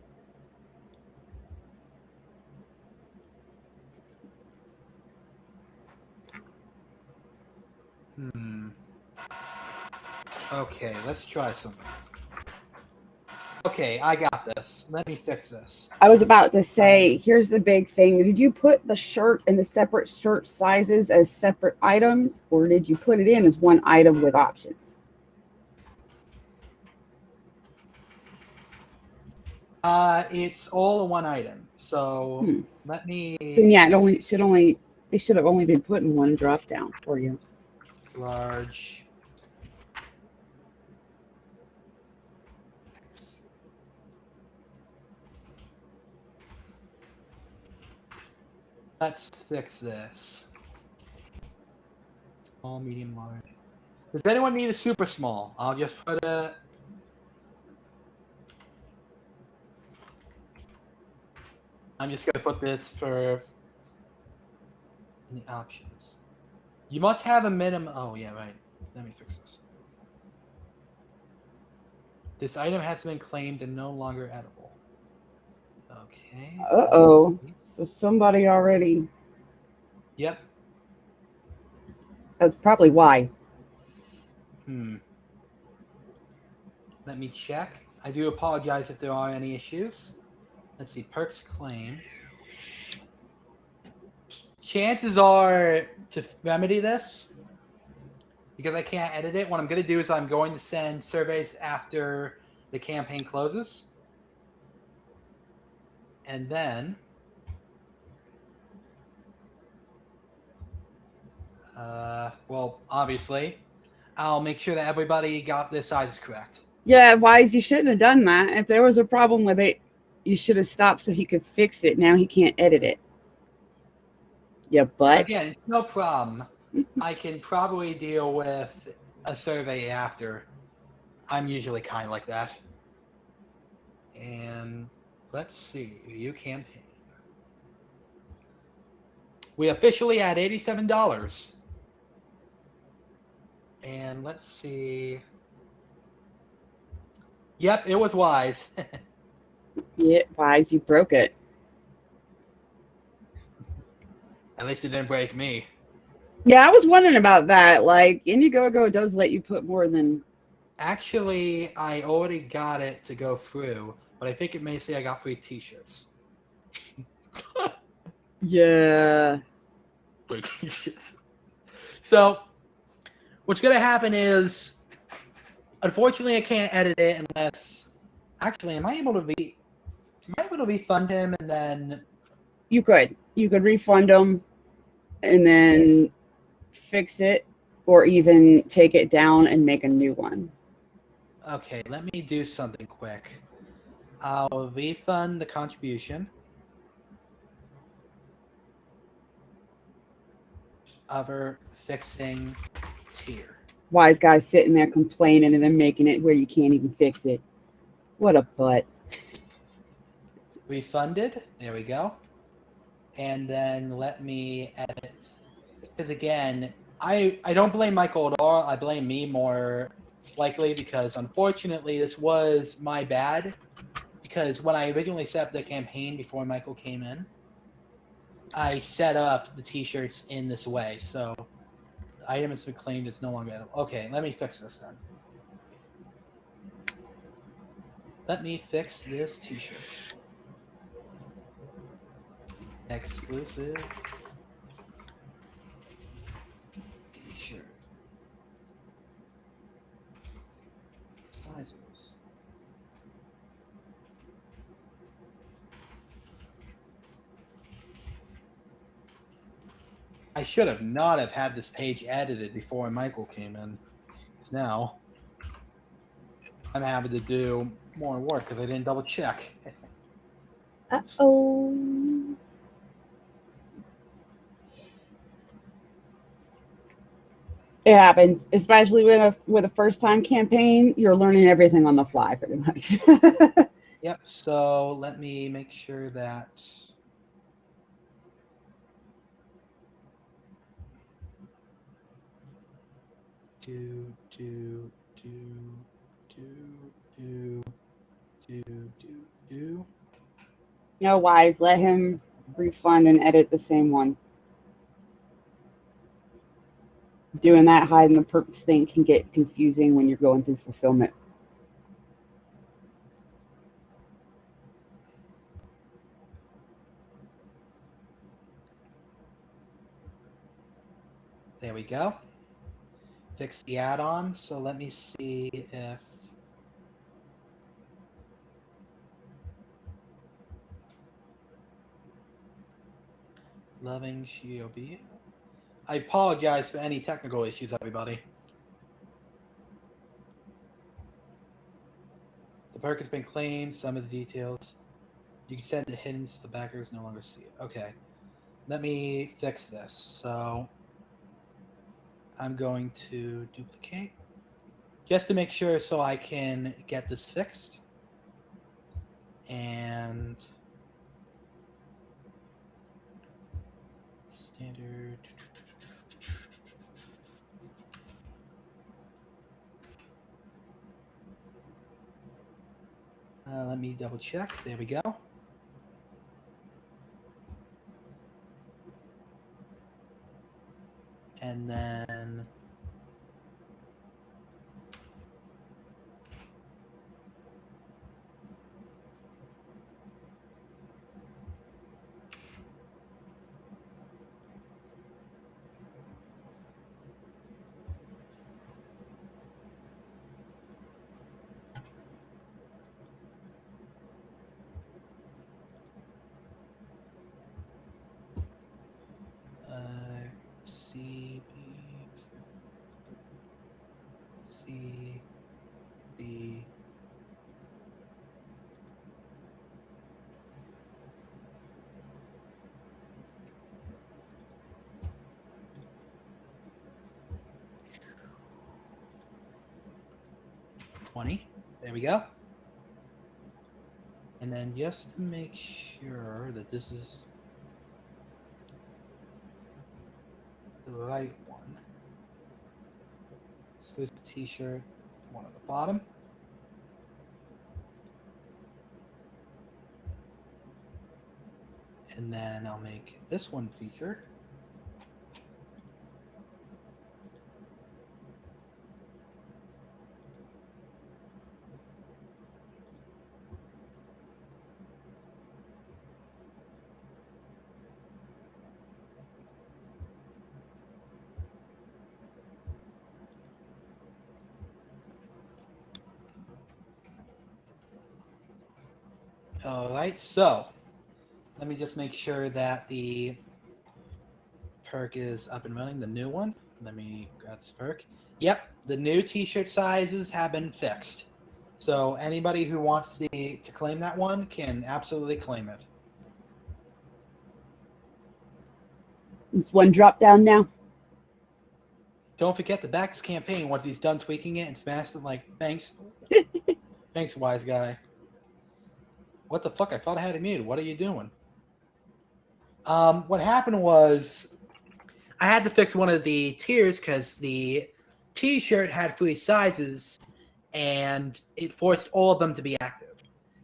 Okay, let's try something. Okay, I got this. Let me fix this. I was about to say, here's the big thing. Did you put the shirt and the separate shirt sizes as separate items, or did you put it in as one item with options? It's all in one item. So let me. Then yeah, they should have only been put in one drop down for you. Large. Let's fix this. Small, medium, large. Does anyone need a super small? I'll just put a. I'm just gonna put this for in the options. You must have a minimum. Oh yeah, right. Let me fix this. This item has been claimed and no longer edible. Okay. Uh-oh. So somebody already. Yep. That's probably wise. Let me check. I do apologize if there are any issues. Let's see. Perks claim. Chances are to remedy this, because I can't edit it, what I'm going to do is I'm going to send surveys after the campaign closes. And then Well, obviously, I'll make sure that everybody got their sizes correct. Yeah, Wise, you shouldn't have done that. If there was a problem with it, you should have stopped so he could fix it. Now he can't edit it. Yeah, but Again, it's no problem. I can probably deal with a survey after. I'm usually kind of like that. And let's see, view campaign. We officially had $87. And let's see. Yep, it was Wise. yeah, Wise, you broke it. At least it didn't break me. Yeah, I was wondering about that. Like, Indiegogo does let you put more than... Actually, I already got it to go through, but I think it may say I got free t-shirts. Yeah. Free t-shirts. So, what's going to happen is, unfortunately, I can't edit it unless... Actually, am I able to refund him and then... You could. You could refund them and then fix it, or even take it down and make a new one. Okay, let me do something quick. I'll refund the contribution. Other fixing tier. Wise guy sitting there complaining and then making it where you can't even fix it. What a butt. Refunded. There we go. And then let me edit. Because again, I don't blame Michael at all. I blame me more likely because unfortunately this was my bad. Because when I originally set up the campaign before Michael came in, I set up the t-shirts in this way. So the item has been claimed, it's no longer edible. Okay, let me fix this then. Let me fix this t-shirt. Exclusive t-shirt. Sizes. I should have not have had this page edited before Michael came in. Because now I'm having to do more work because I didn't double check. Uh-oh. It happens, especially with a first-time campaign. You're learning everything on the fly, pretty much. Yep, so let me make sure that... No, Wise, let him refund and edit the same one. Doing that hide in the perks thing can get confusing when you're going through fulfillment. There we go. Fix the add-on, so let me see if... Loving Shiobi. I apologize for any technical issues, everybody. The perk has been claimed, some of the details. You can send the hints, the backers no longer see it. Okay. Let me fix this. So I'm going to duplicate just to make sure so I can get this fixed. And standard. Let me double check. There we go. And then CB. C, D. There we go. And then just to make sure that this is the right one. So this t-shirt, one at the bottom. And then I'll make this one featured. All right, so let me just make sure that the perk is up and running, the new one. Let me grab this perk. Yep, the new t-shirt sizes have been fixed. So anybody who wants to claim that one can absolutely claim it. It's one drop down now. Don't forget the Backs campaign. Once he's done tweaking it and smashed it, like, thanks. Thanks, wise guy. What the fuck? I thought I had it muted. What are you doing? What happened was I had to fix one of the tiers because the t-shirt had 3 sizes and it forced all of them to be active.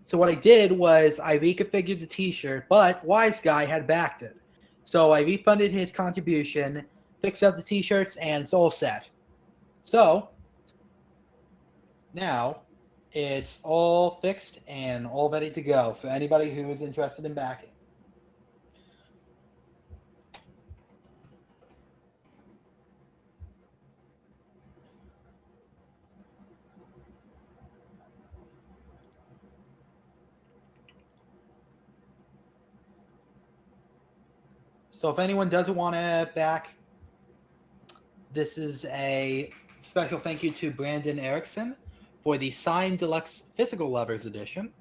So what I did was I reconfigured the t-shirt, but Wise Guy had backed it. So I refunded his contribution, fixed up the t-shirts, and it's all set. So now it's all fixed and all ready to go for anybody who is interested in backing. So if anyone doesn't want to back, this is a special thank you to Brandon Erickson for the signed deluxe physical lovers edition.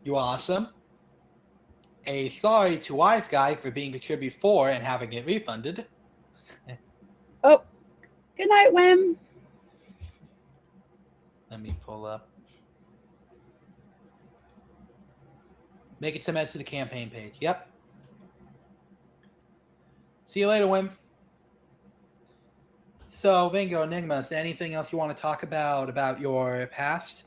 You're awesome. A sorry to Wise Guy for being contribute 4 and having it refunded. Oh, good night, Wim. Let me pull up. Make it cement to the campaign page. Yep. See you later, Wim. So, Bingo, Enigma, is there anything else you want to talk about your past?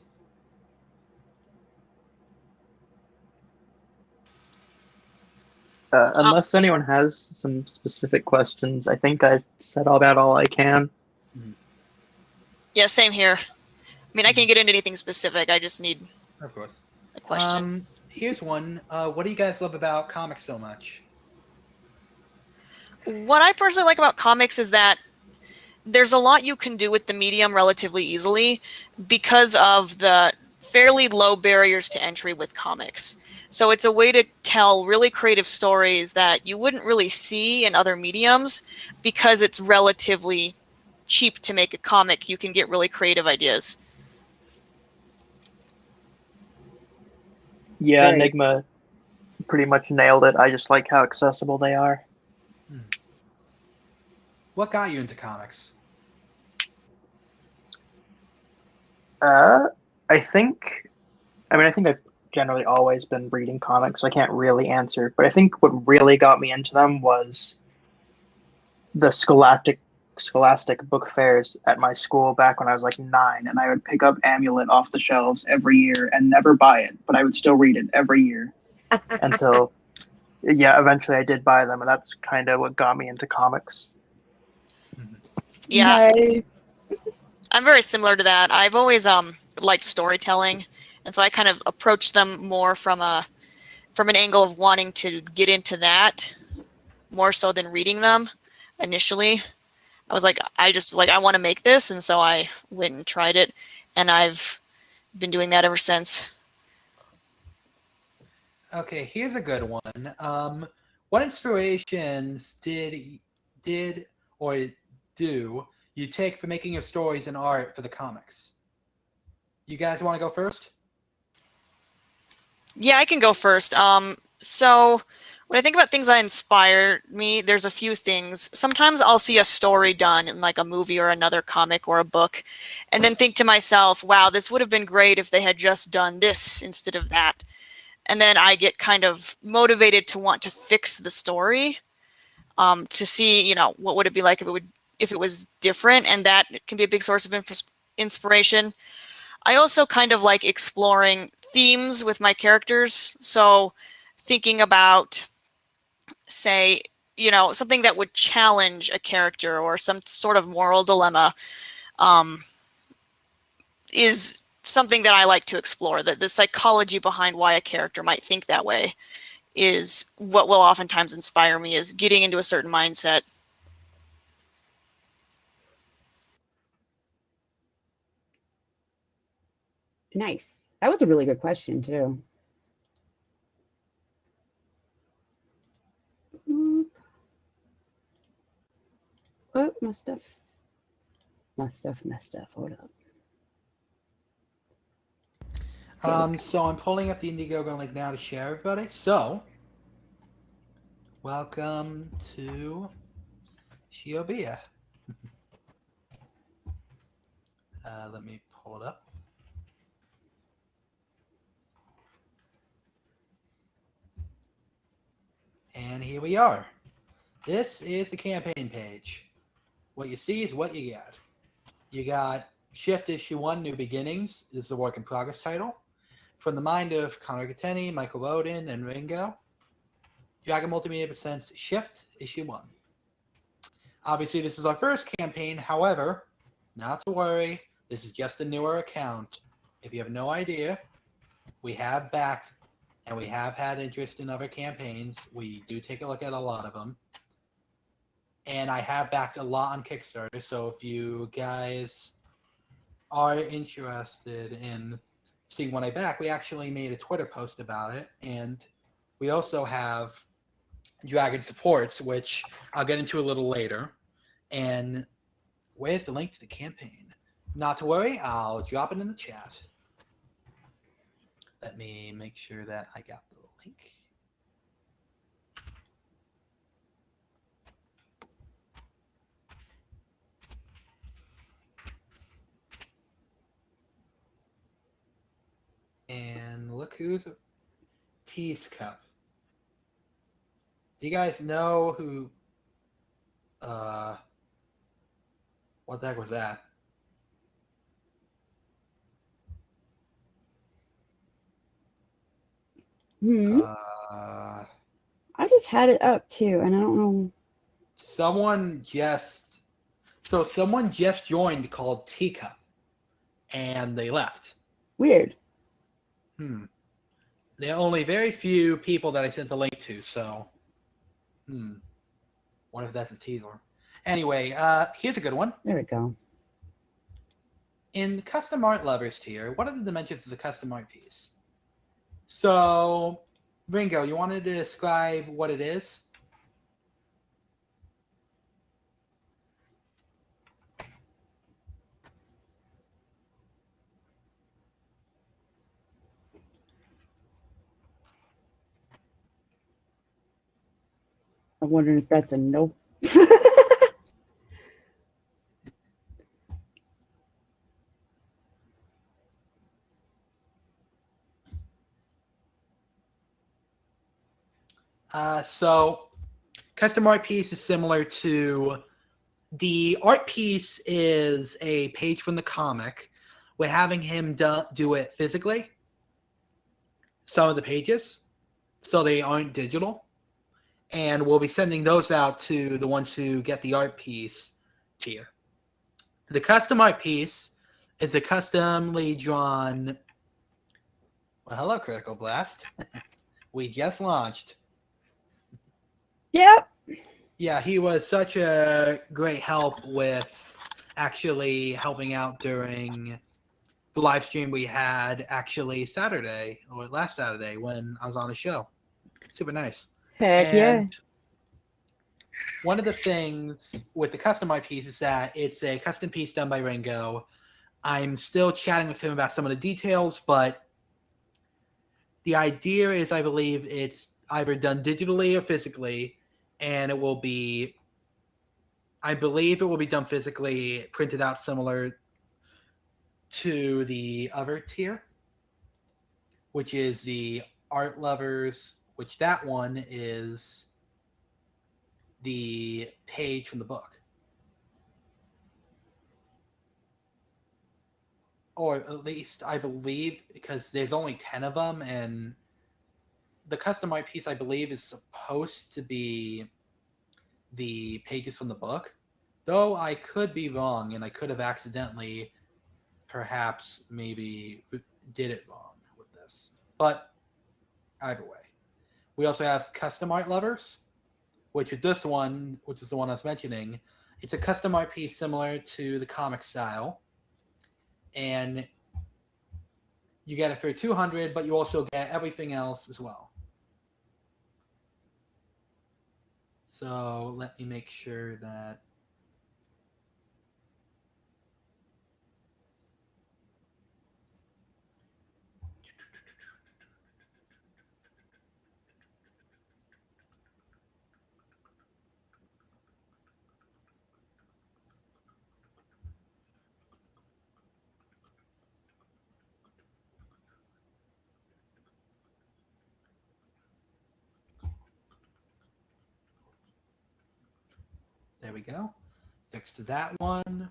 Unless anyone has some specific questions, I think I've said about all I can. Yeah, same here. I mean, I can't get into anything specific. I just need Of course. a question. Here's one. What do you guys love about comics so much? What I personally like about comics is that there's a lot you can do with the medium relatively easily because of the fairly low barriers to entry with comics. So it's a way to tell really creative stories that you wouldn't really see in other mediums because it's relatively cheap to make a comic. You can get really creative ideas. Yeah, Right. Enigma pretty much nailed it. I just like how accessible they are. What got you into comics? I think I've generally always been reading comics, so I can't really answer. But I think what really got me into them was the scholastic book fairs at my school back when I was like 9, and I would pick up Amulet off the shelves every year and never buy it, but I would still read it every year until, eventually I did buy them, and that's kind of what got me into comics. Yeah, Nice. I'm very similar to that. I've always liked storytelling, and so I kind of approached them more from an angle of wanting to get into that more so than reading them initially. I was like, I want to make this, and so I went and tried it, and I've been doing that ever since. Okay, here's a good one. What inspirations did or do you take for making your stories and art for the comics. You guys want to go first? Yeah, I can go first. So when I think about things that inspire me, there's a few things. Sometimes I'll see a story done in like a movie or another comic or a book, and then think to myself, wow, this would have been great if they had just done this instead of that. And then I get kind of motivated to want to fix the story, to see, you know, what would it be like if it was different, and that can be a big source of inspiration. I also kind of like exploring themes with my characters. So thinking about, say, you know, something that would challenge a character or some sort of moral dilemma is something that I like to explore. That the psychology behind why a character might think that way is what will oftentimes inspire me, is getting into a certain mindset. Nice. That was a really good question, too. Oh, my stuff's messed up. Hold up. So I'm pulling up the Indiegogo link now to share everybody. So, welcome to Shiobia. Let me pull it up. And here we are. This is the campaign page. What you see is what you get. You got Shyft Issue 1, New Beginnings. This is the work in progress title. From the mind of Connery Cateni, Michael Odin, and Ringo. Dragon Multimedia presents Shyft Issue 1. Obviously, this is our first campaign. However, not to worry. This is just a newer account. If you have no idea, we have backed and we have had interest in other campaigns. We do take a look at a lot of them. And I have backed a lot on Kickstarter. So if you guys are interested in seeing what I back, we actually made a Twitter post about it. And we also have Dragon Supports, which I'll get into a little later. And where's the link to the campaign? Not to worry, I'll drop it in the chat. Let me make sure that I got the link. And look who's Tease Cup. Do you guys know who what the heck was that? I just had it up too, and I don't know. Someone just joined called Teacup, and they left. Weird. There are only very few people that I sent the link to, so what if that's a teaser? Anyway, here's a good one. There we go. In the custom art lovers tier, what are the dimensions of the custom art piece? So, Ringo, you wanted to describe what it is? I'm wondering if that's a no. So, custom art piece is similar to the art piece is a page from the comic. We're having him do it physically. Some of the pages, so they aren't digital. And we'll be sending those out to the ones who get the art piece tier. The custom art piece is a customly drawn... Well, hello, Critical Blast. We just launched. Yep. Yeah, he was such a great help with actually helping out during the live stream we had actually Saturday, or last Saturday, when I was on the show. Super nice. Heck yeah. one of the things with the custom art piece is that it's a custom piece done by Ringo. I'm still chatting with him about some of the details, but the idea is, I believe it's either done digitally or physically, and it will be, I believe it will be done physically, printed out similar to the other tier, which is the Art Lovers, which that one is the page from the book. Or at least I believe, because there's only 10 of them, and the custom art piece, I believe, is supposed to be the pages from the book. Though I could be wrong, and I could have accidentally, perhaps, maybe did it wrong with this. But either way. We also have Custom Art Lovers, which is this one, which is the one I was mentioning. It's a custom art piece similar to the comic style. And you get it for $200, but you also get everything else as well. So let me make sure that there we go. Fixed that one.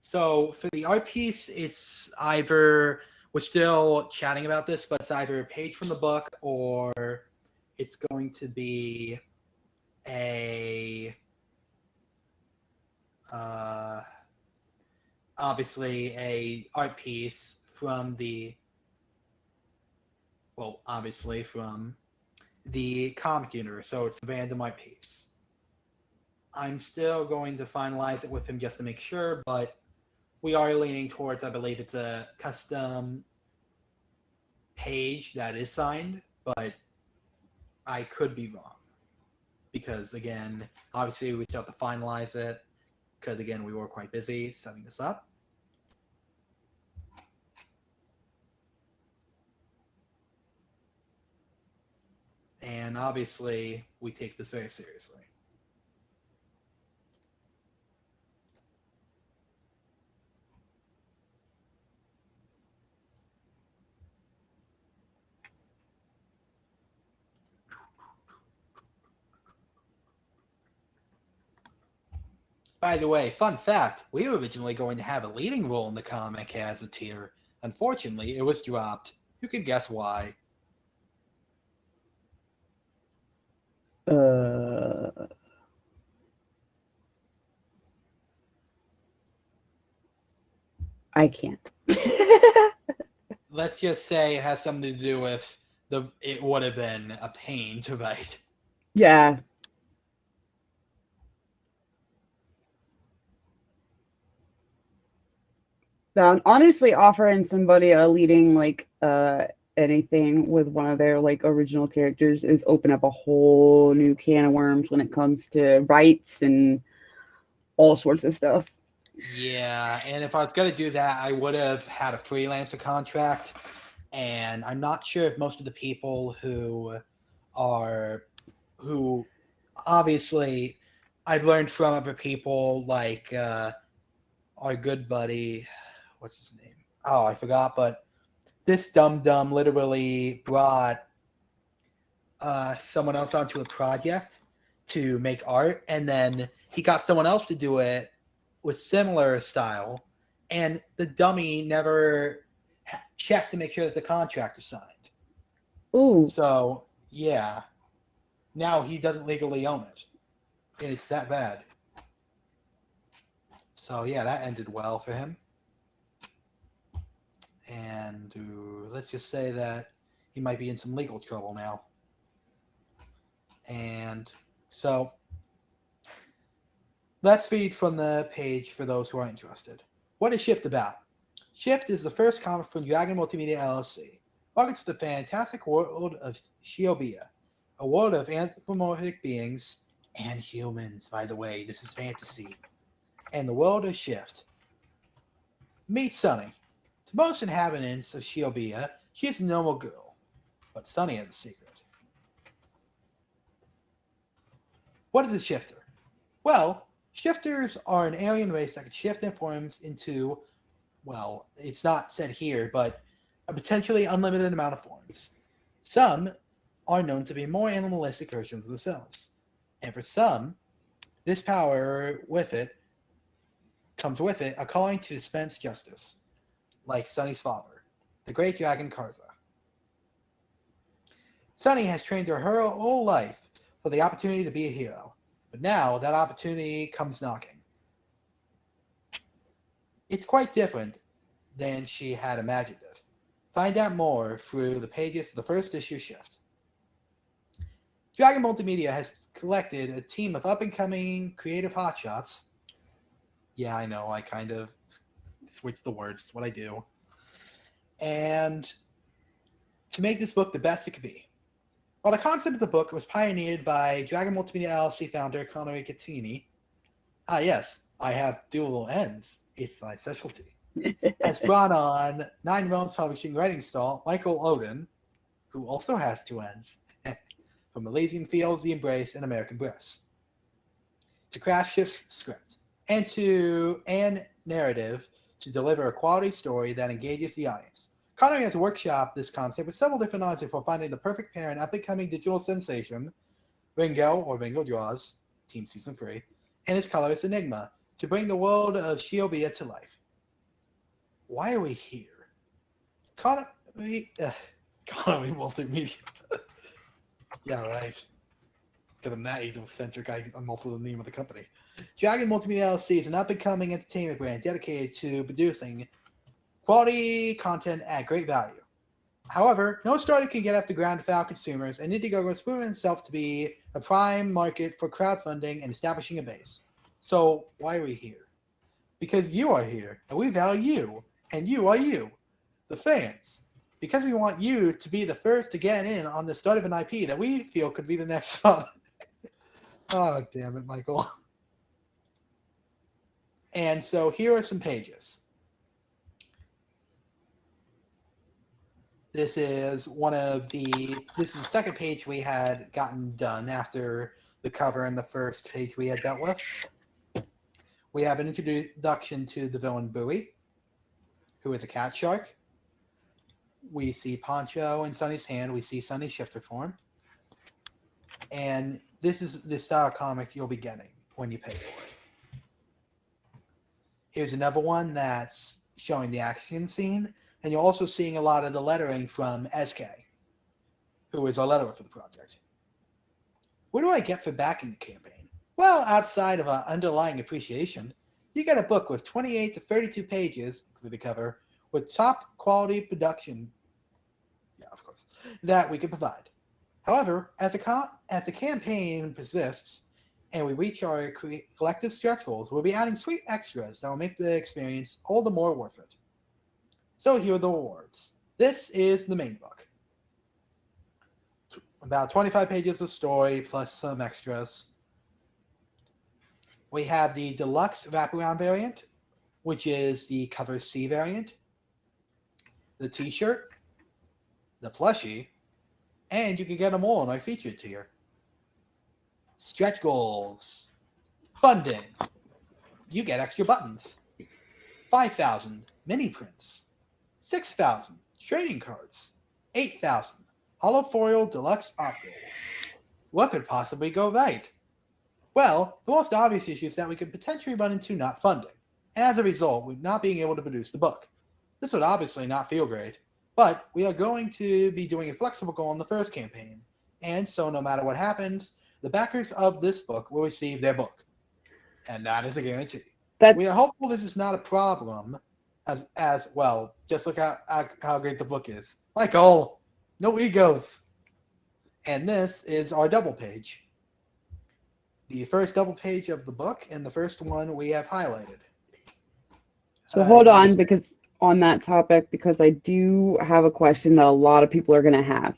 So for the art piece, it's either, we're still chatting about this, but it's either a page from the book or it's going to be a, obviously a art piece from the, well, obviously from the comic universe. So it's a random art piece. I'm still going to finalize it with him just to make sure, but we are leaning towards, I believe it's a custom page that is signed, but I could be wrong. Because again, obviously we still have to finalize it, because again, we were quite busy setting this up. And obviously, we take this very seriously. By the way, fun fact, we were originally going to have a leading role in the comic as a tier. Unfortunately, it was dropped. You can guess why. I can't. Let's just say it has something to do with it would have been a pain to write. Yeah. Honestly, offering somebody a leading anything with one of their original characters is open up a whole new can of worms when it comes to rights and all sorts of stuff. Yeah, and if I was going to do that, I would have had a freelancer contract, and I'm not sure if most of the people who obviously I've learned from other people, like our good buddy, what's his name? Oh, I forgot, but this dum-dum literally brought someone else onto a project to make art, and then he got someone else to do it with similar style, and the dummy never checked to make sure that the contract is signed. Ooh. So, yeah. Now he doesn't legally own it. And it's that bad. So, yeah, that ended well for him. And let's just say that he might be in some legal trouble now. And so let's read from the page for those who are interested. What is Shyft about? Shyft is the first comic from Dragon Multimedia LLC. Welcome to the fantastic world of Shiobia, a world of anthropomorphic beings and humans, by the way. This is fantasy. And the world of Shyft. Meet Sunny. To most inhabitants of Shiobia, she is a normal girl. But Sunny has a secret. What is a shifter? Well, shifters are an alien race that can shift their forms into, well, it's not said here, but a potentially unlimited amount of forms. Some are known to be more animalistic versions of themselves. And for some, this power comes with it a calling to dispense justice, like Sunny's father, the great dragon Karza. Sunny has trained her whole life for the opportunity to be a hero, but now that opportunity comes knocking. It's quite different than she had imagined it. Find out more through the pages of the first issue Shyft. Dragon Multimedia has collected a team of up-and-coming creative hotshots. Yeah, I know, I kind of switch the words, it's what I do. And to make this book the best it could be. While the concept of the book was pioneered by Dragon Multimedia LLC founder Connery Cateni, yes, I have dual N's, it's my specialty, has brought on Nine Realms Publishing writing stall Michael Odin, who also has two N's, from Elysian Fields, The Embrace, and American Breasts, to craft Shyft's script, and narrative to deliver a quality story that engages the audience. Connery has workshopped this concept with several different artists before finding the perfect pair in up-and-coming digital sensation, Ringo Draws, Team Season 3, and his colorist Enigma, to bring the world of Shiobia to life. Why are we here? Connery Multimedia. Yeah, right. Because I'm that egocentric, I'm also the name of the company. Dragon Multimedia LLC is an up-and-coming entertainment brand dedicated to producing quality content at great value. However, no startup can get off the ground without consumers, and Indiegogo has proven itself to be a prime market for crowdfunding and establishing a base. So why are we here? Because you are here, and we value you, and you are you, the fans. Because we want you to be the first to get in on the start of an IP that we feel could be the next song. Oh, damn it, Michael. And so here are some pages. This is the second page we had gotten done after the cover and the first page we had dealt with. We have an introduction to the villain Bowie, who is a cat shark. We see Poncho in Sunny's hand. We see Sunny's shifter form. And this is the style comic you'll be getting when you pay for it. Here's another one that's showing the action scene. And you're also seeing a lot of the lettering from SK, who is our letterer for the project. What do I get for backing the campaign? Well, outside of our underlying appreciation, you get a book with 28 to 32 pages, including the cover, with top quality production, of course, that we can provide. However, as the campaign persists and we reach our collective stretch goals, we'll be adding sweet extras that will make the experience all the more worth it. So here are the rewards. This is the main book. About 25 pages of story plus some extras. We have the deluxe wraparound variant, which is the cover C variant, the t-shirt, the plushie, and you can get them all in our featured tier. Stretch goals. Funding. You get extra buttons. 5,000 mini prints. 6,000 trading cards. 8,000 holofoil deluxe art roll. What could possibly go right? Well, the most obvious issue is that we could potentially run into not funding, and as a result, we're not being able to produce the book. This would obviously not feel great, but we are going to be doing a flexible goal in the first campaign, and so no matter what happens, the backers of this book will receive their book, and that is a guarantee. We are hopeful this is not a problem, as well. Just look how great the book is. Michael, no egos. And this is our double page. The first double page of the book, and the first one we have highlighted. So hold on, because on that topic because I do have a question that a lot of people are going to have.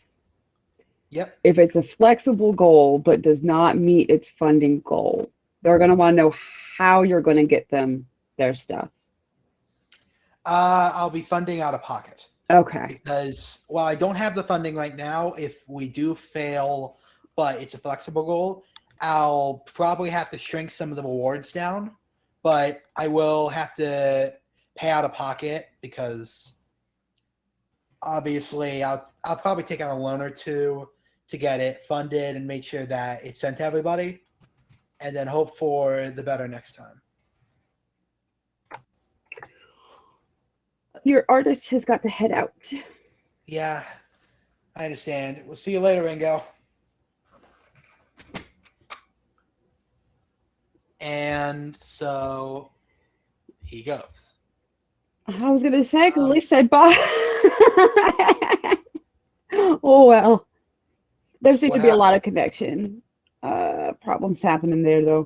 Yep. If it's a flexible goal but does not meet its funding goal, they're going to want to know how you're going to get them their stuff. I'll be funding out of pocket. Okay. Because while I don't have the funding right now, if we do fail, but it's a flexible goal, I'll probably have to shrink some of the rewards down. But I will have to pay out of pocket because obviously I'll probably take out a loan or two to get it funded and make sure that it's sent to everybody, and then hope for the better next time. Your artist has got to head out. Yeah, I understand. We'll see you later, Ringo. And so he goes. I was going to say, at least said bye. Oh, well. There seemed to be a lot of connection problems happening there, though.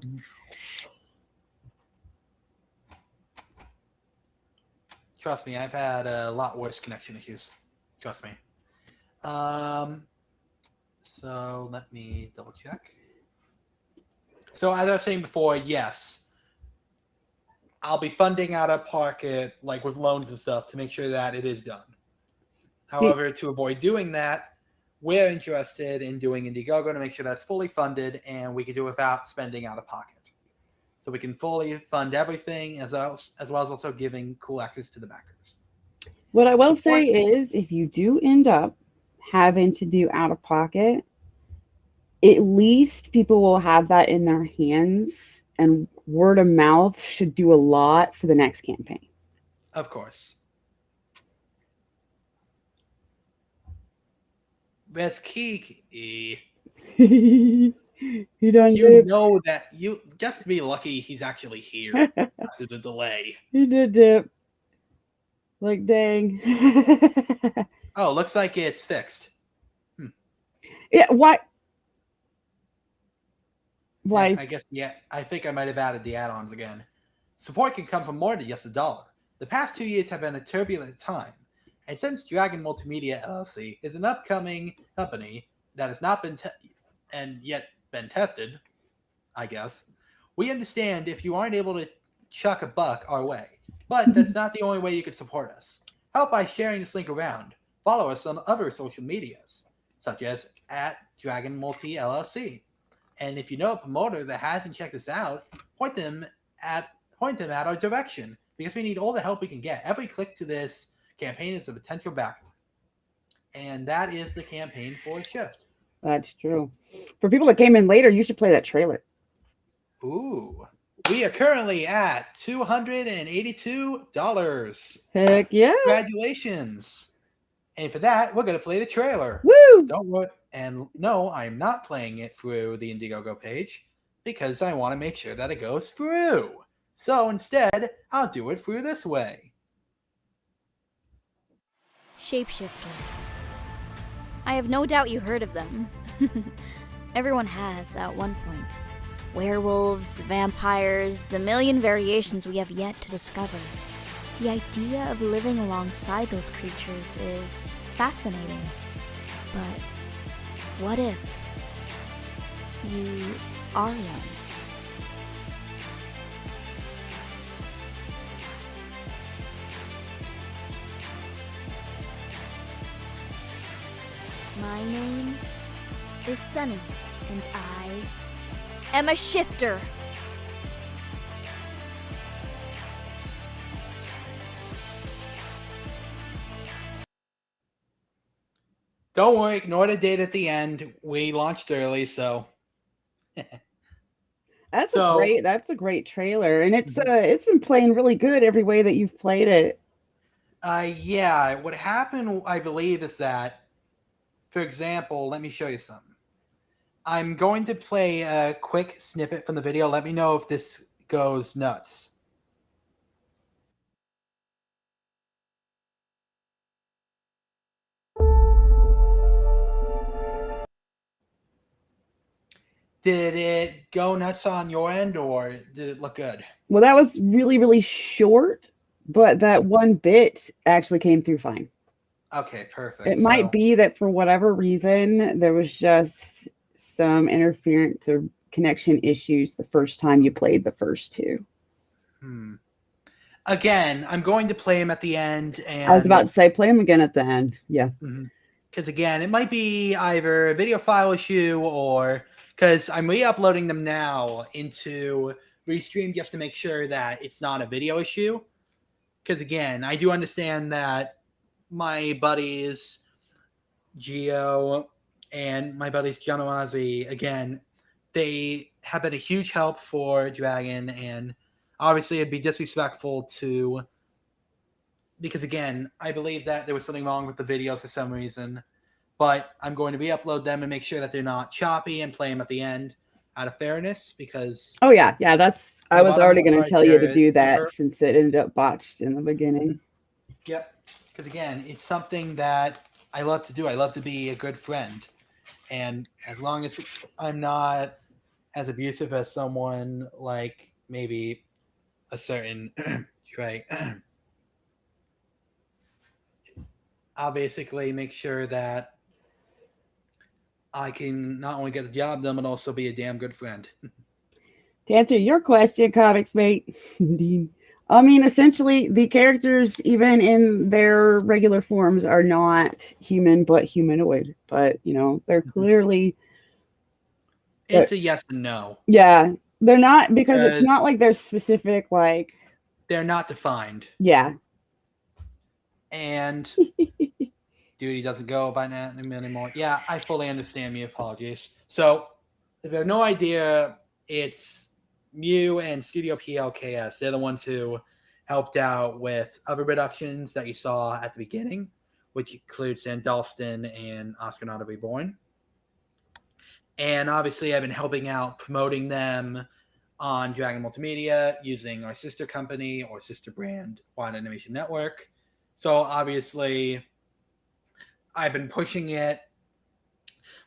Trust me, I've had a lot worse connection issues. Trust me. So let me double check. So as I was saying before, yes, I'll be funding out of pocket, like with loans and stuff, to make sure that it is done. However, to avoid doing that, we're interested in doing Indiegogo to make sure that's fully funded and we can do it without spending out of pocket. So we can fully fund everything as well as also giving cool access to the backers. What I will say is if you do end up having to do out of pocket, at least people will have that in their hands, and word of mouth should do a lot for the next campaign. Of course. That's key. You done You dip. know that you just be lucky he's actually here after the delay. He did dip. Like, dang. Oh, looks like it's fixed. Yeah, why? Why? Yeah, I guess, yeah, I think I might have added the add-ons again. Support can come from more than just $1. The past 2 years have been a turbulent time, and since Dragon Multimedia LLC is an upcoming company that has not been yet been tested, I guess, we understand if you aren't able to chuck a buck our way. But that's not the only way you can support us. Help by sharing this link around. Follow us on other social medias, such as @Dragon Multi LLC. And if you know a promoter that hasn't checked us out, point them at our direction, because we need all the help we can get. Every click to this campaign is a potential backer. And that is the campaign for Shyft. That's true. For people that came in later, you should play that trailer. Ooh. We are currently at $282. Heck yeah. Congratulations. And for that, we're going to play the trailer. Woo! Don't worry. And no, I'm not playing it through the Indiegogo page because I want to make sure that it goes through. So instead, I'll do it through this way. Shapeshifters. I have no doubt you heard of them. Everyone has at one point. Werewolves, vampires, the million variations we have yet to discover. The idea of living alongside those creatures is fascinating. But what if you are one? My name is Sunny, and I am a shifter. Don't worry, ignore the date at the end. We launched early, so That's a great trailer, and it's been playing really good every way that you've played it. Yeah, what happened, I believe, is that, for example, let me show you something. I'm going to play a quick snippet from the video. Let me know if this goes nuts. Did it go nuts on your end, or did it look good? Well, that was really, really short, but that one bit actually came through fine. Okay, perfect. It might be that for whatever reason, there was just some interference or connection issues the first time you played the first two. Again, I'm going to play him at the end. And I was about to say, play them again at the end. Yeah. Because again, it might be either a video file issue or because I'm re-uploading them now into Restream just to make sure that it's not a video issue. Because again, I do understand that my buddies Gio and my buddies Giannoazzi, again, they have been a huge help for Dragon, and obviously it'd be disrespectful to, because again, I believe that there was something wrong with the videos for some reason, but I'm going to re-upload them and make sure that they're not choppy and play them at the end out of fairness, because I was already going to tell you to do that Piper. since it ended up botched in the beginning. Yep, because again, it's something that I love to do. I love to be a good friend, and as long as I'm not as abusive as someone like maybe a certain Trey, I'll basically make sure that I can not only get the job done, but also be a damn good friend. To answer your question, Comics Mate, I mean, essentially, the characters, even in their regular forms, are not human, but humanoid. But, you know, they're clearly... It's a yes and no. Yeah, they're not, because it's not like they're specific, like... They're not defined. Yeah. And duty doesn't go by that anymore. Yeah, I fully understand. Me apologies. So, if you have no idea, it's Mew and Studio PLKS. They're the ones who helped out with other productions that you saw at the beginning, which includes Sandalston and Oscar Reborn. And obviously, I've been helping out promoting them on Dragon Multimedia using our sister company or sister brand, Wild Animation Network. So obviously, I've been pushing it,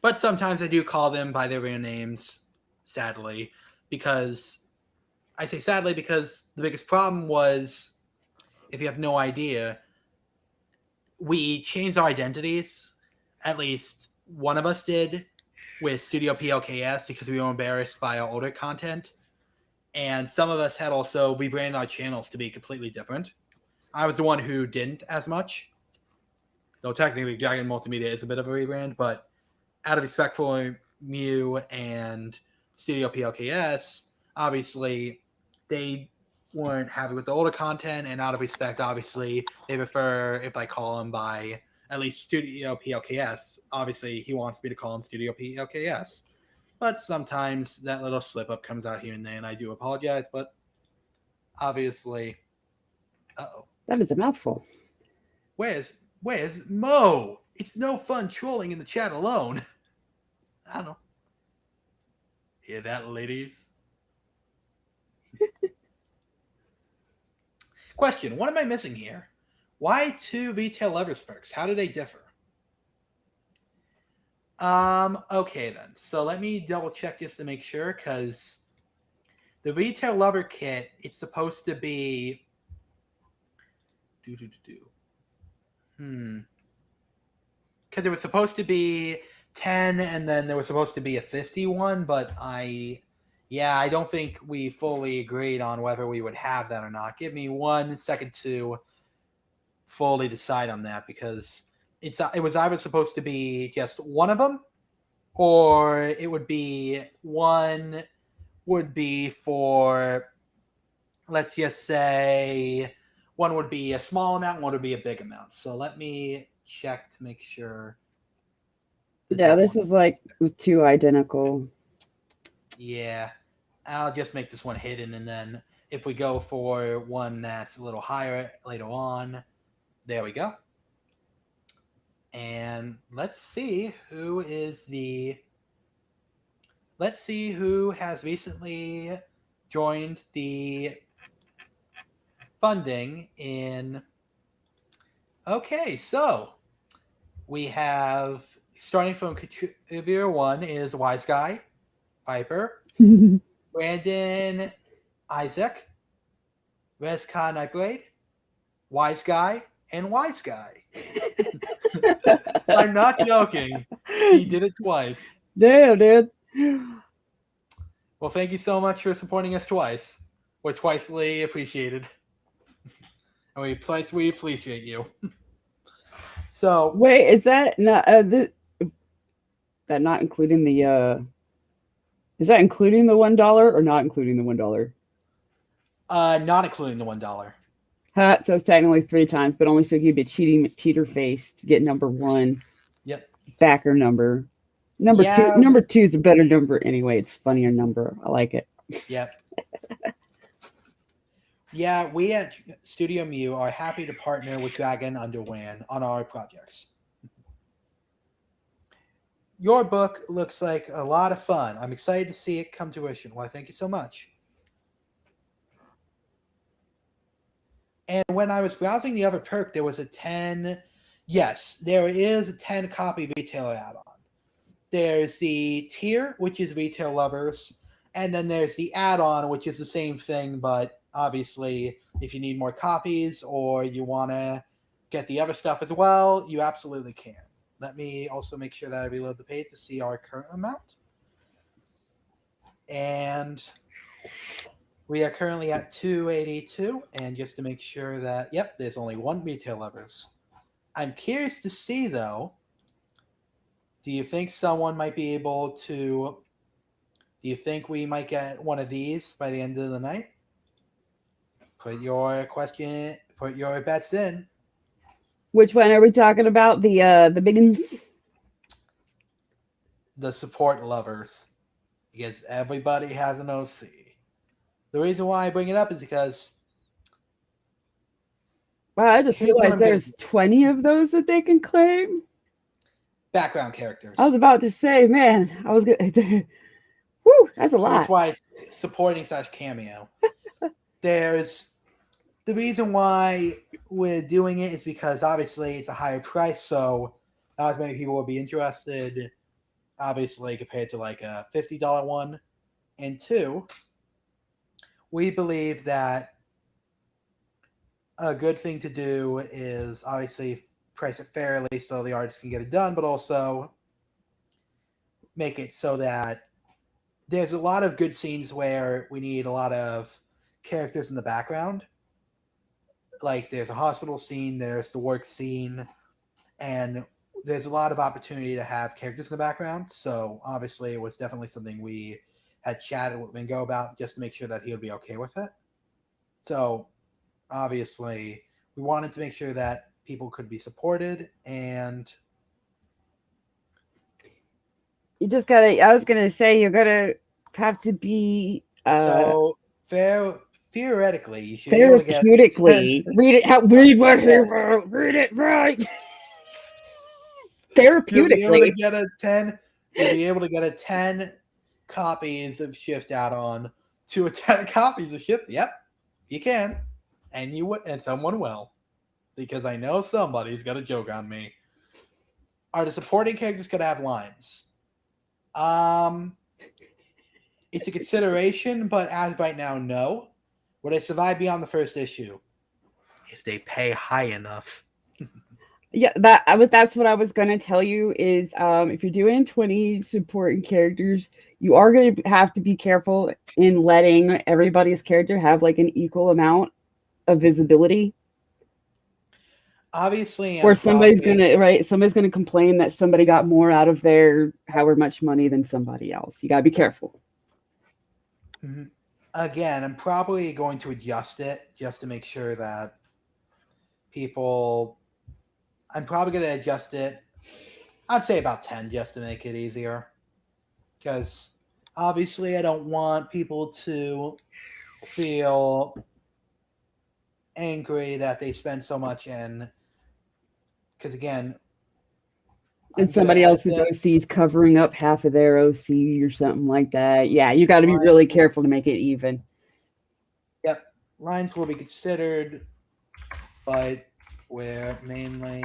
but sometimes I do call them by their real names, sadly, because I say sadly because the biggest problem was, if you have no idea, we changed our identities. At least one of us did with Studio PLKS because we were embarrassed by our older content. And some of us had also rebranded our channels to be completely different. I was the one who didn't as much. Though technically Dragon Multimedia is a bit of a rebrand, but out of respect for Mew and Studio PLKS, obviously they weren't happy with the older content, and out of respect, obviously, they prefer if I call him by at least Studio PLKS. Obviously, he wants me to call him Studio PLKS. But sometimes that little slip-up comes out here and there, and I do apologize, but obviously... Uh-oh. That is a mouthful. Where's Mo? It's no fun trolling in the chat alone. I don't know. Hear that, ladies? Question, what am I missing here? Why two retail lever spurts? How do they differ? Okay then. So let me double check just to make sure, because the retail lever kit, it's supposed to be because it was supposed to be 10 and then there was supposed to be a 51, but I don't think we fully agreed on whether we would have that or not. Give me 1 second to fully decide on that, because it was either supposed to be just one of them, or it would be one would be for, let's just say, one would be a small amount, one would be a big amount. So let me check to make sure. Yeah, this is like 2 identical. Yeah, I'll just make this one hidden, and then if we go for one that's a little higher later on, there we go. And let's see who has recently joined the funding in. Okay, so we have, starting from contributor 1 is Wise Guy, Piper, Brandon, Isaac, Rezka Nightblade, Wise Guy, and Wise Guy. I'm not joking. He did it twice. Damn, dude. Well, thank you so much for supporting us twice. We're twicely appreciated. And we precisely appreciate you. So wait, is that not that not including the is that including the $1 or not including the $1? Not including the $1. So it's technically 3 times, but only so you be cheater face to get number 1. Yep. Backer number. Number 2. Number 2 is a better number anyway. It's a funnier number. I like it. Yep. Yeah, we at Studio Mew are happy to partner with Dragon Underwan on our projects. Your book looks like a lot of fun. I'm excited to see it come to fruition. Why, thank you so much. And when I was browsing the other perk, there was a 10... Yes, there is a 10-copy retailer add-on. There's the tier, which is retail lovers, and then there's the add-on, which is the same thing, but obviously, if you need more copies or you want to get the other stuff as well, you absolutely can. Let me also make sure that I reload the page to see our current amount. And we are currently at 282, and just to make sure that, yep, there's only 1 retail lovers. I'm curious to see, though, do you think someone might be able to... Do you think we might get one of these by the end of the night? Put your bets in. Which one are we talking about? The biggins? The support lovers. Because everybody has an OC. The reason why I bring it up is because... Wow, I just realized there's 20 of those that they can claim. Background characters. I was about to say, man, I was good. Whew, that's a lot. That's why it's supporting / cameo. There's the reason why we're doing it is because obviously it's a higher price, so not as many people will be interested, obviously, compared to like a $50 one. And 2, we believe that a good thing to do is obviously price it fairly so the artist can get it done, but also make it so that there's a lot of good scenes where we need a lot of characters in the background. Like there's a hospital scene, there's the work scene, and there's a lot of opportunity to have characters in the background. So obviously it was definitely something we had chatted with Mingo about just to make sure that he would be okay with it. So obviously we wanted to make sure that people could be supported, and you just gotta, I was gonna say, you're gonna have to be so theoretically you should therapeutically read it how read what he wrote, read it right. Therapeutically you'll be able to get a 10 copies of Shyft add-on to a 10 copies of Shyft. Yep, you can, and someone will, because I know somebody's got a joke on me. Are the supporting characters going to have lines? It's a consideration, but as of right now, no. Would I survive beyond the first issue? If they pay high enough. Yeah, that's what I was going to tell you is if you're doing 20 supporting characters, you are going to have to be careful in letting everybody's character have like an equal amount of visibility. Obviously, or somebody's gonna complain that somebody got more out of their however much money than somebody else. You gotta be careful. Mm-hmm. Again, I'm probably going to adjust it just to make sure that people. I'm probably going to adjust it. I'd say about 10 just to make it easier, because obviously I don't want people to feel angry that they spend so much in. Because again, and somebody else's OC is covering up half of their OC or something like that. Yeah, you got to be really careful to make it even. Yep, lines will be considered, but we're mainly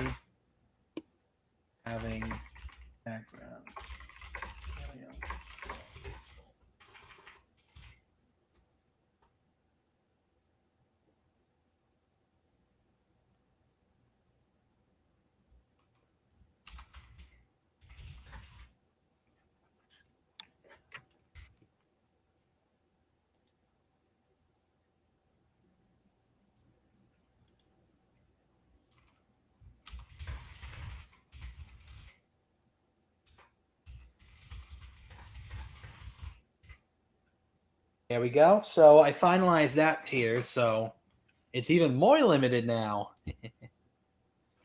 having background. There we go. So I finalized that tier, so it's even more limited now.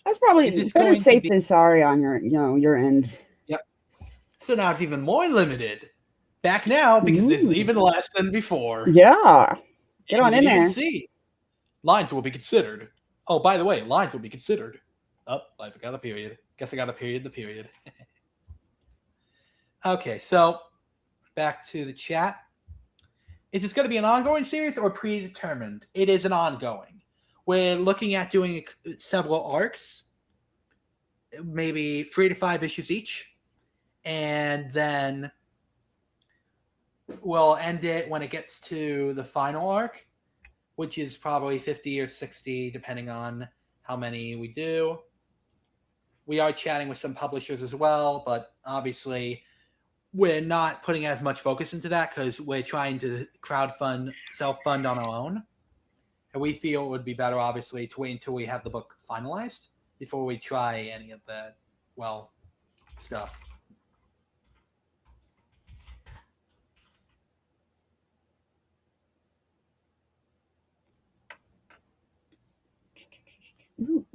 That's probably better safe than sorry on your end. Yep. So now it's even more limited. Back now because it's even less than before. Yeah. Get on in there. Even see. Lines will be considered. Oh, by the way, lines will be considered. Oh, I forgot a period. Guess I got a period, the period. Okay, so back to the chat. Is this going to be an ongoing series or predetermined? It is an ongoing. We're looking at doing several arcs, maybe 3 to 5 issues each, and then we'll end it when it gets to the final arc, which is probably 50 or 60, depending on how many we do. We are chatting with some publishers as well, but obviously we're not putting as much focus into that because we're trying to crowdfund, self-fund on our own. And we feel it would be better, obviously, to wait until we have the book finalized before we try any of that, stuff. Ooh.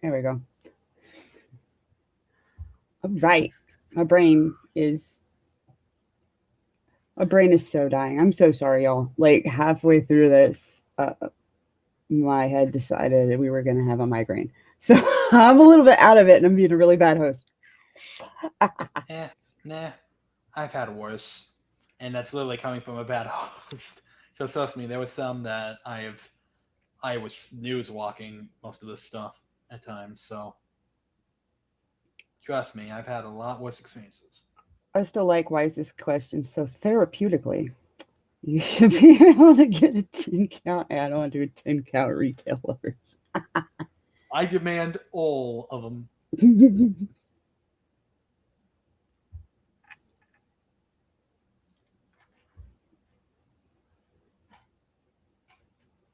There we go. All right. My brain is so dying. I'm so sorry, y'all. Like halfway through this, my head decided we were going to have a migraine. So I'm a little bit out of it and I'm being a really bad host. Nah. I've had worse. And that's literally coming from a bad host. So trust me, there was some that I was news walking most of this stuff at times. So trust me, I've had a lot worse experiences. I still like why is this question so therapeutically. You should be able to get a 10 count add-on to a 10 count retailers. I demand all of them.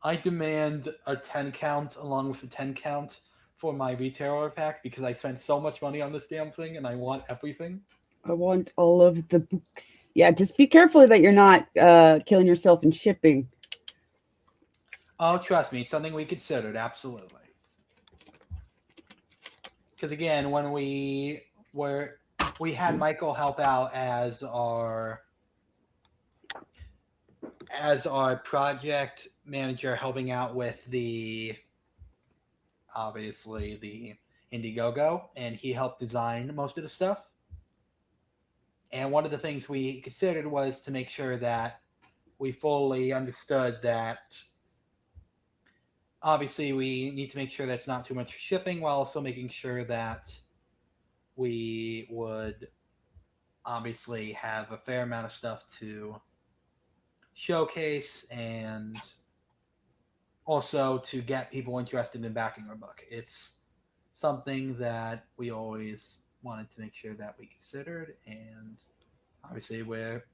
I demand a 10 count along with a 10 count for my retailer pack because I spent so much money on this damn thing and I want everything. I want all of the books. Yeah, just be careful that you're not killing yourself in shipping. Oh, trust me, it's something we considered, absolutely. Because again, when we had Michael help out as our project manager, helping out with the Indiegogo, and he helped design most of the stuff. And one of the things we considered was to make sure that we fully understood that obviously we need to make sure that's not too much shipping, while also making sure that we would obviously have a fair amount of stuff to showcase and also to get people interested in backing our book. It's something that we always wanted to make sure that we considered, and obviously we're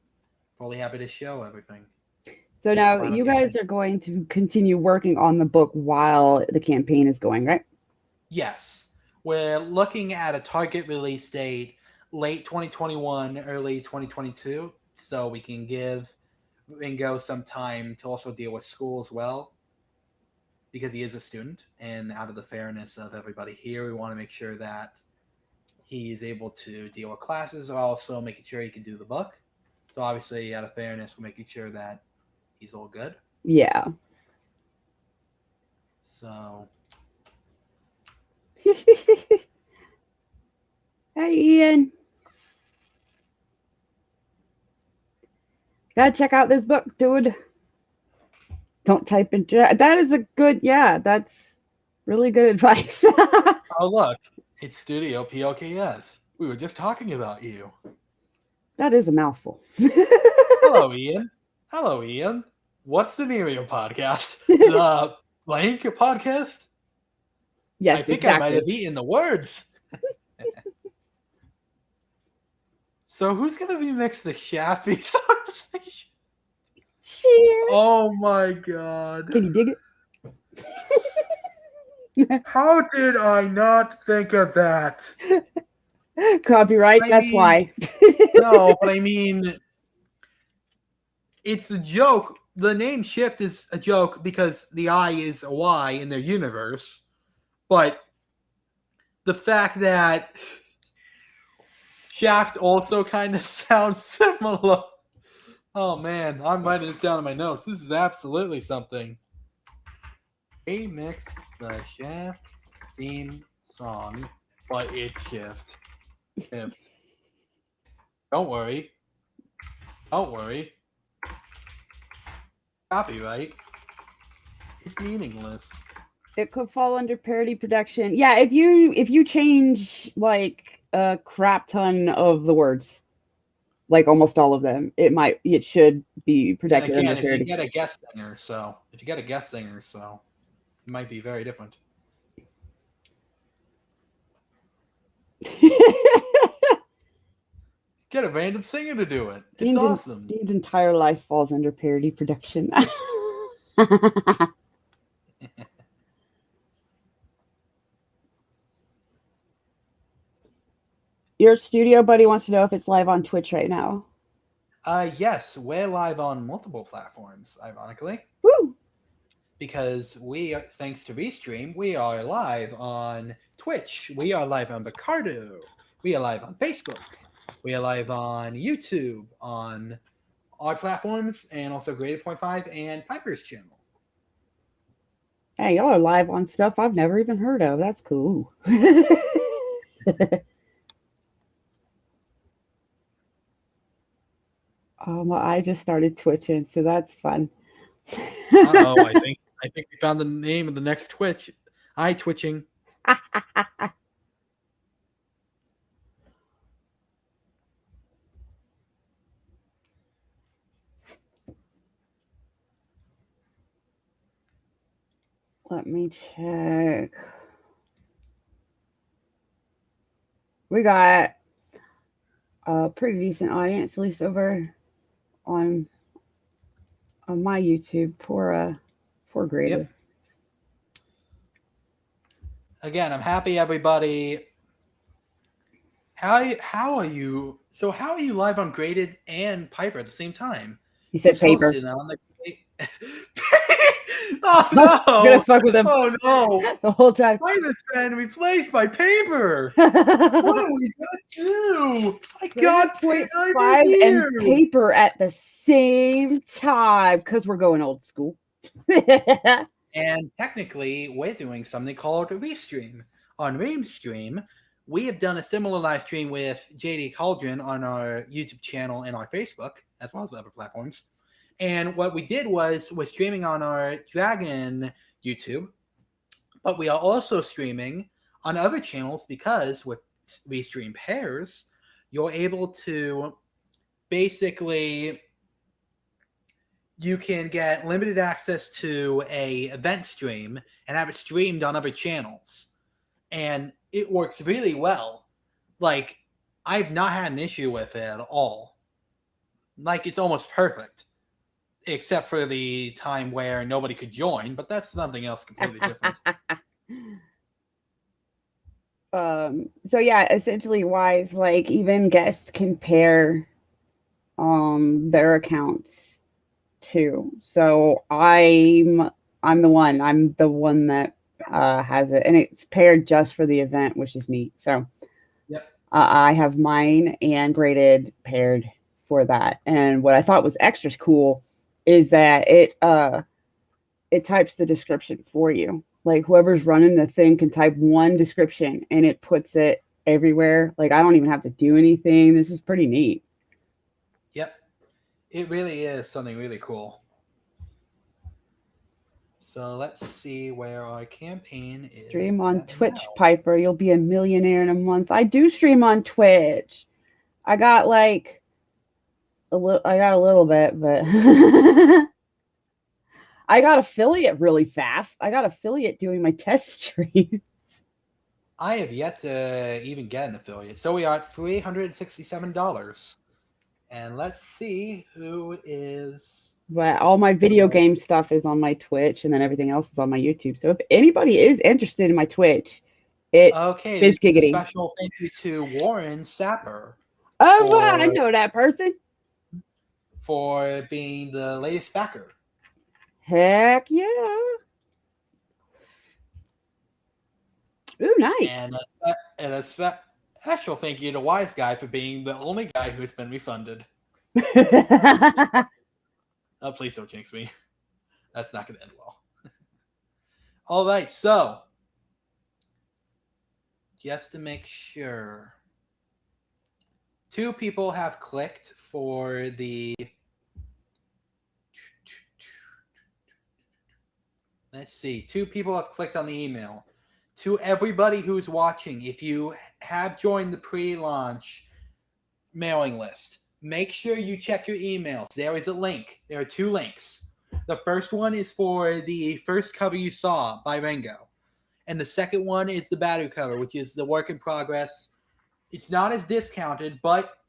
fully happy to show everything. So now you guys are going to continue working on the book while the campaign is going, right? Yes. We're looking at a target release date late 2021, early 2022, so we can give Ringo some time to also deal with school as well, because he is a student, and out of the fairness of everybody here, we want to make sure that he's able to deal with classes, while also making sure he can do the book. So obviously, out of fairness, we're making sure that he's all good. Yeah. So. Hey, Ian. Gotta check out this book, dude. Don't type in chat. That is a good, that's really good advice. Oh, look, it's Studio PLKS. We were just talking about you. That is a mouthful. Hello, Ian. Hello, Ian. What's the name of your podcast? The blank podcast? Yes, I think exactly. I might have eaten the words. So who's going to be next to Shaft? Shit. Oh my god. Can you dig it? How did I not think of that? Copyright, I that's mean, why. No, but I mean, it's a joke. The name Shyft is a joke because the I is a Y in their universe. But the fact that Shaft also kind of sounds similar. Oh man, I'm writing this down in my notes. This is absolutely something. Remix the Shaft theme song, but it's Shyft. Shyft. Don't worry. Don't worry. Copyright. It's meaningless. It could fall under parody production. Yeah, if you change like a crap ton of the words, like almost all of them, it should be protected And again, under if you parody. get a guest singer, it might be very different. Get a random singer to do it. It's awesome. Dean's entire life falls under parody production. Your studio buddy wants to know if it's live on Twitch right now. Yes, we're live on multiple platforms, ironically. Woo! Because thanks to Restream, we are live on Twitch. We are live on Picardo. We are live on Facebook. We are live on YouTube, on our platforms, and also Graded Point 5 and Piper's channel. Hey, y'all are live on stuff I've never even heard of. That's cool. Well, I just started twitching, so that's fun. Uh-oh, I think we found the name of the next Twitch. Twitching. Let me check. We got a pretty decent audience, at least over on my YouTube for Graded. Yep. Again, I'm happy everybody. How are you? So how are you live on Graded and Piper at the same time? He said Paper. Oh no! I'm gonna fuck with him. Oh no! The whole time. Piper's been replaced by Paper. What are we gonna do? I got Point Paper 5 here. and Paper at the same time because we're going old school. And technically, we're doing something called a Restream. On Restream, we have done a similar live stream with JD Cauldron on our YouTube channel and our Facebook, as well as other platforms. And what we did was we're streaming on our Dragon YouTube, but we are also streaming on other channels because with Restream pairs, you're able to basically, you can get limited access to a event stream and have it streamed on other channels. And it works really well. Like, I've not had an issue with it at all. Like, it's almost perfect. Except for the time where nobody could join, but that's something else completely different. So yeah, essentially wise, like even guests can pair their accounts too. So I'm the one that has it, and it's paired just for the event, which is neat. So yep. I have mine and Graded paired for that. And what I thought was extra cool is that it types the description for you. Like whoever's running the thing can type one description and it puts it everywhere. Like I don't even have to do anything. This is pretty neat. Yep. It really is something really cool. So let's see where our campaign is. Stream on Twitch, now. Piper. You'll be a millionaire in a month. I do stream on Twitch. I got like a little bit, but I got affiliate really fast. I got affiliate doing my test streams. I have yet to even get an affiliate. So we are at $367. And let's see who is But all my video game stuff is on my Twitch, and then everything else is on my YouTube. So if anybody is interested in my Twitch, it's Okay, Biz this is a Giggity. special thank you to Warren Sapper Oh, wow, I know that person. for being the latest backer. Heck yeah. Ooh, nice. And a special thank you to Wise Guy for being the only guy who's been refunded. Oh, please don't jinx me. That's not going to end well. All right, so just to make sure, 2 people have clicked for the. Let's see. 2 people have clicked on the email. To everybody who's watching, if you have joined the pre-launch mailing list, make sure you check your emails. There is a link. There are 2 links. The first one is for the first cover you saw by Ringo. And the second one is the battery cover, which is the work in progress. It's not as discounted, but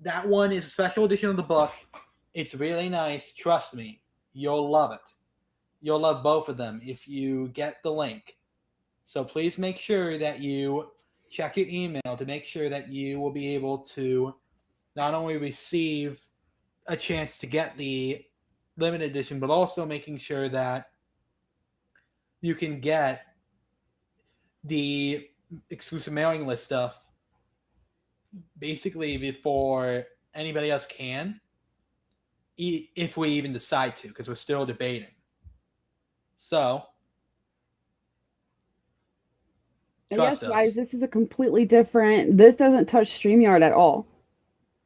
that one is a special edition of the book. It's really nice. Trust me. You'll love it. You'll love both of them if you get the link. So please make sure that you check your email to make sure that you will be able to not only receive a chance to get the limited edition, but also making sure that you can get the exclusive mailing list stuff basically before anybody else can, if we even decide to, because we're still debating. So, yes, guys, this is a completely different. This doesn't touch StreamYard at all.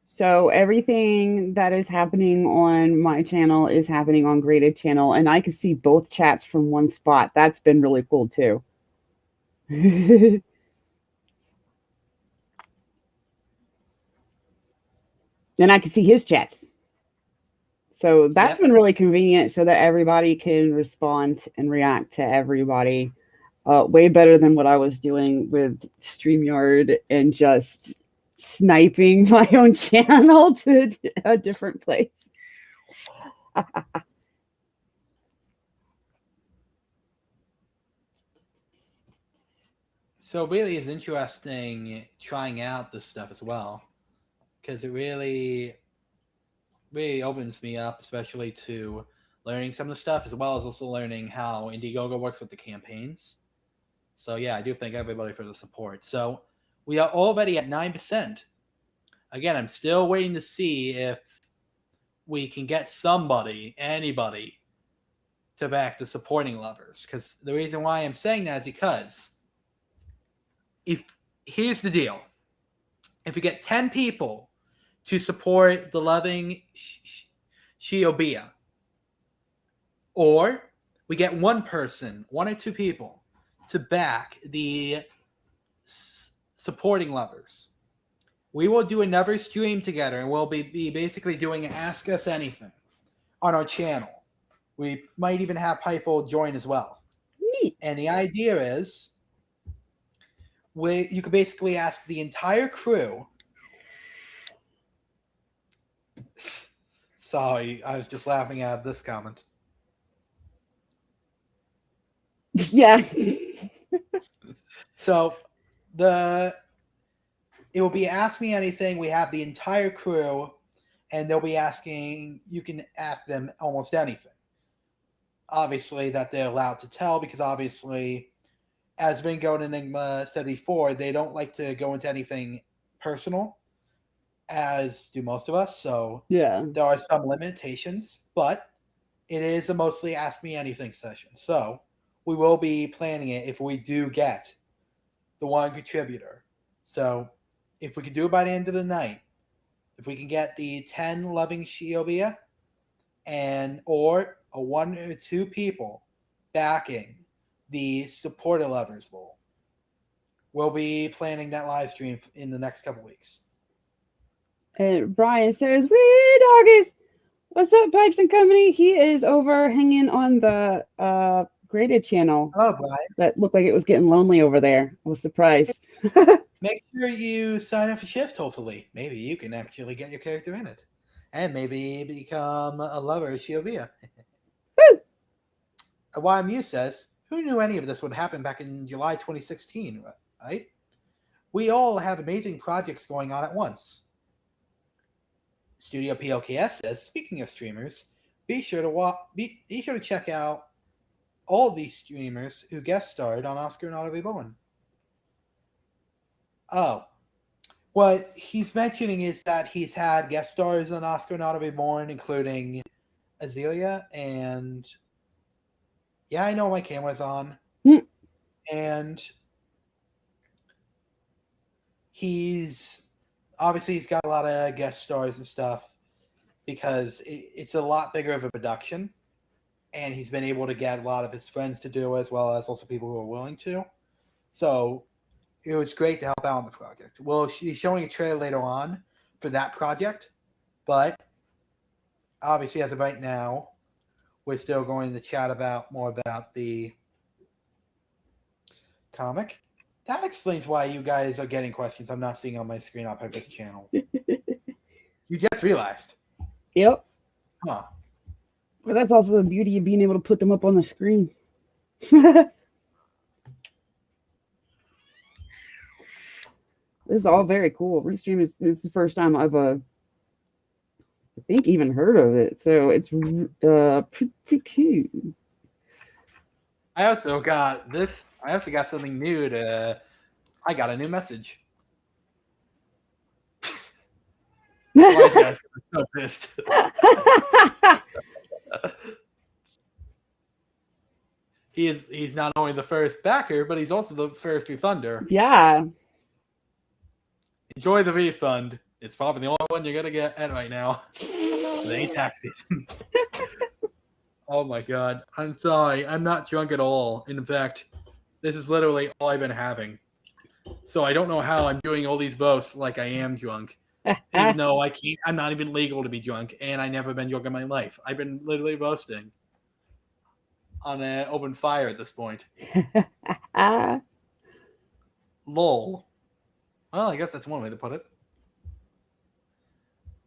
So everything that is happening on my channel is happening on Graded channel, and I can see both chats from one spot. That's been really cool too. And I can see his chats. So that's been really convenient so that everybody can respond and react to everybody way better than what I was doing with StreamYard and just sniping my own channel to a different place. So it really is interesting trying out this stuff as well, because it really opens me up, especially to learning some of the stuff, as well as also learning how Indiegogo works with the campaigns. So yeah, I do thank everybody for the support. So we are already at 9%. Again, I'm still waiting to see if we can get anybody, to back the supporting lovers. Because the reason why I'm saying that is because here's the deal. If we get 10 people to support the loving Shiobia, or we get 1 person, 1 or 2 people, to back the supporting lovers, we will do another stream together, and we'll be basically doing Ask Us Anything on our channel. We might even have Piper join as well. Neat. And the idea is, you could basically ask the entire crew. Sorry, I was just laughing at this comment. Yeah. So it will be Ask Me Anything. We have the entire crew, and they'll be asking, you can ask them almost anything. Obviously, that they're allowed to tell, because obviously, as Vingo and Enigma said before, they don't like to go into anything personal, as do most of us. So yeah, there are some limitations, but it is a mostly Ask Me Anything session. So we will be planning it if we do get the 1 contributor. So if we can do it by the end of the night, if we can get the 10 loving Shiobia or a 1 or 2 people backing the supporter lovers role, we'll be planning that live stream in the next couple weeks. And Brian says, "Wee doggies, what's up, Pipes and Company?" He is over hanging on the Graded channel. Hello, Brian. That looked like it was getting lonely over there. I was surprised. Make sure you sign up for Shyft, hopefully. Maybe you can actually get your character in it. and maybe become a lover of Shiovia. Woo! YMU says, who knew any of this would happen back in July 2016, right? We all have amazing projects going on at once. Studio PLKS says, speaking of streamers, be sure to check out all these streamers who guest starred on Oscar Not Every Born. Oh. What he's mentioning is that he's had guest stars on Oscar Not Every Born, including Azealia, and yeah, I know my camera's on. And he's got a lot of guest stars and stuff because it's a lot bigger of a production, and he's been able to get a lot of his friends to do as well as also people who are willing to. So it was great to help out on the project. Well, she's showing a trailer later on for that project, but obviously as of right now, we're still going to chat more about the comic. That explains why you guys are getting questions I'm not seeing on my screen on Piper's channel. You just realized. Yep. Huh. But that's also the beauty of being able to put them up on the screen. This is all very cool. Restream is the first time I've I think even heard of it, so it's pretty cute. I also got something new I got a new message. Why guys so pissed? He's not only the first backer, but he's also the first refunder. Yeah. Enjoy the refund. It's probably the only one you're gonna get right now. It ain't tax season. Oh my god. I'm sorry. I'm not drunk at all. In fact, this is literally all I've been having. So I don't know how I'm doing all these boasts like I am drunk. Even though I'm not even legal to be drunk, and I never been drunk in my life. I've been literally boasting on an open fire at this point. Lol. Well, I guess that's one way to put it.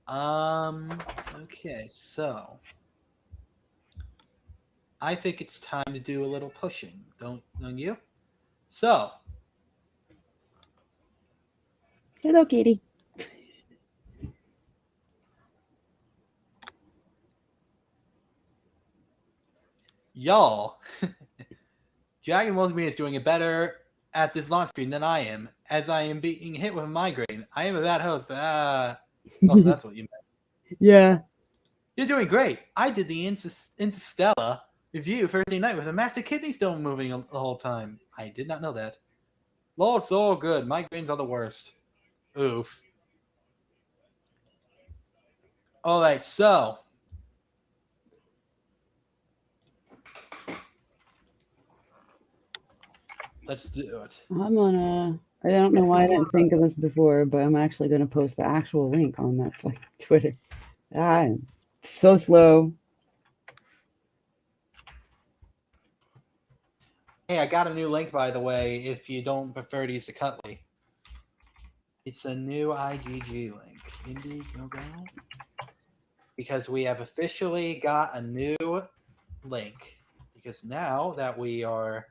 Okay, so I think it's time to do a little pushing, don't you? So, hello, Katie. Y'all, Dragon Ball Z is doing it better at this launch stream than I am, as I am being hit with a migraine. I am a bad host. Oh, so that's what you meant. Yeah. You're doing great. I did the Interstellar review Thursday night with a master kidney stone moving the whole time. I did not know that. Lord, so good. Migraines are the worst. Oof. All right, so let's do it. I don't know why I didn't think of this before, but I'm actually gonna post the actual link on that Twitter. I'm so slow. Hey, I got a new link, by the way, if you don't prefer to use the Cutly. It's a new IGG link. Indiegogo. Because we have officially got a new link. Because now that we are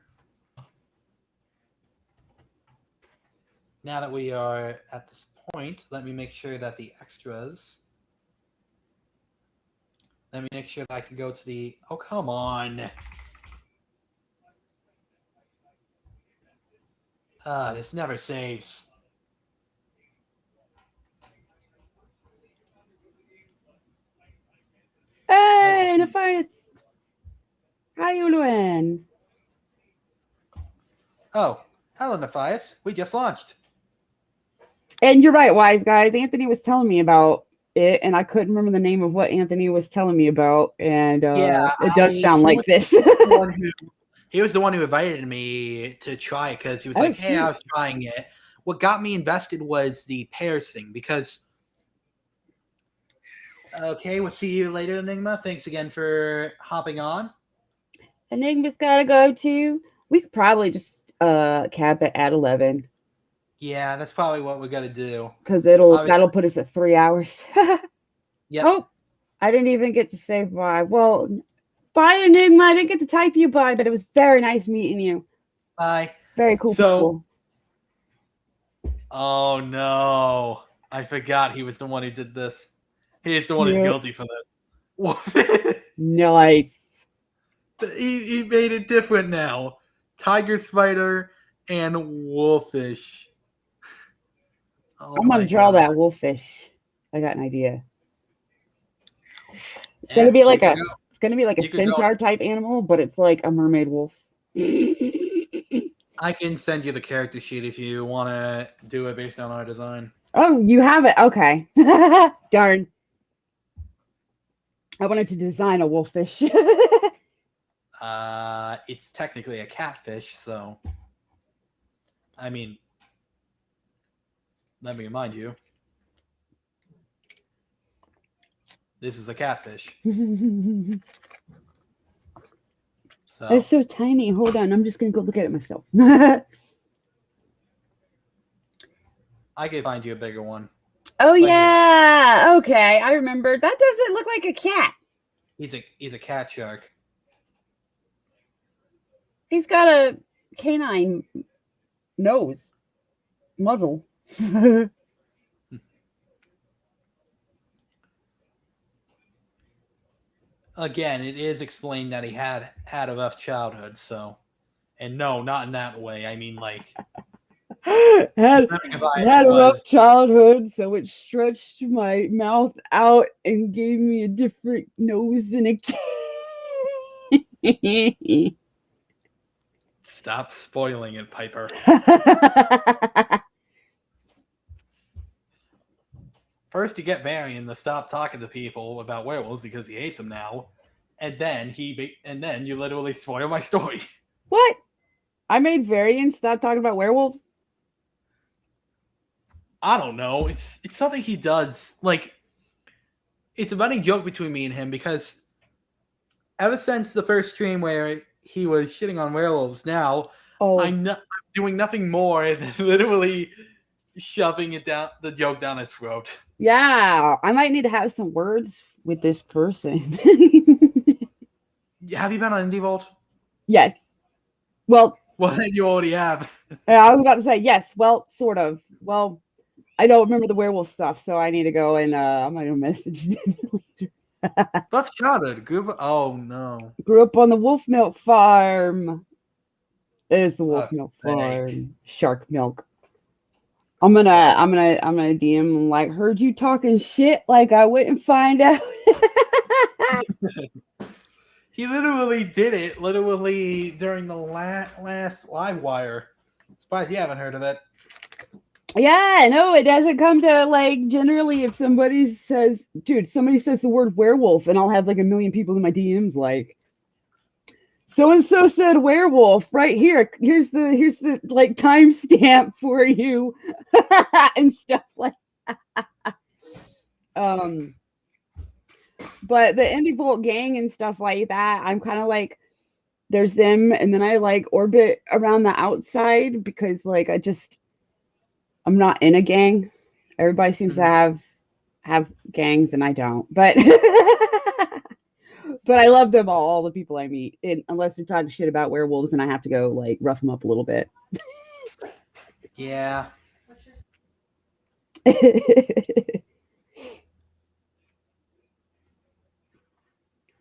at this point, let me make sure that the extras. Let me make sure that I can go to the. Oh, come on. This never saves. Hey, Nefias! How you doing? Oh, hello, Nefias. We just launched. And you're right, wise guys. Anthony was telling me about it, and I couldn't remember the name of what Anthony was telling me about. And it does sound like this. He was the one who invited me to try it because he was like, "Hey, I was trying it." What got me invested was the pairs thing because. Okay, we'll see you later, Enigma. Thanks again for hopping on. Enigma's gotta go too. We could probably just cap it at 11. Yeah, that's probably what we're gonna do. Because that'll put us at 3 hours. Yep. Oh, I didn't even get to say bye. Well, bye, Enigma. I didn't get to type you bye, but it was very nice meeting you. Bye. Very cool people. Oh no. I forgot he was the one who did this. He is the one who's guilty for this. Nice. He made it different now. Tiger Spider and Wolfish. Oh I'm gonna draw that wolfish. I got an idea. It's gonna be like a centaur type animal, but it's like a mermaid wolf. I can send you the character sheet if you want to do it based on our design. Oh, you have it. Okay. Darn. I wanted to design a wolfish. It's technically a catfish, so I mean, let me remind you, this is a catfish. It's so tiny. Hold on, I'm just gonna go look at it myself. I can find you a bigger one. Oh yeah. Okay, I remember. That doesn't look like a cat. He's a cat shark. He's got a canine nose, muzzle. Again, it is explained that he had a rough childhood, so, and no, not in that way. I mean, like, had a rough childhood, so it stretched my mouth out and gave me a different nose than a cat. Stop spoiling it, Piper. First, you get Varian to stop talking to people about werewolves because he hates them now, and then you literally spoil my story. What? I made Varian stop talking about werewolves? I don't know. It's something he does. Like, it's a running joke between me and him because ever since the first stream where he was shitting on werewolves, now I'm doing nothing more than literally shoving the joke down his throat. Yeah, I might need to have some words with this person. Have you been on Indie Vault? Yes. Well, then you already have. I was about to say yes. Well, sort of. Well, I don't remember the werewolf stuff, so I need to go and I'm gonna message them later. Rough childhood. Oh no. Grew up on the wolf milk farm. It is the wolf milk farm. Shark milk. I'm gonna DM him like, heard you talking shit, like I wouldn't find out. He literally did it during the last live wire. Surprised you haven't heard of it. Yeah, no, it doesn't come to like generally if somebody says the word werewolf and I'll have like a million people in my DMs like so and so said werewolf right here. Here's the like timestamp for you and stuff like that. But the Indie Vault gang and stuff like that, I'm kind of like there's them and then I like orbit around the outside because like I'm not in a gang. Everybody seems to have gangs and I don't. But but I love them all the people I meet. And unless they're talking shit about werewolves and I have to go like rough them up a little bit. Yeah.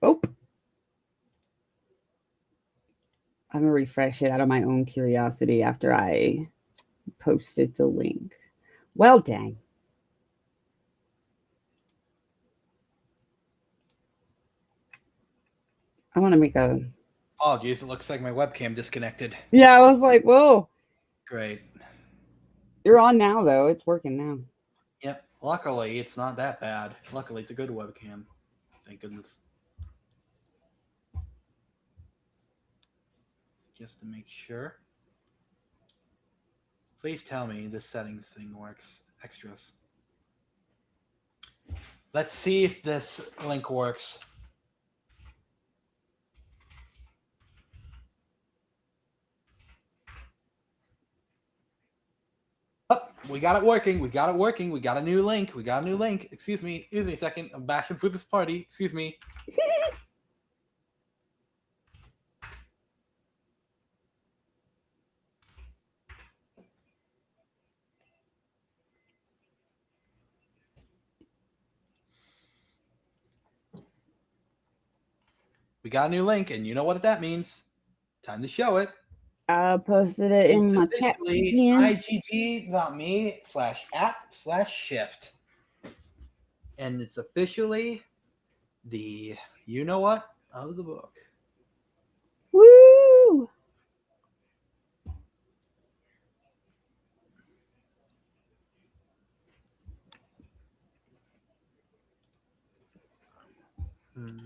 Oh. I'm gonna refresh it out of my own curiosity after I posted the link. Well, dang. I want to make a... Oh, geez, it looks like my webcam disconnected. Yeah, I was like, whoa. Great. You're on now, though. It's working now. Yep. Luckily, it's not that bad. Luckily, it's a good webcam. Thank goodness. Just to make sure. Please tell me this settings thing works. Extras. Let's see if this link works. Oh, We got it working. We got it working. We got a new link. We got a new link. Excuse me a second. I'm bashing for this party. Excuse me. We got a new link, and you know what that means. Time to show it. I posted it in my chat again. igg.me/app/Shyft. And it's officially the you know what of the book. Woo!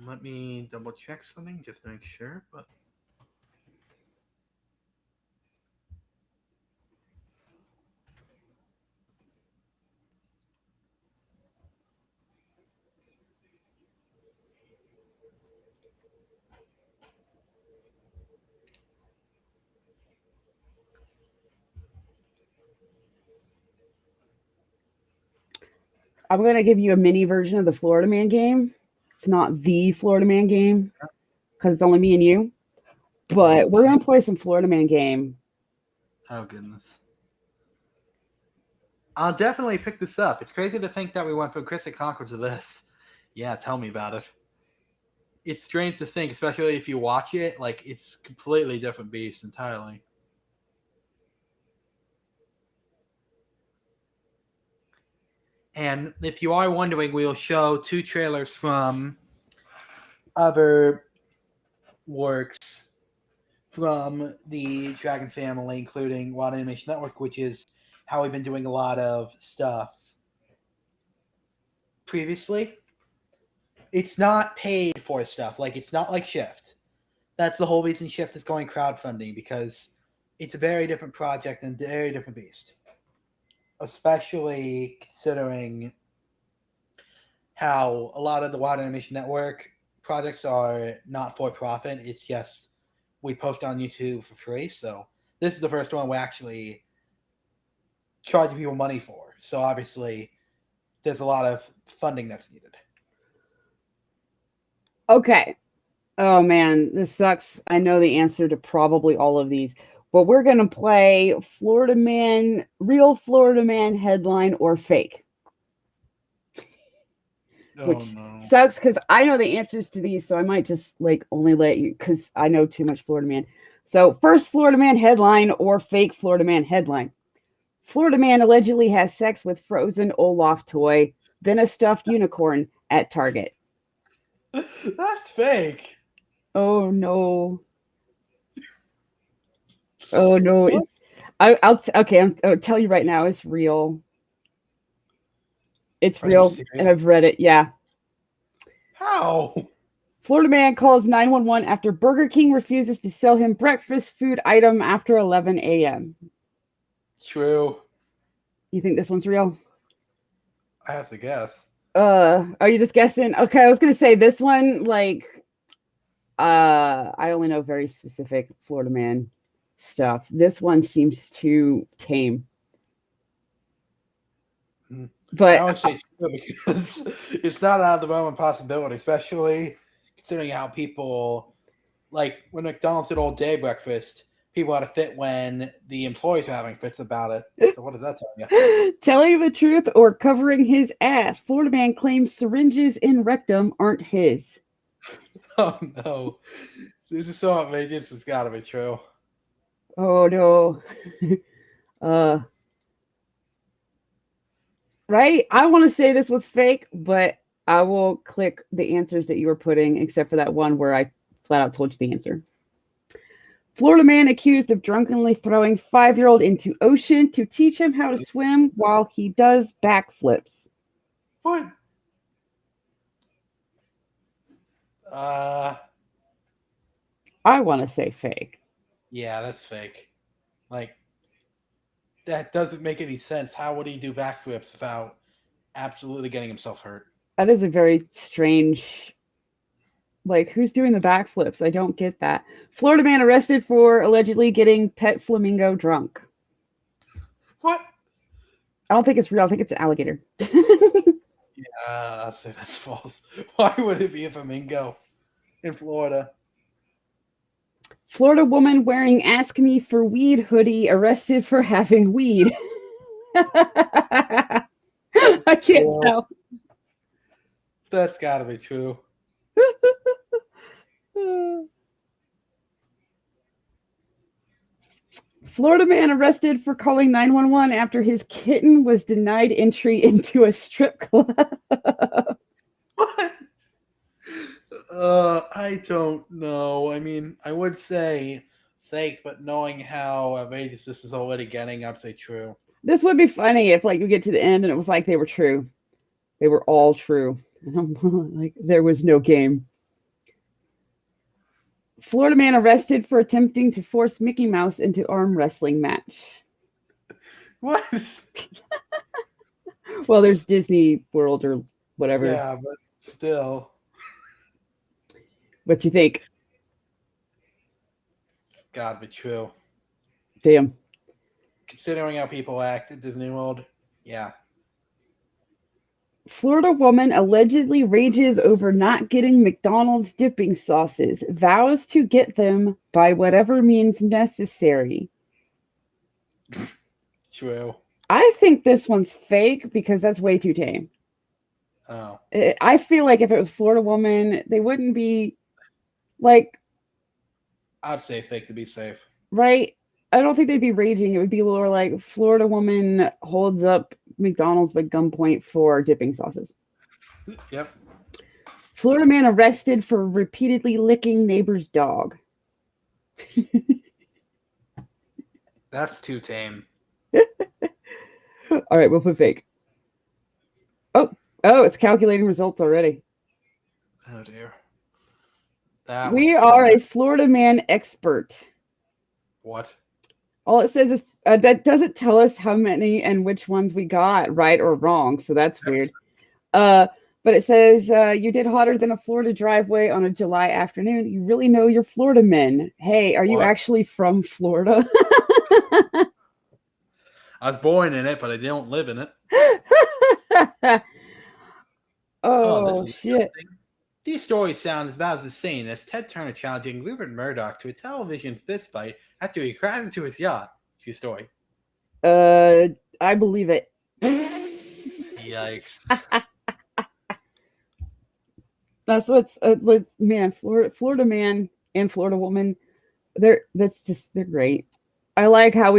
Let me double check something just to make sure. But I'm going to give you a mini version of the Florida Man game. It's not the Florida Man game because it's only me and you. But we're going to play some Florida Man game. oh goodness. I'll definitely pick this up. It's crazy to think that we went from Christic Conqueror to this. Yeah, tell me about it. It's strange to think, especially if you watch it, like it's completely different beast entirely. And if you are wondering, we'll show 2 trailers from other works from the Dragon family, including Wild Animation Network, which is how we've been doing a lot of stuff previously. It's not paid for stuff. Like, it's not like Shyft. That's the whole reason Shyft is going crowdfunding, because it's a very different project and a very different beast. Especially considering how a lot of the Wild Animation Network projects are not for profit. It's just we post on YouTube for free. So this is the first one we actually charging people money for. So obviously there's a lot of funding that's needed. Okay. Oh man, this sucks. I know the answer to probably all of these. But we're going to play Florida Man, real Florida Man headline or fake. Which sucks because I know the answers to these, so I might just like only let you because I know too much Florida Man. So first Florida Man headline or fake Florida Man headline. Florida Man allegedly has sex with frozen Olaf toy, then a stuffed unicorn at Target. That's fake. Oh no. Oh no! I'll tell you right now. It's real. It's real, and I've read it. Yeah. How? Florida Man calls 911 after Burger King refuses to sell him breakfast food item after 11 a.m. True. You think this one's real? I have to guess. Are you just guessing? Okay, I was gonna say this one. Like, I only know very specific Florida Man stuff. This one seems too tame. But I would say true because it's not out of the realm of possibility, especially considering how people, like when McDonald's did all day breakfast, people had a fit when the employees are having fits about it. So what does that tell you? Telling the truth or covering his ass. Florida Man claims syringes in rectum aren't his. Oh no. This is so outrageous, it's gotta be true. Oh no. Right? I want to say this was fake, but I will click the answers that you were putting, except for that one where I flat out told you the answer. Florida Man accused of drunkenly throwing 5-year-old into ocean to teach him how to swim while he does backflips. What? I want to say fake. Yeah, that's fake. Like, that doesn't make any sense. How would he do backflips without absolutely getting himself hurt? That is a very strange... Like, who's doing the backflips? I don't get that. Florida Man arrested for allegedly getting pet flamingo drunk. What? I don't think it's real. I think it's an alligator. I'd say that's false. Why would it be a flamingo in Florida? Florida woman wearing "Ask Me for Weed" hoodie arrested for having weed. I can't tell. That's got to be true. Florida man arrested for calling 911 after his kitten was denied entry into a strip club. I don't know. I mean, I would say fake, but knowing how outrageous this is already getting, I'd say true. This would be funny if, like, you get to the end and it was like they were true. They were all true. And I'm like, there was no game. Florida man arrested for attempting to force Mickey Mouse into arm wrestling match. What? Well, there's Disney World or whatever. Yeah, but still. What you think? It's gotta be true. Damn. Considering how people act at Disney World, yeah. Florida woman allegedly rages over not getting McDonald's dipping sauces, vows to get them by whatever means necessary. True. I think this one's fake because that's way too tame. Oh. I feel like if it was Florida woman, they wouldn't be like... I'd say fake to be safe. Right? I don't think they'd be raging. It would be more like Florida woman holds up McDonald's by gunpoint for dipping sauces. Yep. Florida man arrested for repeatedly licking neighbor's dog. That's too tame. All right, we'll put fake. Oh, it's calculating results already. Oh dear. We are a Florida man expert. What? All it says is that doesn't tell us how many and which ones we got right or wrong, so that's weird. But it says you did hotter than a Florida driveway on a July afternoon. You really know your Florida men. Hey, are you actually from Florida? I was born in it, but I don't live in it. Oh shit. These stories sound about as insane as Ted Turner challenging Rupert Murdoch to a television fistfight after he crashed into his yacht. True story. I believe it. Yikes. That's what's man, Florida man and Florida woman. They're great. I like how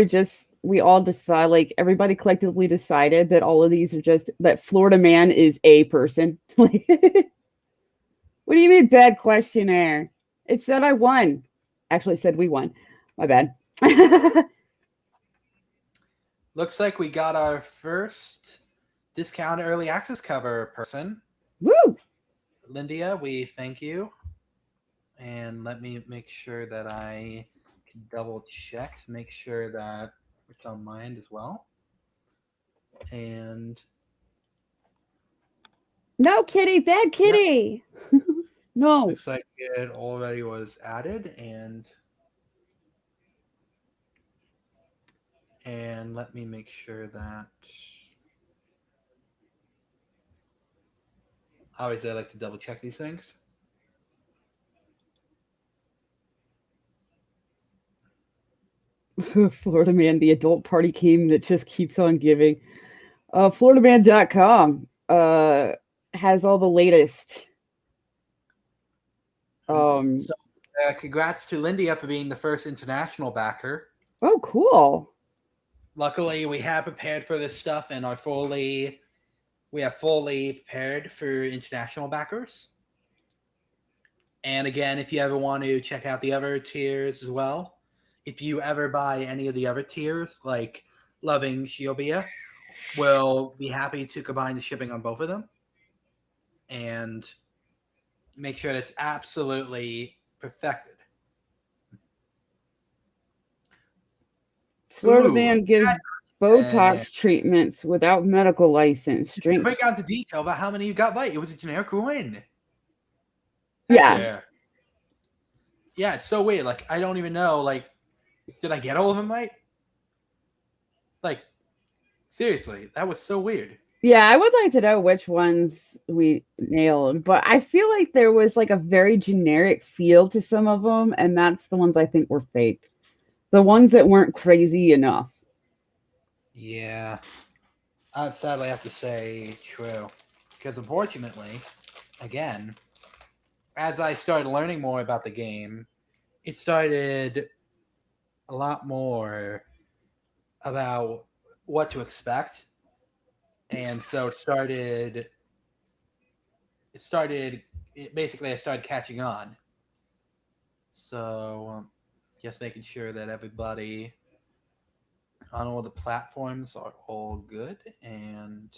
we all decide, like everybody collectively decided that all of these are just that Florida man is a person. What do you mean bad questionnaire? It said I won. Actually, it said we won. My bad. Looks like we got our first discount early access cover person. Woo! Lindia, we thank you. And let me make sure that I can double check to make sure that it's on my end as well. And no, kitty, bad kitty. Yep. No. Looks like it already was added, and let me make sure that. Obviously, I like to double check these things. Florida man, the adult party game that just keeps on giving. FloridaMan.com has all the latest. Congrats to Lindia for being the first international backer. Oh, cool. Luckily, we have prepared for this stuff and are fully prepared for international backers. And again, if you ever want to check out the other tiers as well, if you ever buy any of the other tiers, like Loving Shiobia, we'll be happy to combine the shipping on both of them and make sure that it's absolutely perfected. Florida man gives Botox treatments without medical license. Break down into detail about how many you got right. It was a generic win. Yeah. Yeah, it's so weird. Like, I don't even know. Like, did I get all of them right? Like, Seriously, that was so weird. Yeah, I would like to know which ones we nailed, but I feel like there was like a very generic feel to some of them, and that's the ones I think were fake. The ones that weren't crazy enough. Yeah. I'd sadly have to say true. Because unfortunately, again, as I started learning more about the game, it started a lot more about what to expect. And so basically I started catching on. So just making sure that everybody on all the platforms are all good. And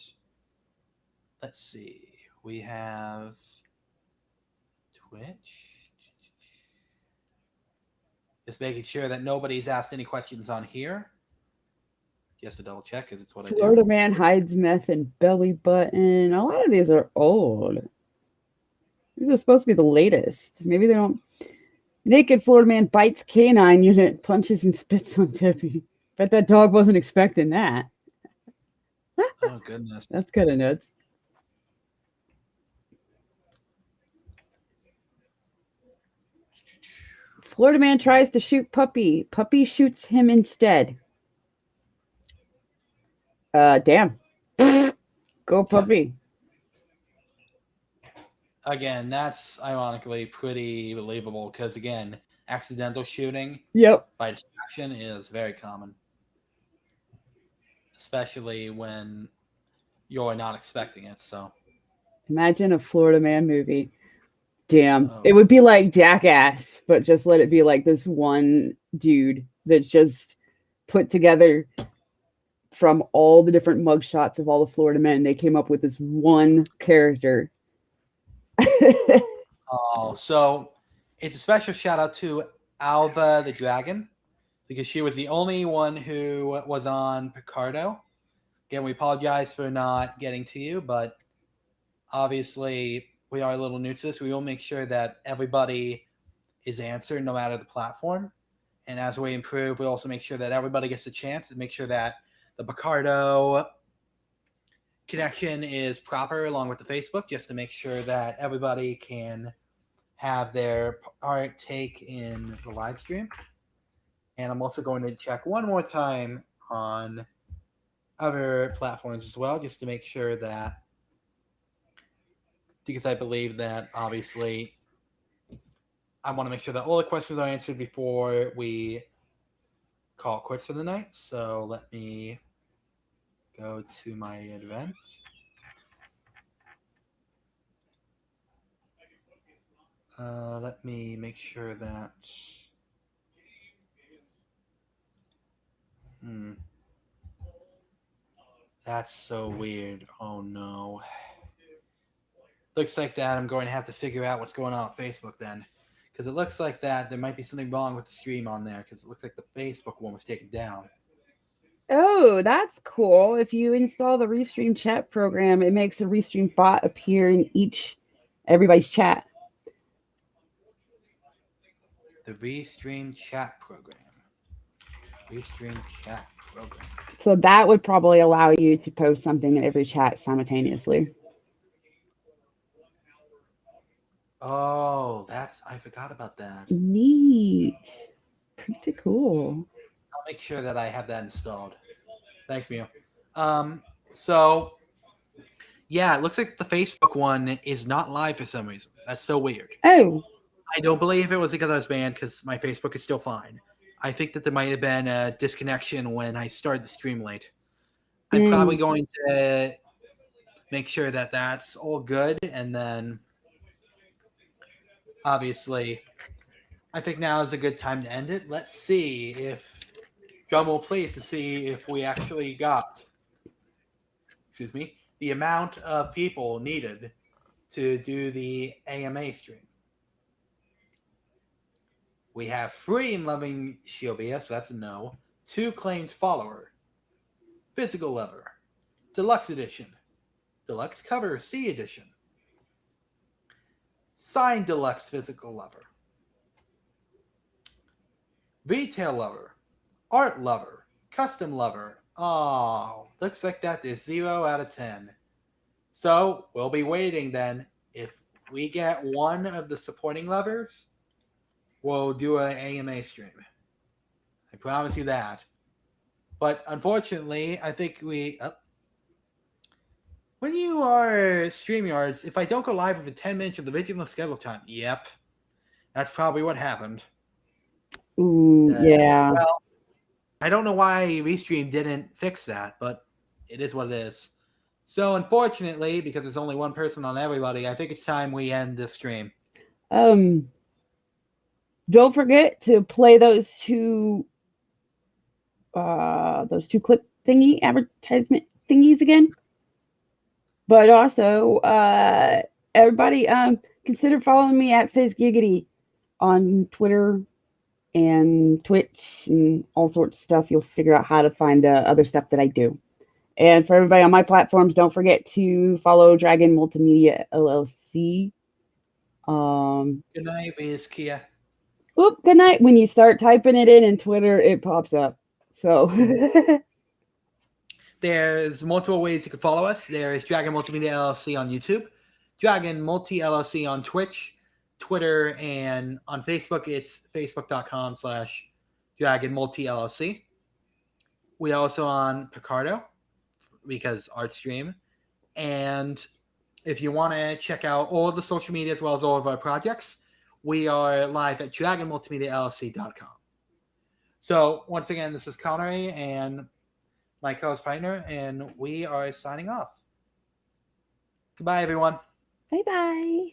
let's see, we have Twitch. Just making sure that nobody's asked any questions on here. Just to double check, because it's what I do. Florida man hides meth in belly button. A lot of these are old. These are supposed to be the latest. Maybe they don't. Naked Florida man bites canine unit, punches and spits on Debbie. Bet that dog wasn't expecting that. Oh, goodness. That's kind of nuts. Florida man tries to shoot puppy. Puppy shoots him instead. Damn. Go puppy. Again, that's ironically pretty believable because, again, accidental shooting by distraction is very common. Especially when you're not expecting it, so. Imagine a Florida man movie. Damn. It would be like Jackass, but just let it be like this one dude that's just put together from all the different mugshots of all the Florida men. They came up with this one character. Oh, so it's a special shout out to Alva the Dragon because she was the only one who was on Picardo. Again, we apologize for not getting to you, but obviously we are a little new to this. We will make sure that everybody is answered no matter the platform. And as we improve, we'll also make sure that everybody gets a chance and make sure that the Picardo connection is proper along with the Facebook, just to make sure that everybody can have their partake in the live stream. And I'm also going to check one more time on other platforms as well, just to make sure that, because I believe that obviously I want to make sure that all the questions are answered before we call it quits for the night. So let me go to my event. Let me make sure that. That's so weird. Oh no. Looks like that I'm going to have to figure out what's going on with Facebook then. Because it looks like that there might be something wrong with the stream on there, because it looks like the Facebook one was taken down. Oh, that's cool. If you install the Restream chat program, it makes a Restream bot appear in everybody's chat. The Restream chat program. Restream chat program. So that would probably allow you to post something in every chat simultaneously. Oh, I forgot about that. Neat. Pretty cool. I'll make sure that I have that installed. Thanks, Mio. So, yeah, it looks like the Facebook one is not live for some reason. That's so weird. Oh. I don't believe it was because I was banned, because my Facebook is still fine. I think that there might have been a disconnection when I started the stream late. I'm probably going to make sure that that's all good, and then obviously I think now is a good time to end it. Let's see if drum roll please to see if we actually got the amount of people needed to do the AMA stream. We have 3 in loving Shiobia, so that's a no. 2 claimed follower. Physical lover. Deluxe edition. Deluxe cover C edition. Signed deluxe physical lover. Retail lover. Art lover. Custom lover. Oh, looks like that is 0 out of 10. So we'll be waiting then. If we get one of the supporting lovers, we'll do an AMA stream. I promise you that. But unfortunately, I think we... When you are StreamYards, if I don't go live within 10 minutes of the original schedule time, yep, that's probably what happened. Ooh, yeah. Well, I don't know why Restream didn't fix that, but it is what it is. So unfortunately, because there's only one person on everybody, I think it's time we end the stream. Don't forget to play those two clip thingy advertisement thingies again. But also, everybody, consider following me at FizzGiggity on Twitter and Twitch and all sorts of stuff. You'll figure out how to find other stuff that I do. And for everybody on my platforms, don't forget to follow Dragon Multimedia LLC. Good night, Miss Kia. Oop, good night. When you start typing it in Twitter, it pops up. So there's multiple ways you can follow us. There is Dragon Multimedia LLC on YouTube, Dragon Multi LLC on Twitch, Twitter, and on Facebook, it's facebook.com/Dragon Multi LLC. We also on Picardo because art stream. And if you want to check out all the social media as well as all of our projects, we are live at dragonmultimediallc.com. So once again, this is Connery and my co-host partner, and we are signing off. Goodbye, everyone. Bye-bye.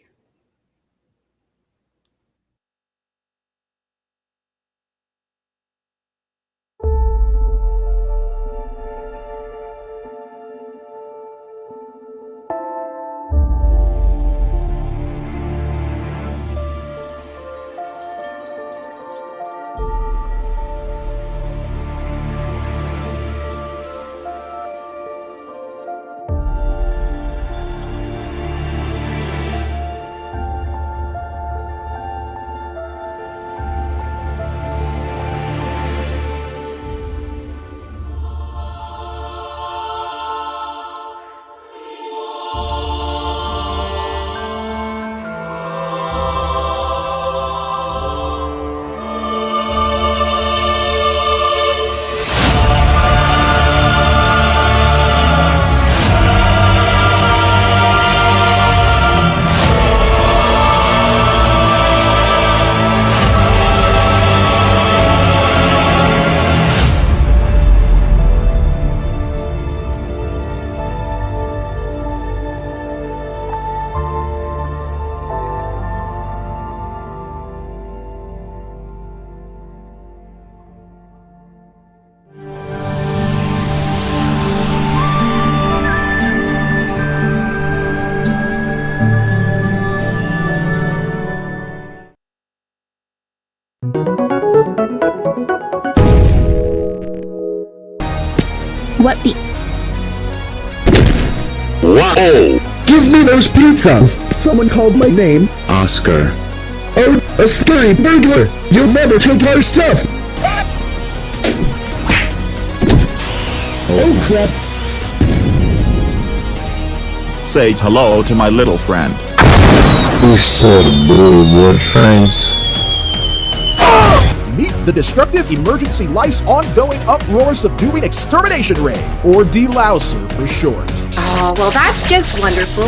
What the? Wow! Give me those pizzas! Someone called my name Oscar. Oh, a scary burglar! You'll never take our stuff! Oh crap! Say hello to my little friend. Who said we're friends? Meet the destructive emergency lice ongoing uproar subduing extermination raid, or delouser for short. Oh, well that's just wonderful.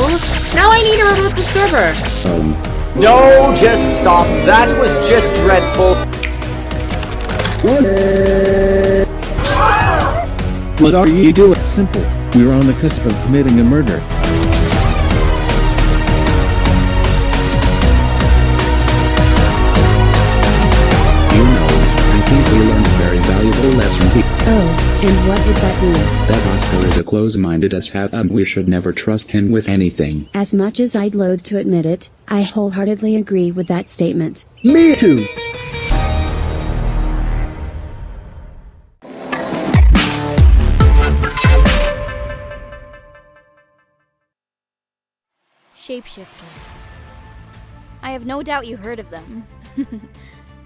Now I need to reboot the server. No, just stop. That was just dreadful. What are you doing? Simple. We're on the cusp of committing a murder. I think we learned a very valuable lesson here. Oh, and what would that be? That Oscar is a close-minded ass-hat and we should never trust him with anything. As much as I'd loathe to admit it, I wholeheartedly agree with that statement. Me too! Shapeshifters. I have no doubt you heard of them.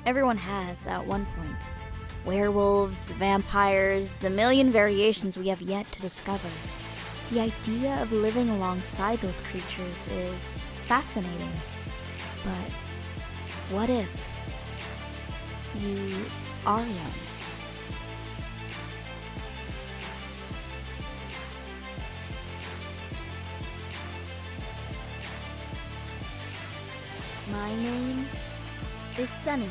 Everyone has at one point. Werewolves, vampires, the million variations we have yet to discover. The idea of living alongside those creatures is fascinating. But what if you are one? My name is Sunny,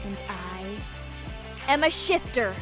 and I am a shifter.